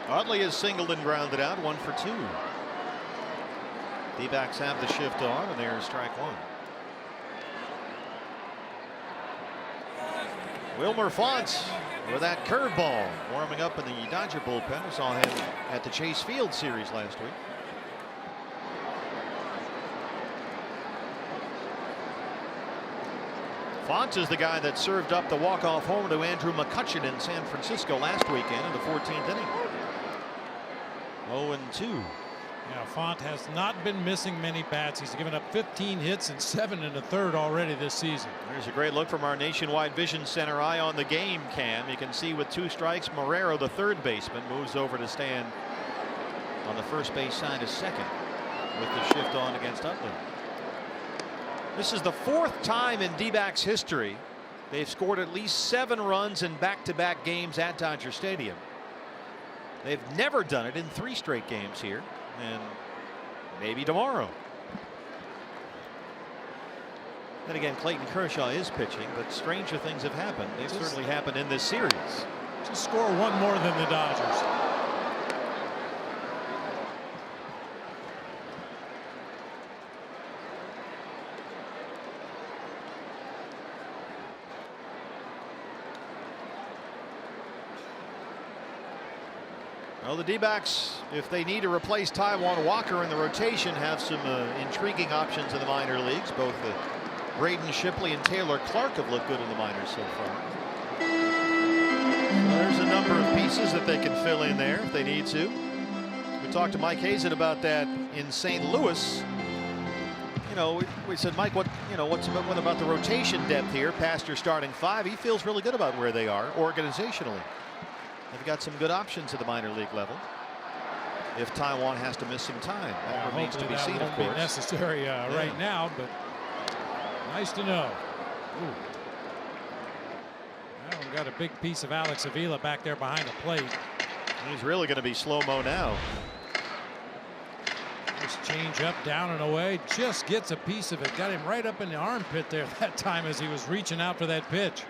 Utley is singled and grounded out, 1 for 2. D-backs have the shift on, and there's strike 1. Wilmer Fonts with that curveball, warming up in the Dodger bullpen. We saw him at the Chase Field series last week. Font is the guy that served up the walk-off homer to Andrew McCutcheon in San Francisco last weekend in the 14th inning. 0-2. Yeah, Font has not been missing many bats. He's given up 15 hits and 7 1/3 already this season. There's a great look from our Nationwide Vision Center eye on the game cam. You can see with 2 strikes, Marrero, the third baseman, moves over to stand on the first base side of second with the shift on against Utley. This is the 4th time in D-backs history they've scored at least 7 runs in back-to-back games at Dodger Stadium. They've never done it in 3 straight games here, and maybe tomorrow. Then again, Clayton Kershaw is pitching, but stranger things have happened. They've certainly happened in this series. Just score 1 more than the Dodgers. Well, the D-backs, if they need to replace Taijuan Walker in the rotation, have some intriguing options in the minor leagues. Both Braden Shipley and Taylor Clark have looked good in the minors so far. So there's a number of pieces that they can fill in there if they need to. We talked to Mike Hazen about that in St. Louis. You know, we said, Mike, what about the rotation depth here past your starting 5? He feels really good about where they are organizationally. They've got some good options at the minor league level. If Taijuan has to miss some time, that remains to be seen, of course. Be necessary right now, but nice to know. Ooh. Well, we've got a big piece of Alex Avila back there behind the plate. He's really going to be slow-mo now. Nice change up, down and away. Just gets a piece of it. Got him right up in the armpit there that time as he was reaching out for that pitch.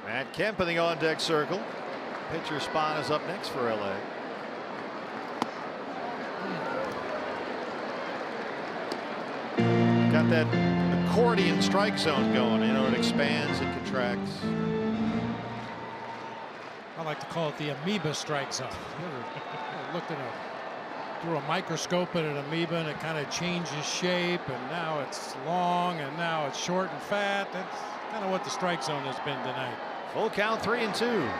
Matt Kemp in the on-deck circle. Pitcher spot is up next for LA. Got that accordion strike zone going. You know, it expands and contracts. I like to call it the amoeba strike zone. You ever looked at through a microscope at an amoeba and it kind of changes shape, and now it's long and now it's short and fat. That's kind of what the strike zone has been tonight. Full count, 3-2.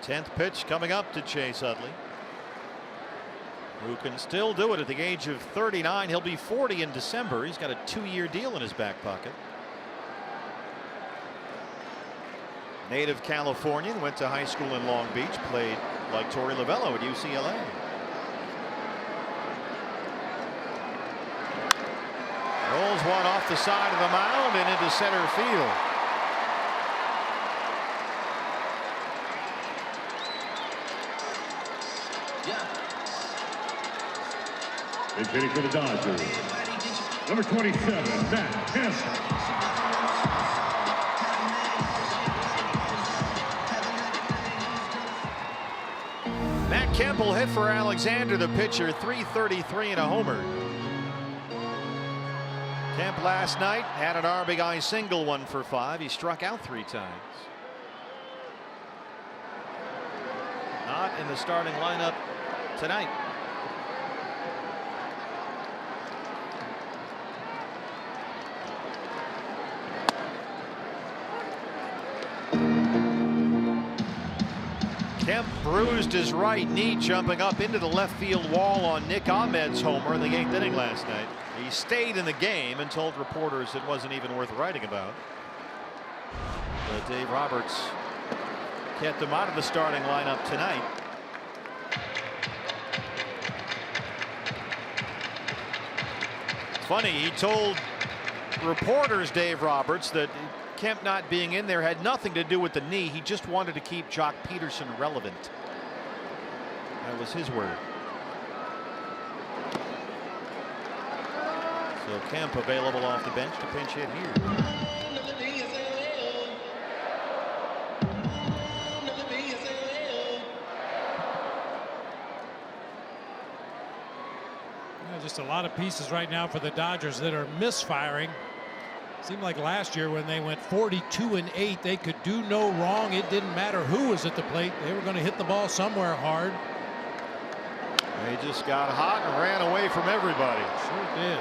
Tenth pitch coming up to Chase Utley, who can still do it at the age of 39. He'll be 40 in December. He's got a 2-year deal in his back pocket. Native Californian, went to high school in Long Beach, played like Torey Lovello at UCLA. Rolls one off the side of the mound and into center field. Big hitting for the Dodgers, number 27, Matt Kemp. Matt Kemp will hit for Alexander, the pitcher, .333 and a homer. Kemp last night had an RBI single, 1 for 5. He struck out 3 times. Not in the starting lineup tonight. Kemp bruised his right knee jumping up into the left field wall on Nick Ahmed's homer in the 8th inning last night. He stayed in the game and told reporters it wasn't even worth writing about. But Dave Roberts kept him out of the starting lineup tonight. Funny, he told reporters, Dave Roberts, that Kemp not being in there had nothing to do with the knee. He just wanted to keep Jock Peterson relevant. That was his word. So Kemp available off the bench to pinch hit here. Just a lot of pieces right now for the Dodgers that are misfiring. Seemed like last year when they went 42-8, they could do no wrong. It didn't matter who was at the plate. They were going to hit the ball somewhere hard. They just got hot and ran away from everybody. Sure did.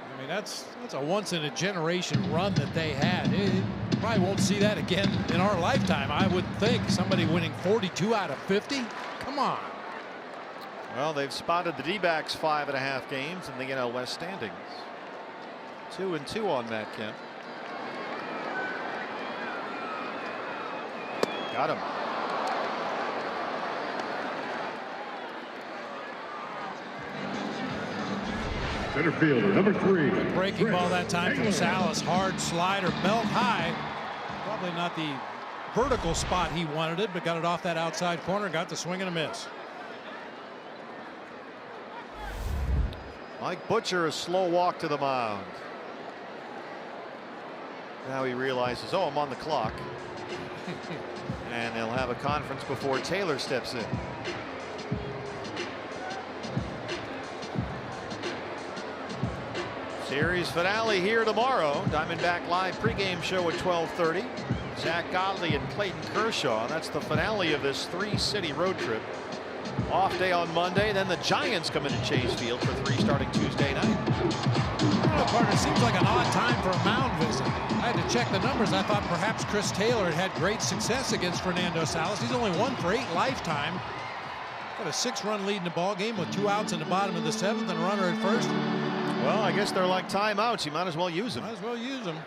I mean, that's a once in a generation run that they had. It probably won't see that again in our lifetime. I would think somebody winning 42 out of 50. Come on. Well, they've spotted the D-backs 5.5 games in the NL West standings. 2-2 on Matt Kemp. Got him. Center fielder, number 3. Good breaking ball that time from Salas. Hard slider, belt high. Probably not the vertical spot he wanted it, but got it off that outside corner. Got the swing and a miss. Mike Butcher, a slow walk to the mound. Now he realizes, oh, I'm on the clock. And they'll have a conference before Taylor steps in. Series finale here tomorrow. Diamondback Live pregame show at 12:30. Zach Godley and Clayton Kershaw. That's the finale of this 3-city road trip. Off day on Monday, then the Giants come into Chase Field for 3 starting Tuesday night. Partner, seems like an odd time for a mound visit. I had to check the numbers. I thought perhaps Chris Taylor had great success against Fernando Salas. He's only 1 for 8 lifetime. Got a 6-run lead in the ball game with 2 outs in the bottom of the 7th and a runner at first. Well, I guess they're like timeouts. You might as well use them. Might as well use them.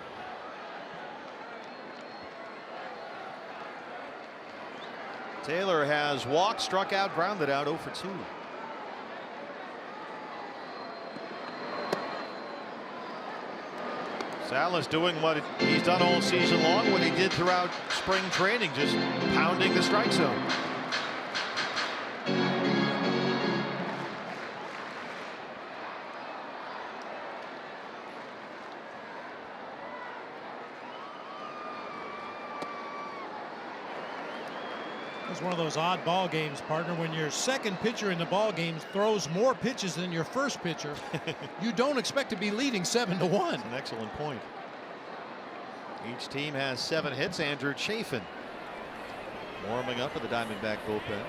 Taylor has walked, struck out, grounded out, 0 for 2. Salas doing what he's done all season long, what he did throughout spring training, just pounding the strike zone. It's one of those odd ball games, partner. When your second pitcher in the ball game throws more pitches than your first pitcher, you don't expect to be leading 7-1. That's an excellent point. Each team has 7 hits. Andrew Chafin warming up at the Diamondback bullpen.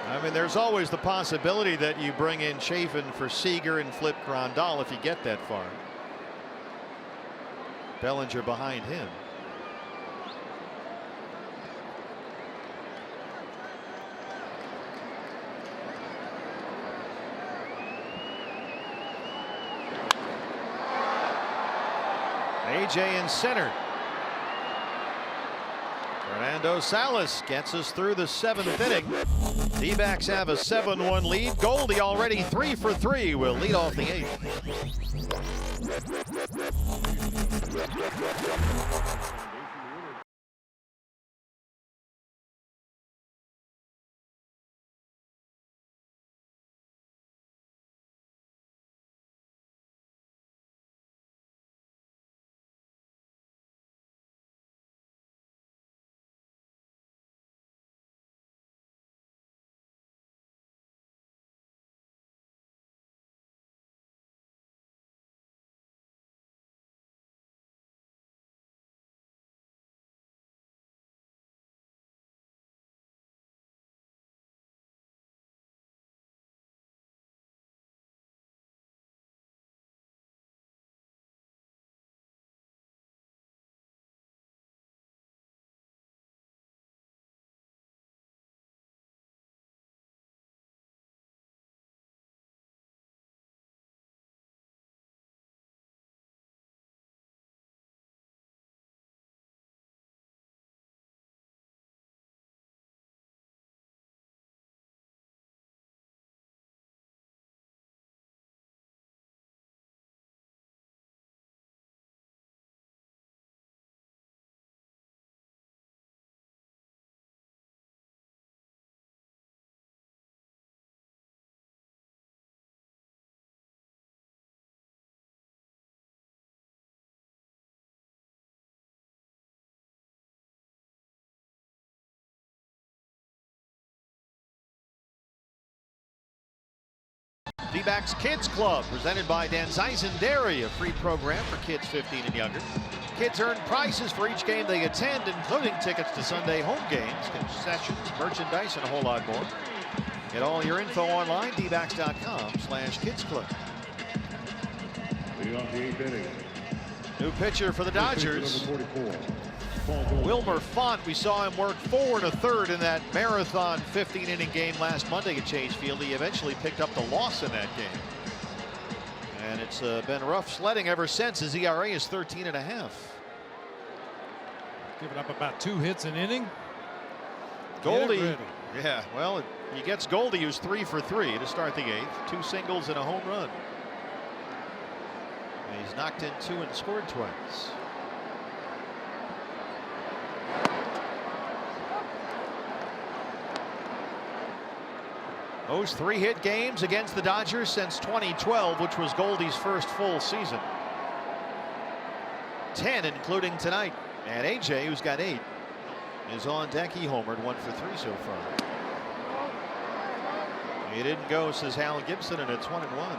I mean, there's always the possibility that you bring in Chafin for Seager and flip Grandal if you get that far. Bellinger behind him. AJ in center. Fernando Salas gets us through the 7th inning. D-backs have a 7-1 lead. Goldie already 3 for 3 will lead off the 8th. D-backs Kids Club, presented by Dan Zeisen Dairy, a free program for kids 15 and younger. Kids earn prizes for each game they attend, including tickets to Sunday home games, concessions, merchandise, and a whole lot more. Get all your info online, dbacks.com/kidsclub. Leading off the 8th inning. New pitcher for the Dodgers, Number 44. Wilmer Font. We saw him work 4 1/3 in that marathon 15-inning game last Monday at Chase Field. He eventually picked up the loss in that game. And it's been rough sledding ever since. His ERA is 13.5. Giving up about 2 hits an inning. Goldie. Yeah, well, he gets Goldie, who's 3 for 3 to start the 8th. 2 singles and a home run. And he's knocked in 2 and scored twice. Those 3-hit games against the Dodgers since 2012, which was Goldie's first full season. 10, including tonight. And AJ, who's got 8, is on deck. He homered 1 for 3 so far. He didn't go, says Hal Gibson, and it's 1-1.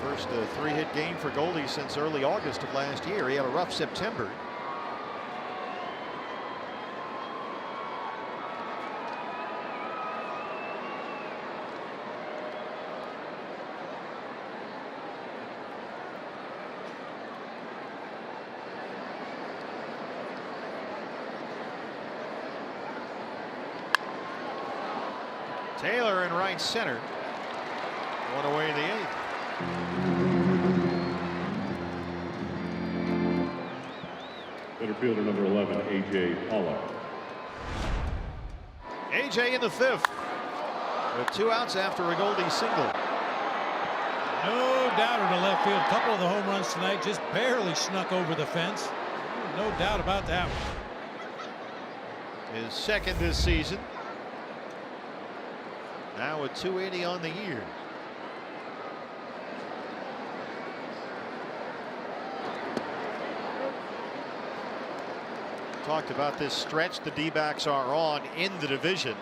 First 3-hit game for Goldie since early August of last year. He had a rough September. Taylor in right center. One away in the 8th. Center fielder number 11, A.J. Pollock. A.J. in the 5th with 2 outs after a Goldie single. No doubter to left field. A couple of the home runs tonight just barely snuck over the fence. No doubt about that one. His 2nd this season. Now with 280 on the year. Talked about this stretch the D-backs are on in the division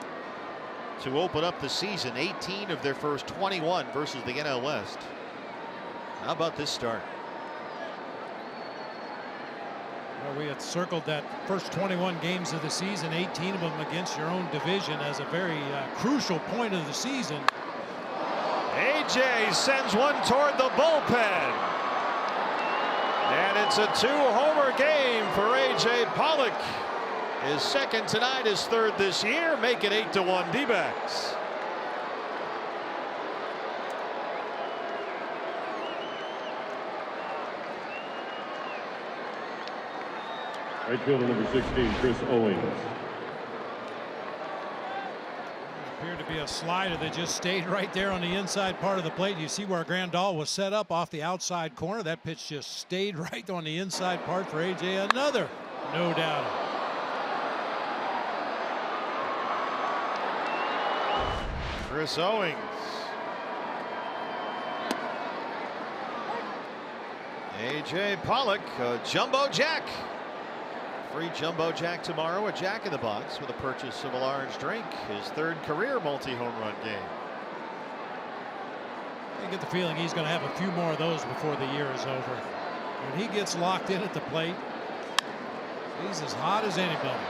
to open up the season. 18 of their first 21 versus the NL West. How about this start? Well, we had circled that first 21 games of the season, 18 of them against your own division, as a very crucial point of the season. AJ sends one toward the bullpen. And it's a 2-homer game for A.J. Pollock. His 2nd tonight, his 3rd this year, make it 8-1 D-backs. Right fielder number 16, Chris Owings. Appeared to be a slider that just stayed right there on the inside part of the plate. You see where Grandal was set up off the outside corner. That pitch just stayed right on the inside part for AJ. Another no doubt. Chris Owings. AJ Pollock, jumbo jack. Free jumbo jack tomorrow, a Jack in the Box with a purchase of a large drink. His 3rd career multi-home run game. I get the feeling he's going to have a few more of those before the year is over. When he gets locked in at the plate, he's as hot as anybody.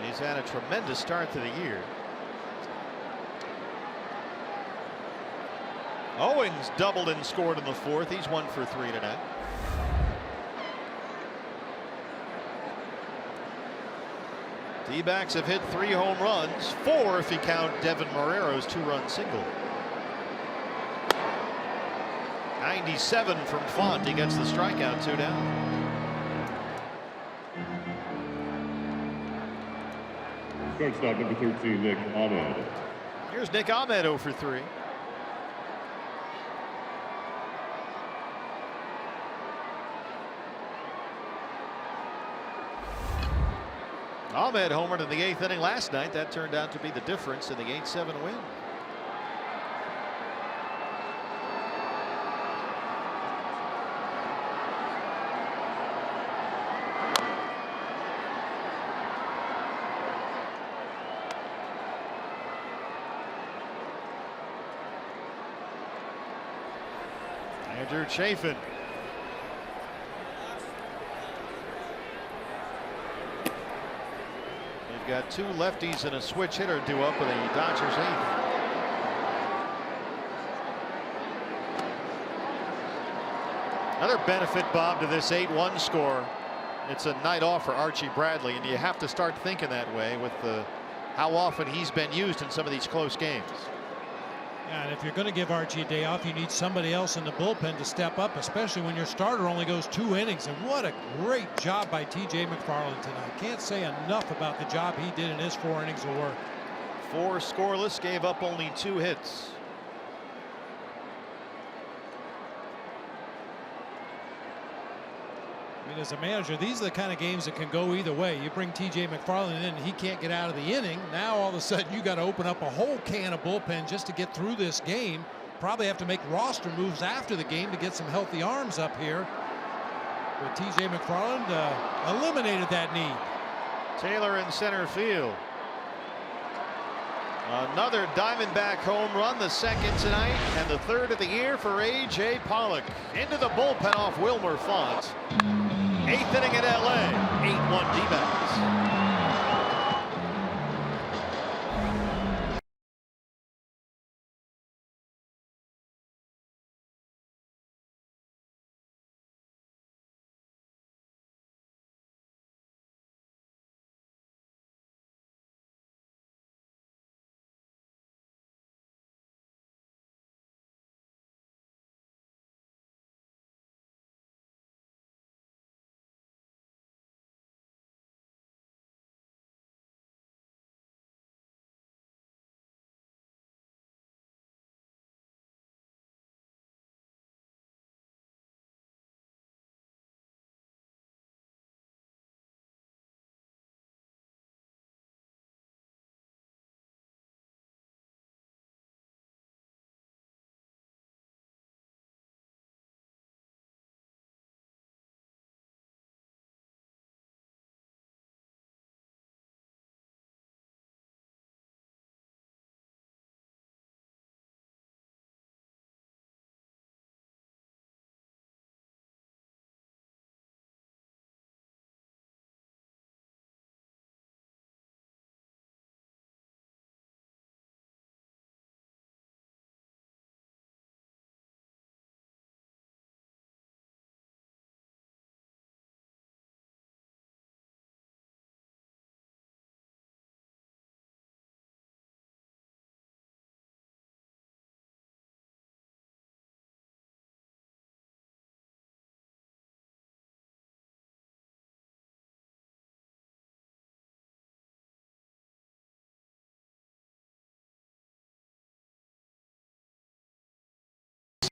He's had a tremendous start to the year. Owings doubled and scored in the 4th. He's 1 for 3 tonight. D-backs have hit 3 home runs, 4 if you count Devin Marrero's 2-run single. 97 from Font. He gets the strikeout, 2 down. Shortstop number 13, Nick Ahmed. Here's Nick Ahmed 0 for 3. Ahmed homered in the 8th inning last night. That turned out to be the difference in the 8-7 win. Andrew Chafin. They've got 2 lefties and a switch hitter due up with the Dodgers 8th. Another benefit, Bob, to this 8-1 score. It's a night off for Archie Bradley, and you have to start thinking that way with how often he's been used in some of these close games. And if you're going to give Archie a day off, you need somebody else in the bullpen to step up, especially when your starter only goes 2 innings. And what a great job by T.J. McFarland tonight. Can't say enough about the job he did in his 4 innings of work. 4 scoreless, gave up only 2 hits. I mean, as a manager, these are the kind of games that can go either way. You bring T.J. McFarland in, and he can't get out of the inning. Now, all of a sudden, you got to open up a whole can of bullpen just to get through this game. Probably have to make roster moves after the game to get some healthy arms up here. But T.J. McFarland eliminated that need. Taylor in center field. Another Diamondback home run, the 2nd tonight, and the 3rd of the year for A.J. Pollock. Into the bullpen off Wilmer Font. 8th inning at L.A. 8-1 D-backs.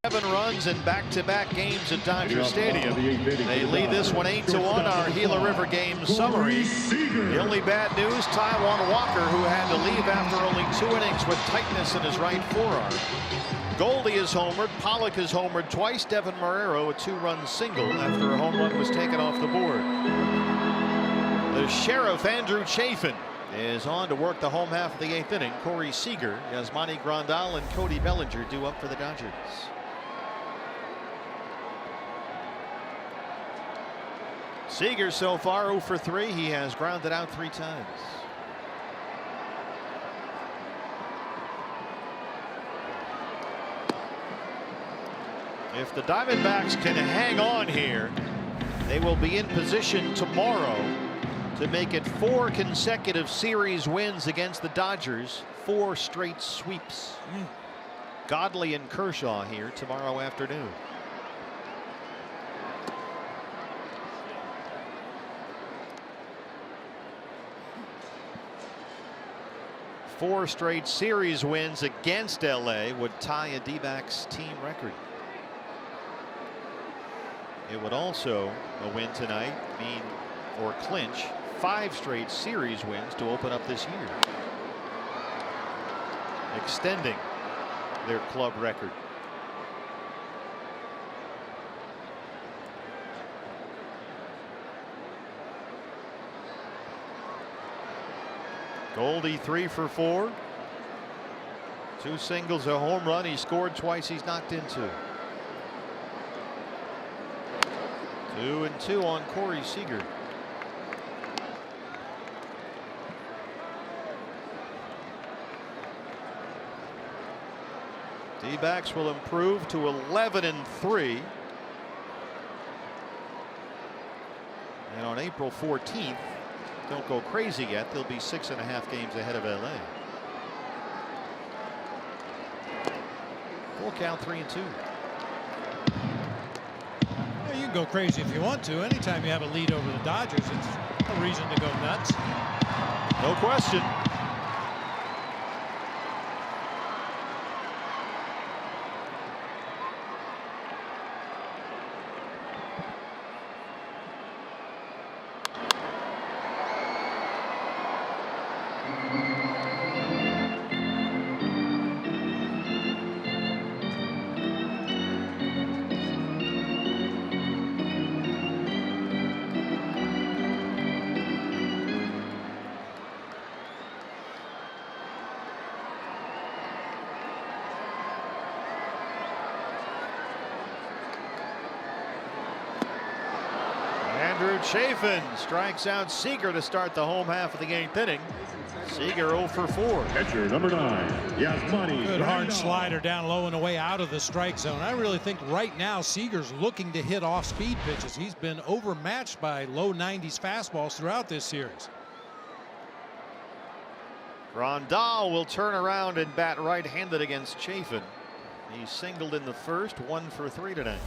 Seven runs in back-to-back games at Dodger Stadium. They lead this one 8-1. Our Gila River game summary. The only bad news, Taijuan Walker, who had to leave after only 2 innings with tightness in his right forearm. Goldie is homered. Pollock is homered twice. Devin Marrero a 2-run single after a home run was taken off the board. The Sheriff, Andrew Chafin, is on to work the home half of the 8th inning. Corey Seager, Yasmani Grandal, and Cody Bellinger due up for the Dodgers. Seager so far 0 for 3. He has grounded out 3 times. If the Diamondbacks can hang on here, they will be in position tomorrow to make it 4 consecutive series wins against the Dodgers. 4 straight sweeps. Godley and Kershaw here tomorrow afternoon. Four straight series wins against LA would tie a D-backs team record. It would also, a win tonight, mean or clinch 5 straight series wins to open up this year, extending their club record. Goldie 3 for 4. 2 singles, a home run. He scored twice. He's knocked in 2. 2-2 on Corey Seager. D-backs will improve to 11-3. And on April 14th, don't go crazy yet, they'll be 6.5 games ahead of LA. Full count, 3-2. Well, you can go crazy if you want to. Anytime you have a lead over the Dodgers, it's a reason to go nuts. No question. Chafin strikes out Seager to start the home half of the 8th inning. Seager 0 for 4. Catcher number 9, Yasmani. Good hard slider down low and away out of the strike zone. I really think right now Seager's looking to hit off-speed pitches. He's been overmatched by low 90s fastballs throughout this series. Grandal will turn around and bat right-handed against Chafin. He singled in the first, 1 for 3 tonight.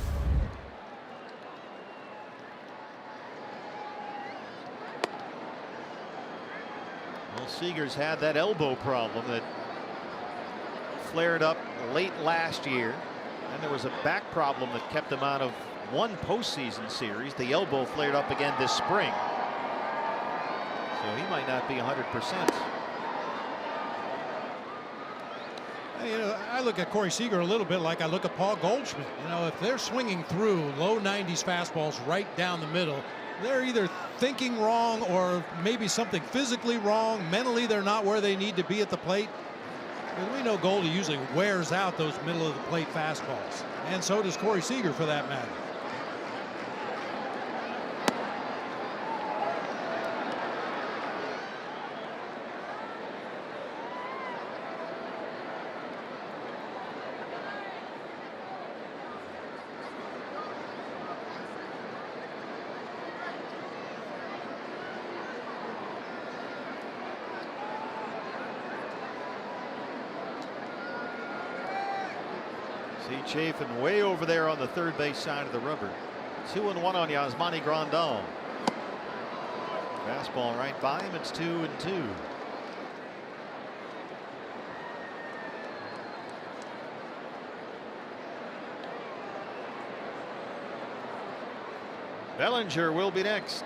Well, Seager's had that elbow problem that flared up late last year. And there was a back problem that kept him out of one postseason series. The elbow flared up again this spring. So he might not be 100%. You know, I look at Corey Seager a little bit like I look at Paul Goldschmidt. You know, if they're swinging through low 90s fastballs right down the middle, they're either thinking wrong or maybe something physically wrong. Mentally, they're not where they need to be at the plate. And we know Goldie usually wears out those middle of the plate fastballs. And so does Corey Seager for that matter. See Chafin way over there on the third base side of the rubber. 2-1 on Yasmani Grandal. Fastball right by him. It's 2-2. Bellinger will be next.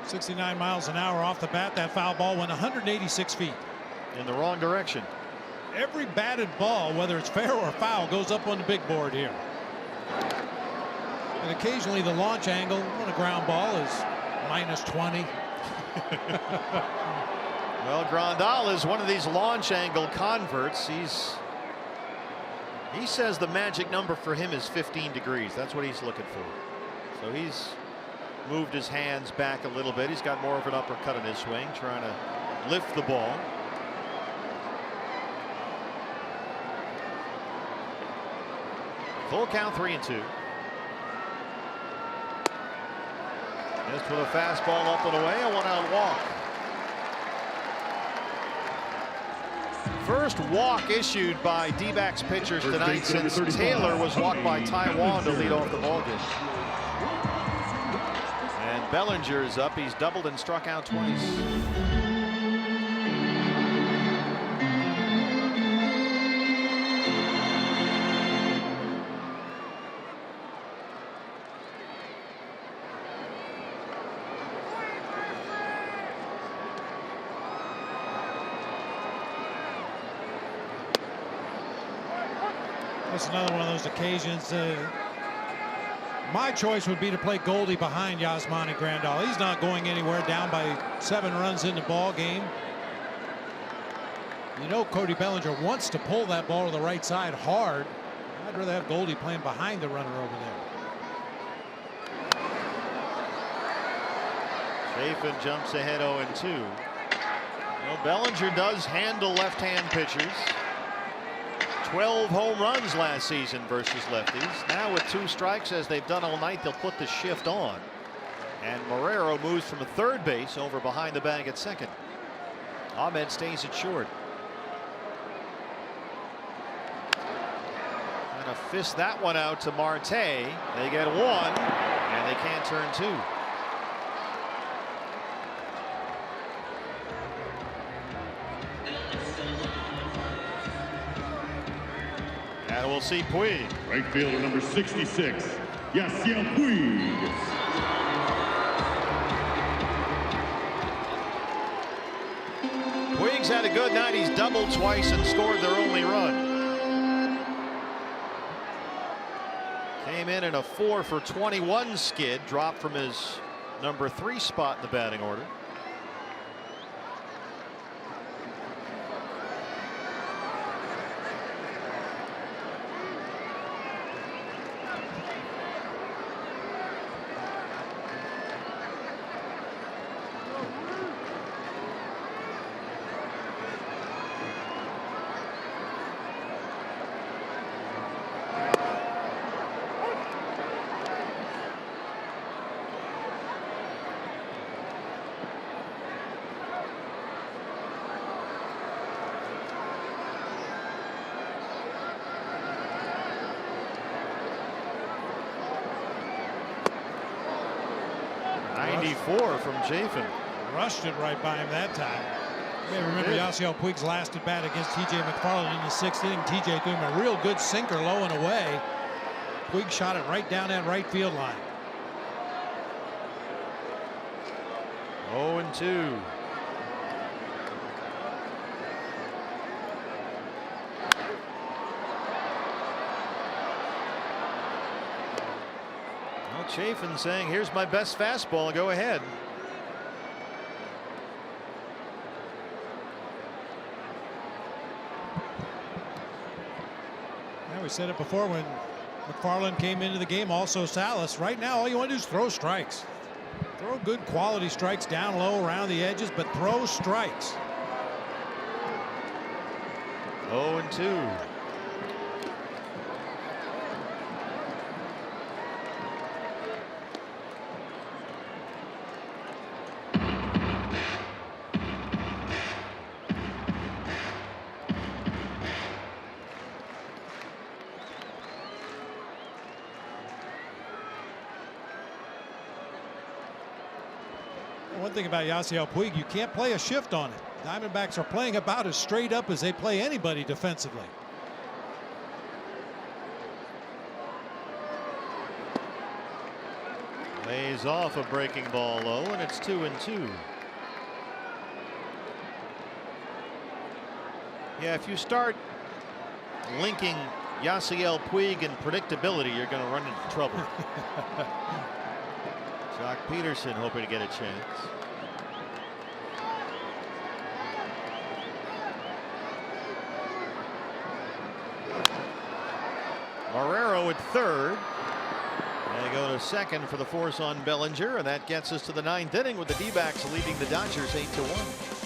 .69 miles an hour off the bat. That foul ball went 186 feet. In the wrong direction. Every batted ball, whether it's fair or foul, goes up on the big board here. And occasionally the launch angle on a ground ball is -20. Well, Grandal is one of these launch angle converts. He says the magic number for him is 15 degrees. That's what he's looking for. So he's moved his hands back a little bit. He's got more of an uppercut in his swing, trying to lift the ball. Full count, 3-2. Just with a fastball up and away, a 1-out walk. First walk issued by D-backs pitchers First tonight base, number since 35, Taylor was walked by Ty Wan to lead Bellinger. off the ballgame. And Bellinger is up. He's doubled and struck out twice. That's another one of those occasions. My choice would be to play Goldie behind Yasmani Grandal. He's not going anywhere, down by 7 runs in the ball game. You know Cody Bellinger wants to pull that ball to the right side hard. I'd rather have Goldie playing behind the runner over there. Chafin jumps ahead 0-2. Well, Bellinger does handle left-hand pitchers. 12 home runs last season versus lefties. Now with 2 strikes, as they've done all night, they'll put the shift on. And Marrero moves from third base over behind the bag at second. Ahmed stays at short. Trying to fist that one out to Marte. They get 1, and they can't turn 2. And we'll see Puig. Right fielder number 66, Yasiel Puig. Puig's had a good night. He's doubled twice and scored their only run. Came in a 4 for 21 skid, dropped from his number 3 spot in the batting order. From Chafin. Rushed it right by him that time. You may remember Yasiel Puig's last at bat against TJ McFarland in the 6th inning. TJ threw him a real good sinker low and away. Puig shot it right down that right field line. 0-2. Well, Chafin saying, here's my best fastball, go ahead. We said it before when McFarland came into the game, also Salas. Right now, all you want to do is throw strikes. Throw good quality strikes down low around the edges, but throw strikes. 0-2. One thing about Yasiel Puig, you can't play a shift on it. Diamondbacks are playing about as straight up as they play anybody defensively. Lays off a breaking ball low, and it's 2-2. Yeah, if you start linking Yasiel Puig and predictability, you're going to run into trouble. Jock Peterson hoping to get a chance. Marrero at third. They go to second for the force on Bellinger, and that gets us to the 9th inning with the D-backs leading the Dodgers 8-1.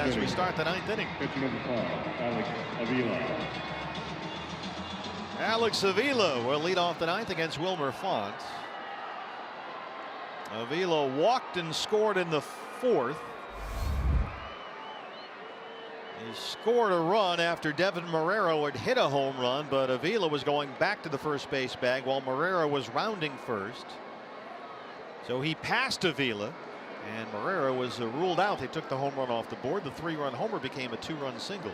as we start the 9th inning. Pitch number 5, Alex Avila. Alex Avila will lead off the 9th against Wilmer Font. Avila walked and scored in the 4th. He scored a run after Devin Marrero had hit a home run, but Avila was going back to the first base bag while Marrero was rounding first. So he passed Avila, and Marrero was ruled out. They took the home run off the board. The 3-run homer became a 2-run single.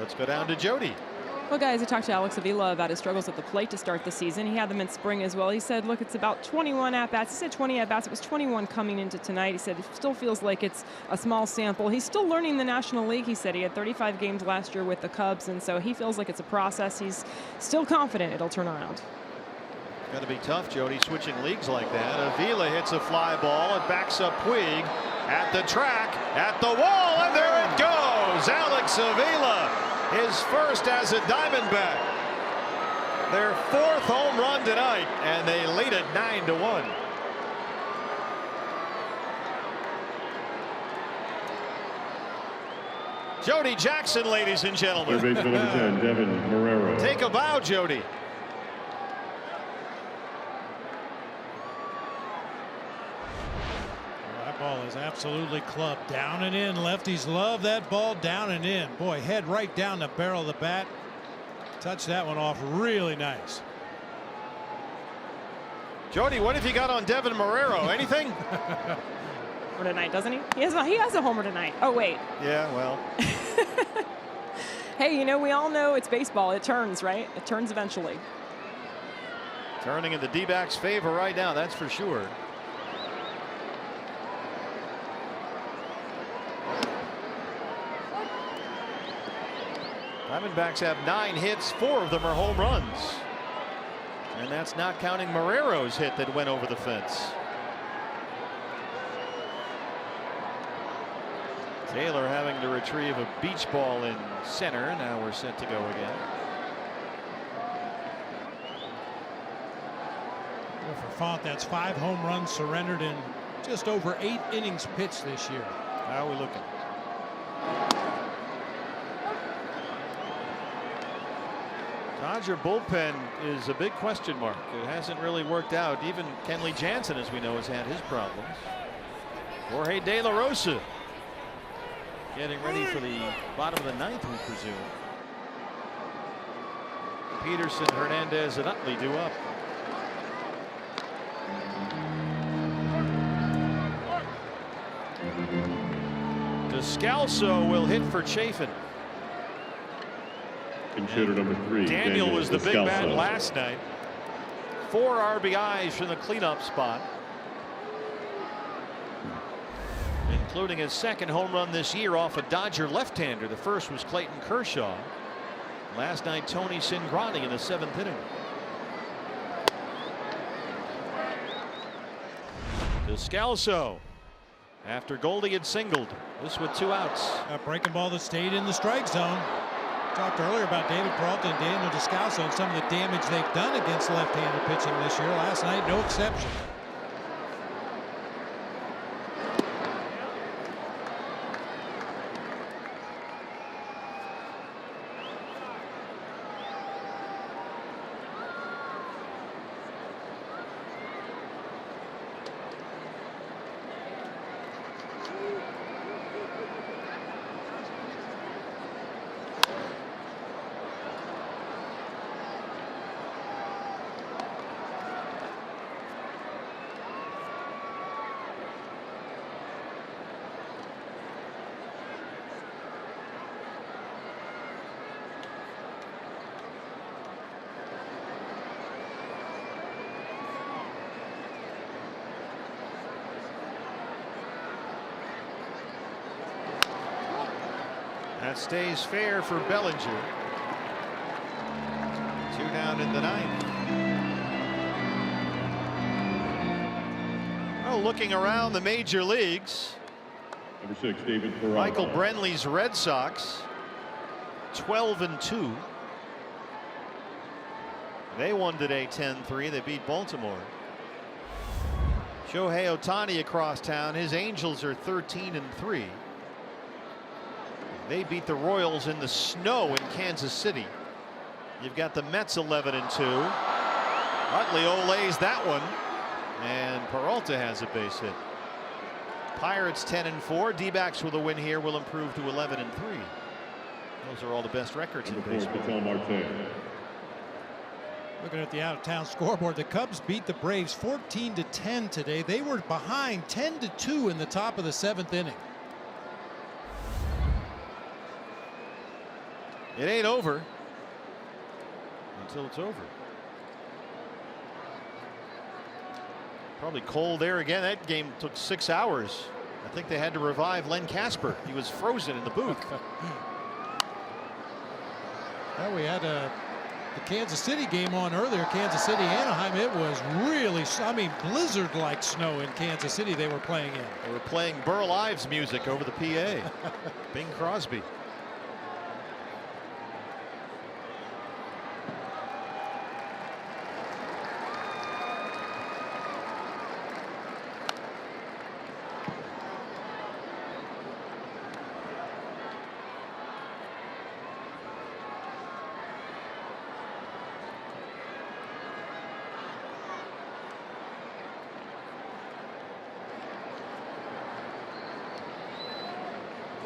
Let's go down to Jody. Well, guys, I talked to Alex Avila about his struggles at the plate to start the season. He had them in spring as well. He said, look, it's about 21 at-bats. He said 20 at-bats. It was 21 coming into tonight. He said it still feels like it's a small sample. He's still learning the National League. He said he had 35 games last year with the Cubs, and so he feels like it's a process. He's still confident it'll turn around. It's going to be tough, Jody, switching leagues like that. Avila hits a fly ball. It backs up Puig at the track, at the wall, and there it goes. Alex Avila, his first as a Diamondback. Their 4th home run tonight, and they lead it 9-1. Jody Jackson, ladies and gentlemen. Third baseman number 10, Devin Marrero. Take a bow, Jody. That ball is absolutely clubbed down and in. Lefties love that ball down and in. Boy, head right down the barrel of the bat. Touched that one off really nice. Jody, what have you got on Devin Marrero? Anything? For tonight, doesn't he? He has a homer tonight. Oh, wait. Yeah, well. Hey, you know, we all know it's baseball. It turns, right? It turns eventually. Turning in the D-backs' favor right now, that's for sure. Diamondbacks have 9 hits, 4 of them are home runs. And that's not counting Marrero's hit that went over the fence. Taylor having to retrieve a beach ball in center. Now we're set to go again. Well, for Font, that's 5 home runs surrendered in just over 8 innings pitched this year. How are we looking? Dodger bullpen is a big question mark. It hasn't really worked out. Even Kenley Jansen, as we know, has had his problems. Jorge De La Rosa getting ready for the bottom of the 9th, we presume. Peterson, Hernandez, and Utley due up. Descalso will hit for Chafin. Consider number 3. Daniel was the big bat Descalso. last night. 4 RBIs from the cleanup spot, including his 2nd home run this year off a Dodger left-hander. The first was Clayton Kershaw. Last night, Tony Cingrani in the 7th inning. Descalso, after Goldie had singled, this with 2 outs. A breaking ball that stayed in the strike zone. Talked earlier about David Peralta and Daniel Descalso and some of the damage they've done against left-handed pitching this year. Last night, no exception. That stays fair for Bellinger. 2 down in the 9th. Well, looking around the major leagues, Number 6, David Peralta. Michael Brenly's Red Sox 12-2. They won today 10-3. They beat Baltimore. Shohei Ohtani across town. His Angels are 13-3. They beat the Royals in the snow in Kansas City. You've got the Mets 11-2. Utley olays that one, and Peralta has a base hit. Pirates 10-4. D-backs with a win here will improve to 11-3. Those are all the best records in baseball. Looking at the out-of-town scoreboard, the Cubs beat the Braves 14-10 today. They were behind 10-2 in the top of the 7th inning. It ain't over until it's over. Probably cold there again. That game took 6 hours. I think they had to revive Len Casper. He was frozen in the booth. Well, we had the Kansas City game on earlier, Kansas City, Anaheim. It was really, blizzard-like snow in Kansas City they were playing in. They were playing Burl Ives music over the PA. Bing Crosby.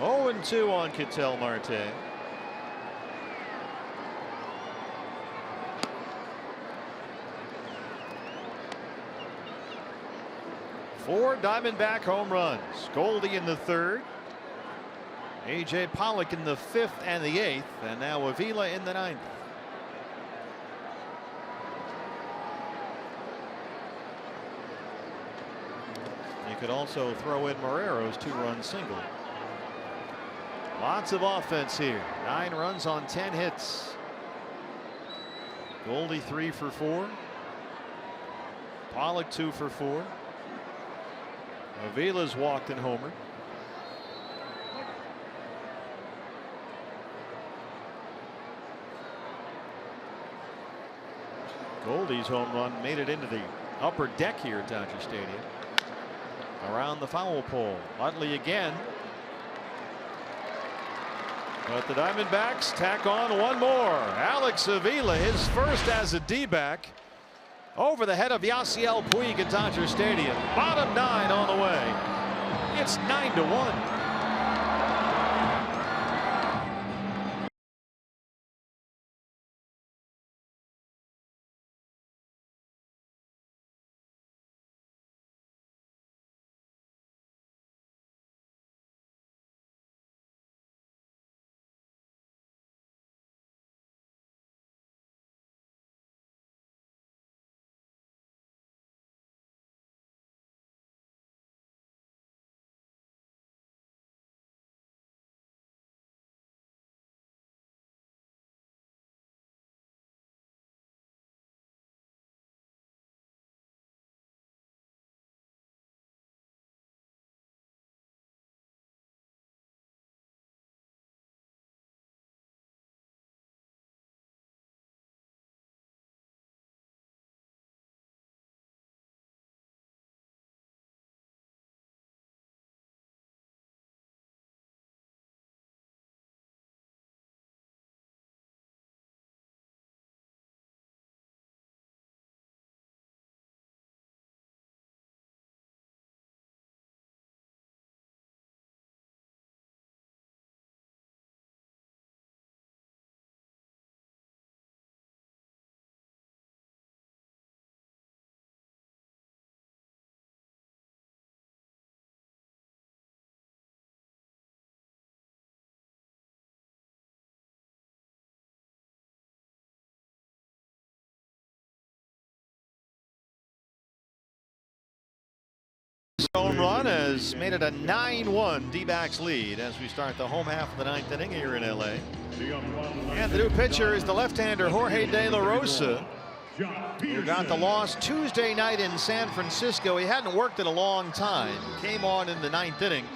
Oh, 0-2 on Ketel Marte. Four Diamondback home runs. Goldie in the 3rd. A.J. Pollock in the 5th and the 8th. And now Avila in the 9th. You could also throw in Marrero's 2-run single. Lots of offense here. 9 runs on 10 hits. Goldie 3 for 4. Pollock 2 for 4. Avila's walked and homered. Goldie's home run made it into the upper deck here at Dodger Stadium. Around the foul pole. Utley again. But the Diamondbacks tack on one more. Alex Avila, his first as a D-back, over the head of Yasiel Puig at Dodger Stadium. Bottom 9 on the way. It's 9-1. Home run has made it a 9-1 D-backs lead as we start the home half of the 9th inning here in LA. And the new pitcher is the left-hander Jorge De La Rosa, who got the loss Tuesday night in San Francisco. He hadn't worked in a long time. Came on in the 9th inning.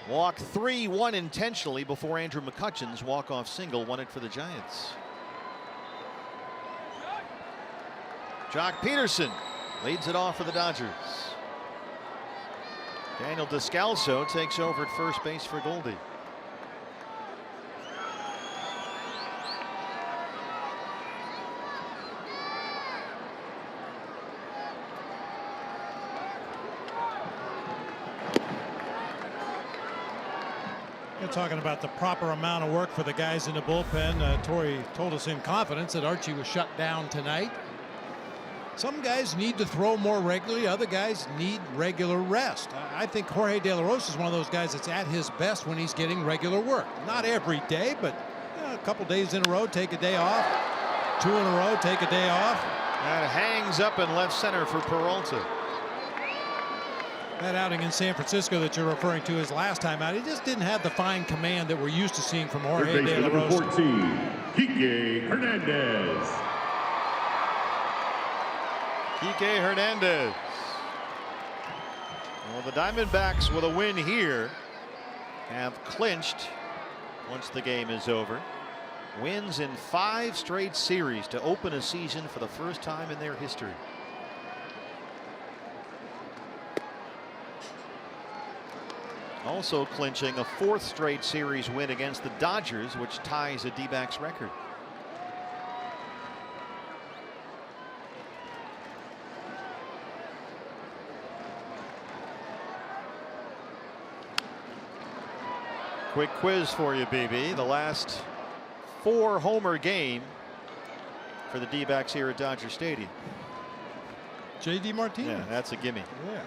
Walked 3-1 intentionally before Andrew McCutcheon's walk-off single won it for the Giants. Jock Peterson leads it off for the Dodgers. Daniel Descalso takes over at first base for Goldie. You're talking about the proper amount of work for the guys in the bullpen. Torrey told us in confidence that Archie was shut down tonight. Some guys need to throw more regularly. Other guys need regular rest. I think Jorge De La Rosa is one of those guys that's at his best when he's getting regular work. Not every day, but a couple days in a row, take a day off. 2 in a row, take a day off. That hangs up in left center for Peralta. That outing in San Francisco that you're referring to his last time out, he just didn't have the fine command that we're used to seeing from Jorge De La Rosa. 14, Kike Hernandez. Kike Hernandez. Well, the Diamondbacks with a win here have clinched once the game is over. Wins in 5 straight series to open a season for the first time in their history. Also clinching a 4th straight series win against the Dodgers, which ties a D-backs record. Quick quiz for you, BB. The last 4-homer game for the D-backs here at Dodger Stadium. J.D. Martinez. Yeah, that's a gimme. Yeah.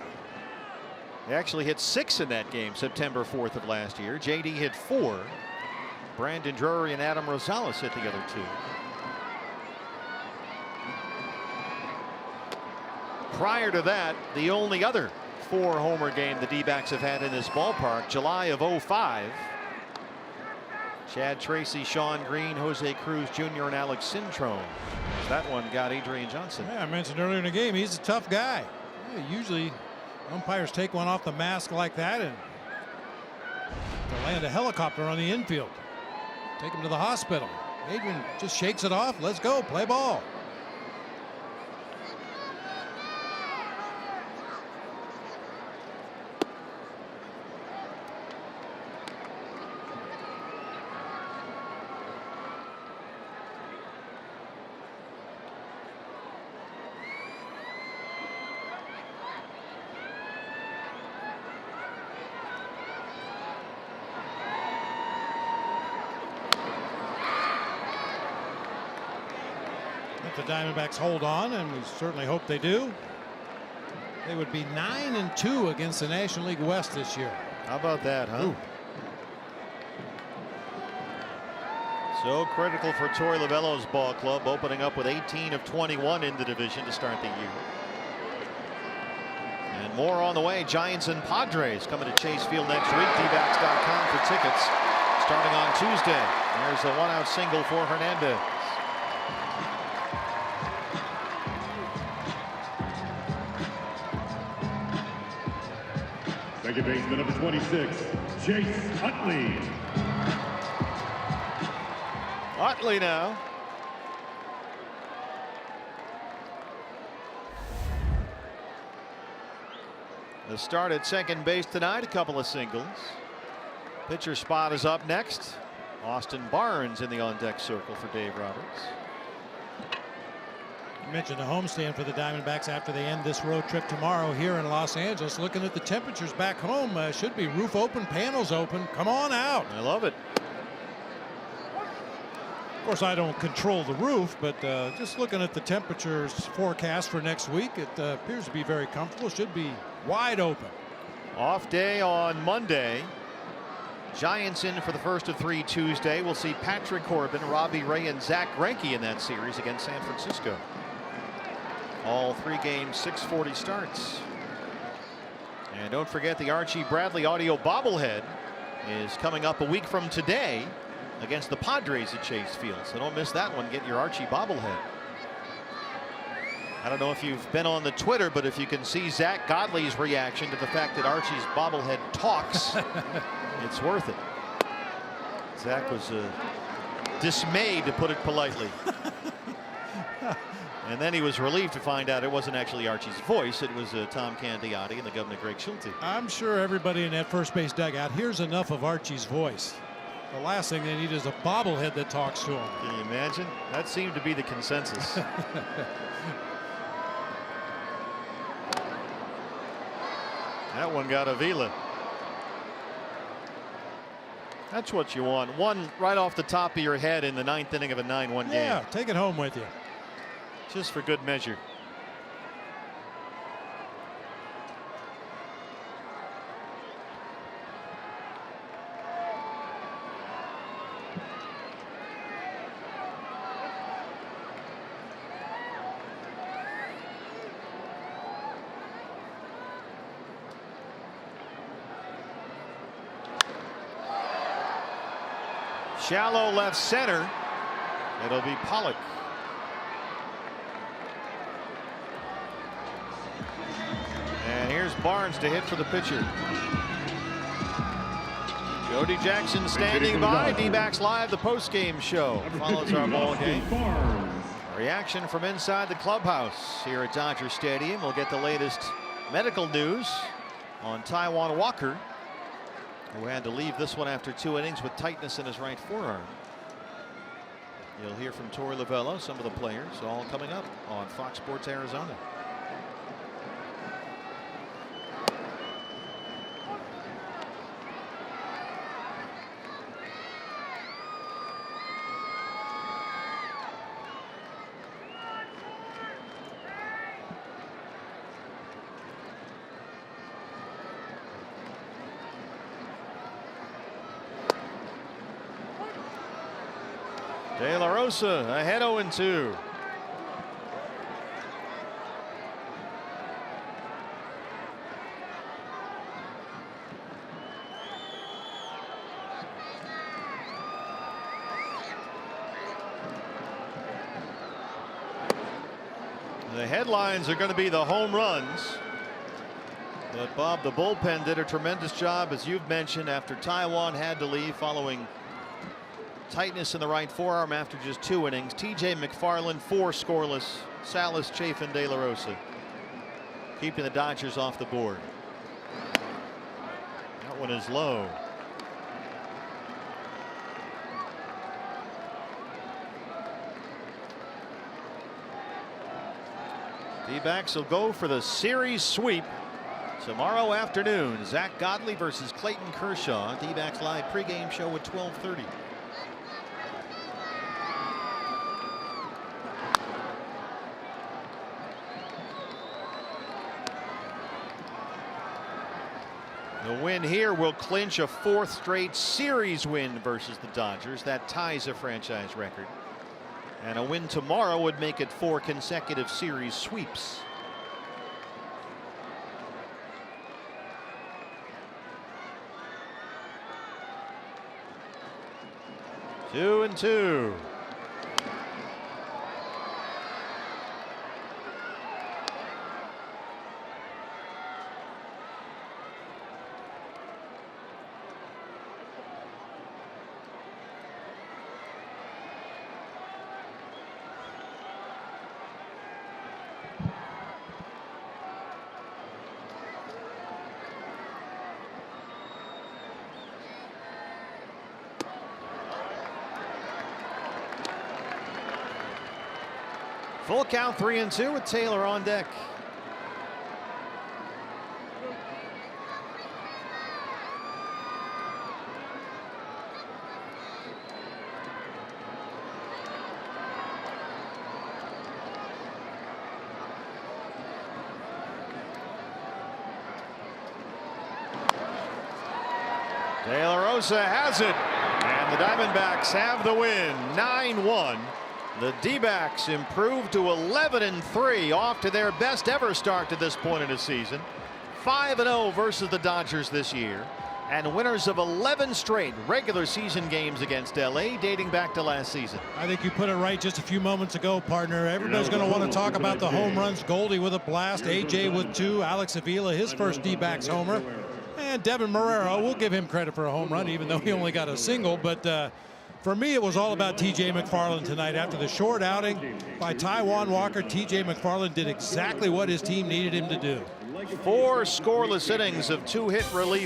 They actually hit 6 in that game September 4th of last year. JD hit 4. Brandon Drury and Adam Rosales hit the other 2. Prior to that, the only other 4-homer game the D-backs have had in this ballpark, July of 05. Chad Tracy, Sean Green, Jose Cruz Jr. and Alex Cintrone. That one got Adrian Johnson. Yeah, I mentioned earlier in the game, he's a tough guy. Yeah, usually umpires take one off the mask like that and to land a helicopter on the infield. Take him to the hospital. Adrian just shakes it off. Let's go, play ball. The Diamondbacks hold on, and we certainly hope they do. They would be 9-2 against the National League West this year. How about that, huh? Ooh. So critical for Torey Lovullo's ball club, opening up with 18 of 21 in the division to start the year. And more on the way. Giants and Padres coming to Chase Field next week. dbacks.com for tickets starting on Tuesday. There's a 1-out single for Hernandez. Second baseman number 26, Chase Utley. Utley now. The start at second base tonight, a couple of singles. Pitcher spot is up next. Austin Barnes in the on-deck circle for Dave Roberts. You mentioned a homestand for the Diamondbacks after they end this road trip tomorrow here in Los Angeles. Looking at the temperatures back home, should be roof open, panels open. Come on out. I love it. Of course, I don't control the roof, but just looking at the temperatures forecast for next week, it appears to be very comfortable. Should be wide open. Off day on Monday. Giants in for the first of 3 Tuesday. We'll see Patrick Corbin, Robbie Ray, and Zach Greinke in that series against San Francisco. All 3 games, 6:40 starts. And don't forget the Archie Bradley audio bobblehead is coming up a week from today against the Padres at Chase Field. So don't miss that one. Get your Archie bobblehead. I don't know if you've been on the Twitter, but if you can see Zach Godley's reaction to the fact that Archie's bobblehead talks, it's worth it. Zach was dismayed, to put it politely. And then he was relieved to find out it wasn't actually Archie's voice. It was Tom Candiotti and the Governor Greg Schulte. I'm sure everybody in that first base dugout hears enough of Archie's voice. The last thing they need is a bobblehead that talks to him. Can you imagine? That seemed to be the consensus. That one got Avila. That's what you want. One right off the top of your head in the 9th inning of a 9-1 game. Yeah, take it home with you. Just for good measure. Shallow left center. It'll be Pollock. And here's Barnes to hit for the pitcher. Jody Jackson standing by. D-backs Live, the post-game show, follows our ball game. Reaction from inside the clubhouse here at Dodger Stadium. We'll get the latest medical news on Taijuan Walker, who had to leave this one after 2 innings with tightness in his right forearm. You'll hear from Torey Lovullo, some of the players, all coming up on Fox Sports Arizona. De La Rosa ahead 0-2. The headlines are going to be the home runs. But Bob, the bullpen did a tremendous job, as you've mentioned, after Taijuan had to leave following tightness in the right forearm after just 2 innings. TJ McFarland 4 scoreless. Salas, Chafin, De La Rosa keeping the Dodgers off the board. That one is low. D-backs will go for the series sweep tomorrow afternoon. Zach Godley versus Clayton Kershaw. D-backs Live pregame show at 12:30. The win here will clinch a 4th straight series win versus the Dodgers. That ties a franchise record. And a win tomorrow would make it 4 consecutive series sweeps. Two and two. Full count, 3-2 with Taylor on deck. De La Rosa has it, and the Diamondbacks have the win, 9-1. The D-backs improved to 11-3, off to their best ever start to this point in the season. 5-0 versus the Dodgers this year, and winners of 11 straight regular season games against LA dating back to last season. I think you put it right just a few moments ago, partner. Everybody's going to want to talk about the home runs. Goldie with a blast, AJ with 2, Alex Avila his first D-backs homer, and Devin Marrero, we'll give him credit for a home run even though he only got a single, but For me, it was all about T.J. McFarland tonight. After the short outing by Taijuan Walker, T.J. McFarland did exactly what his team needed him to do. 4 scoreless innings of 2-hit relief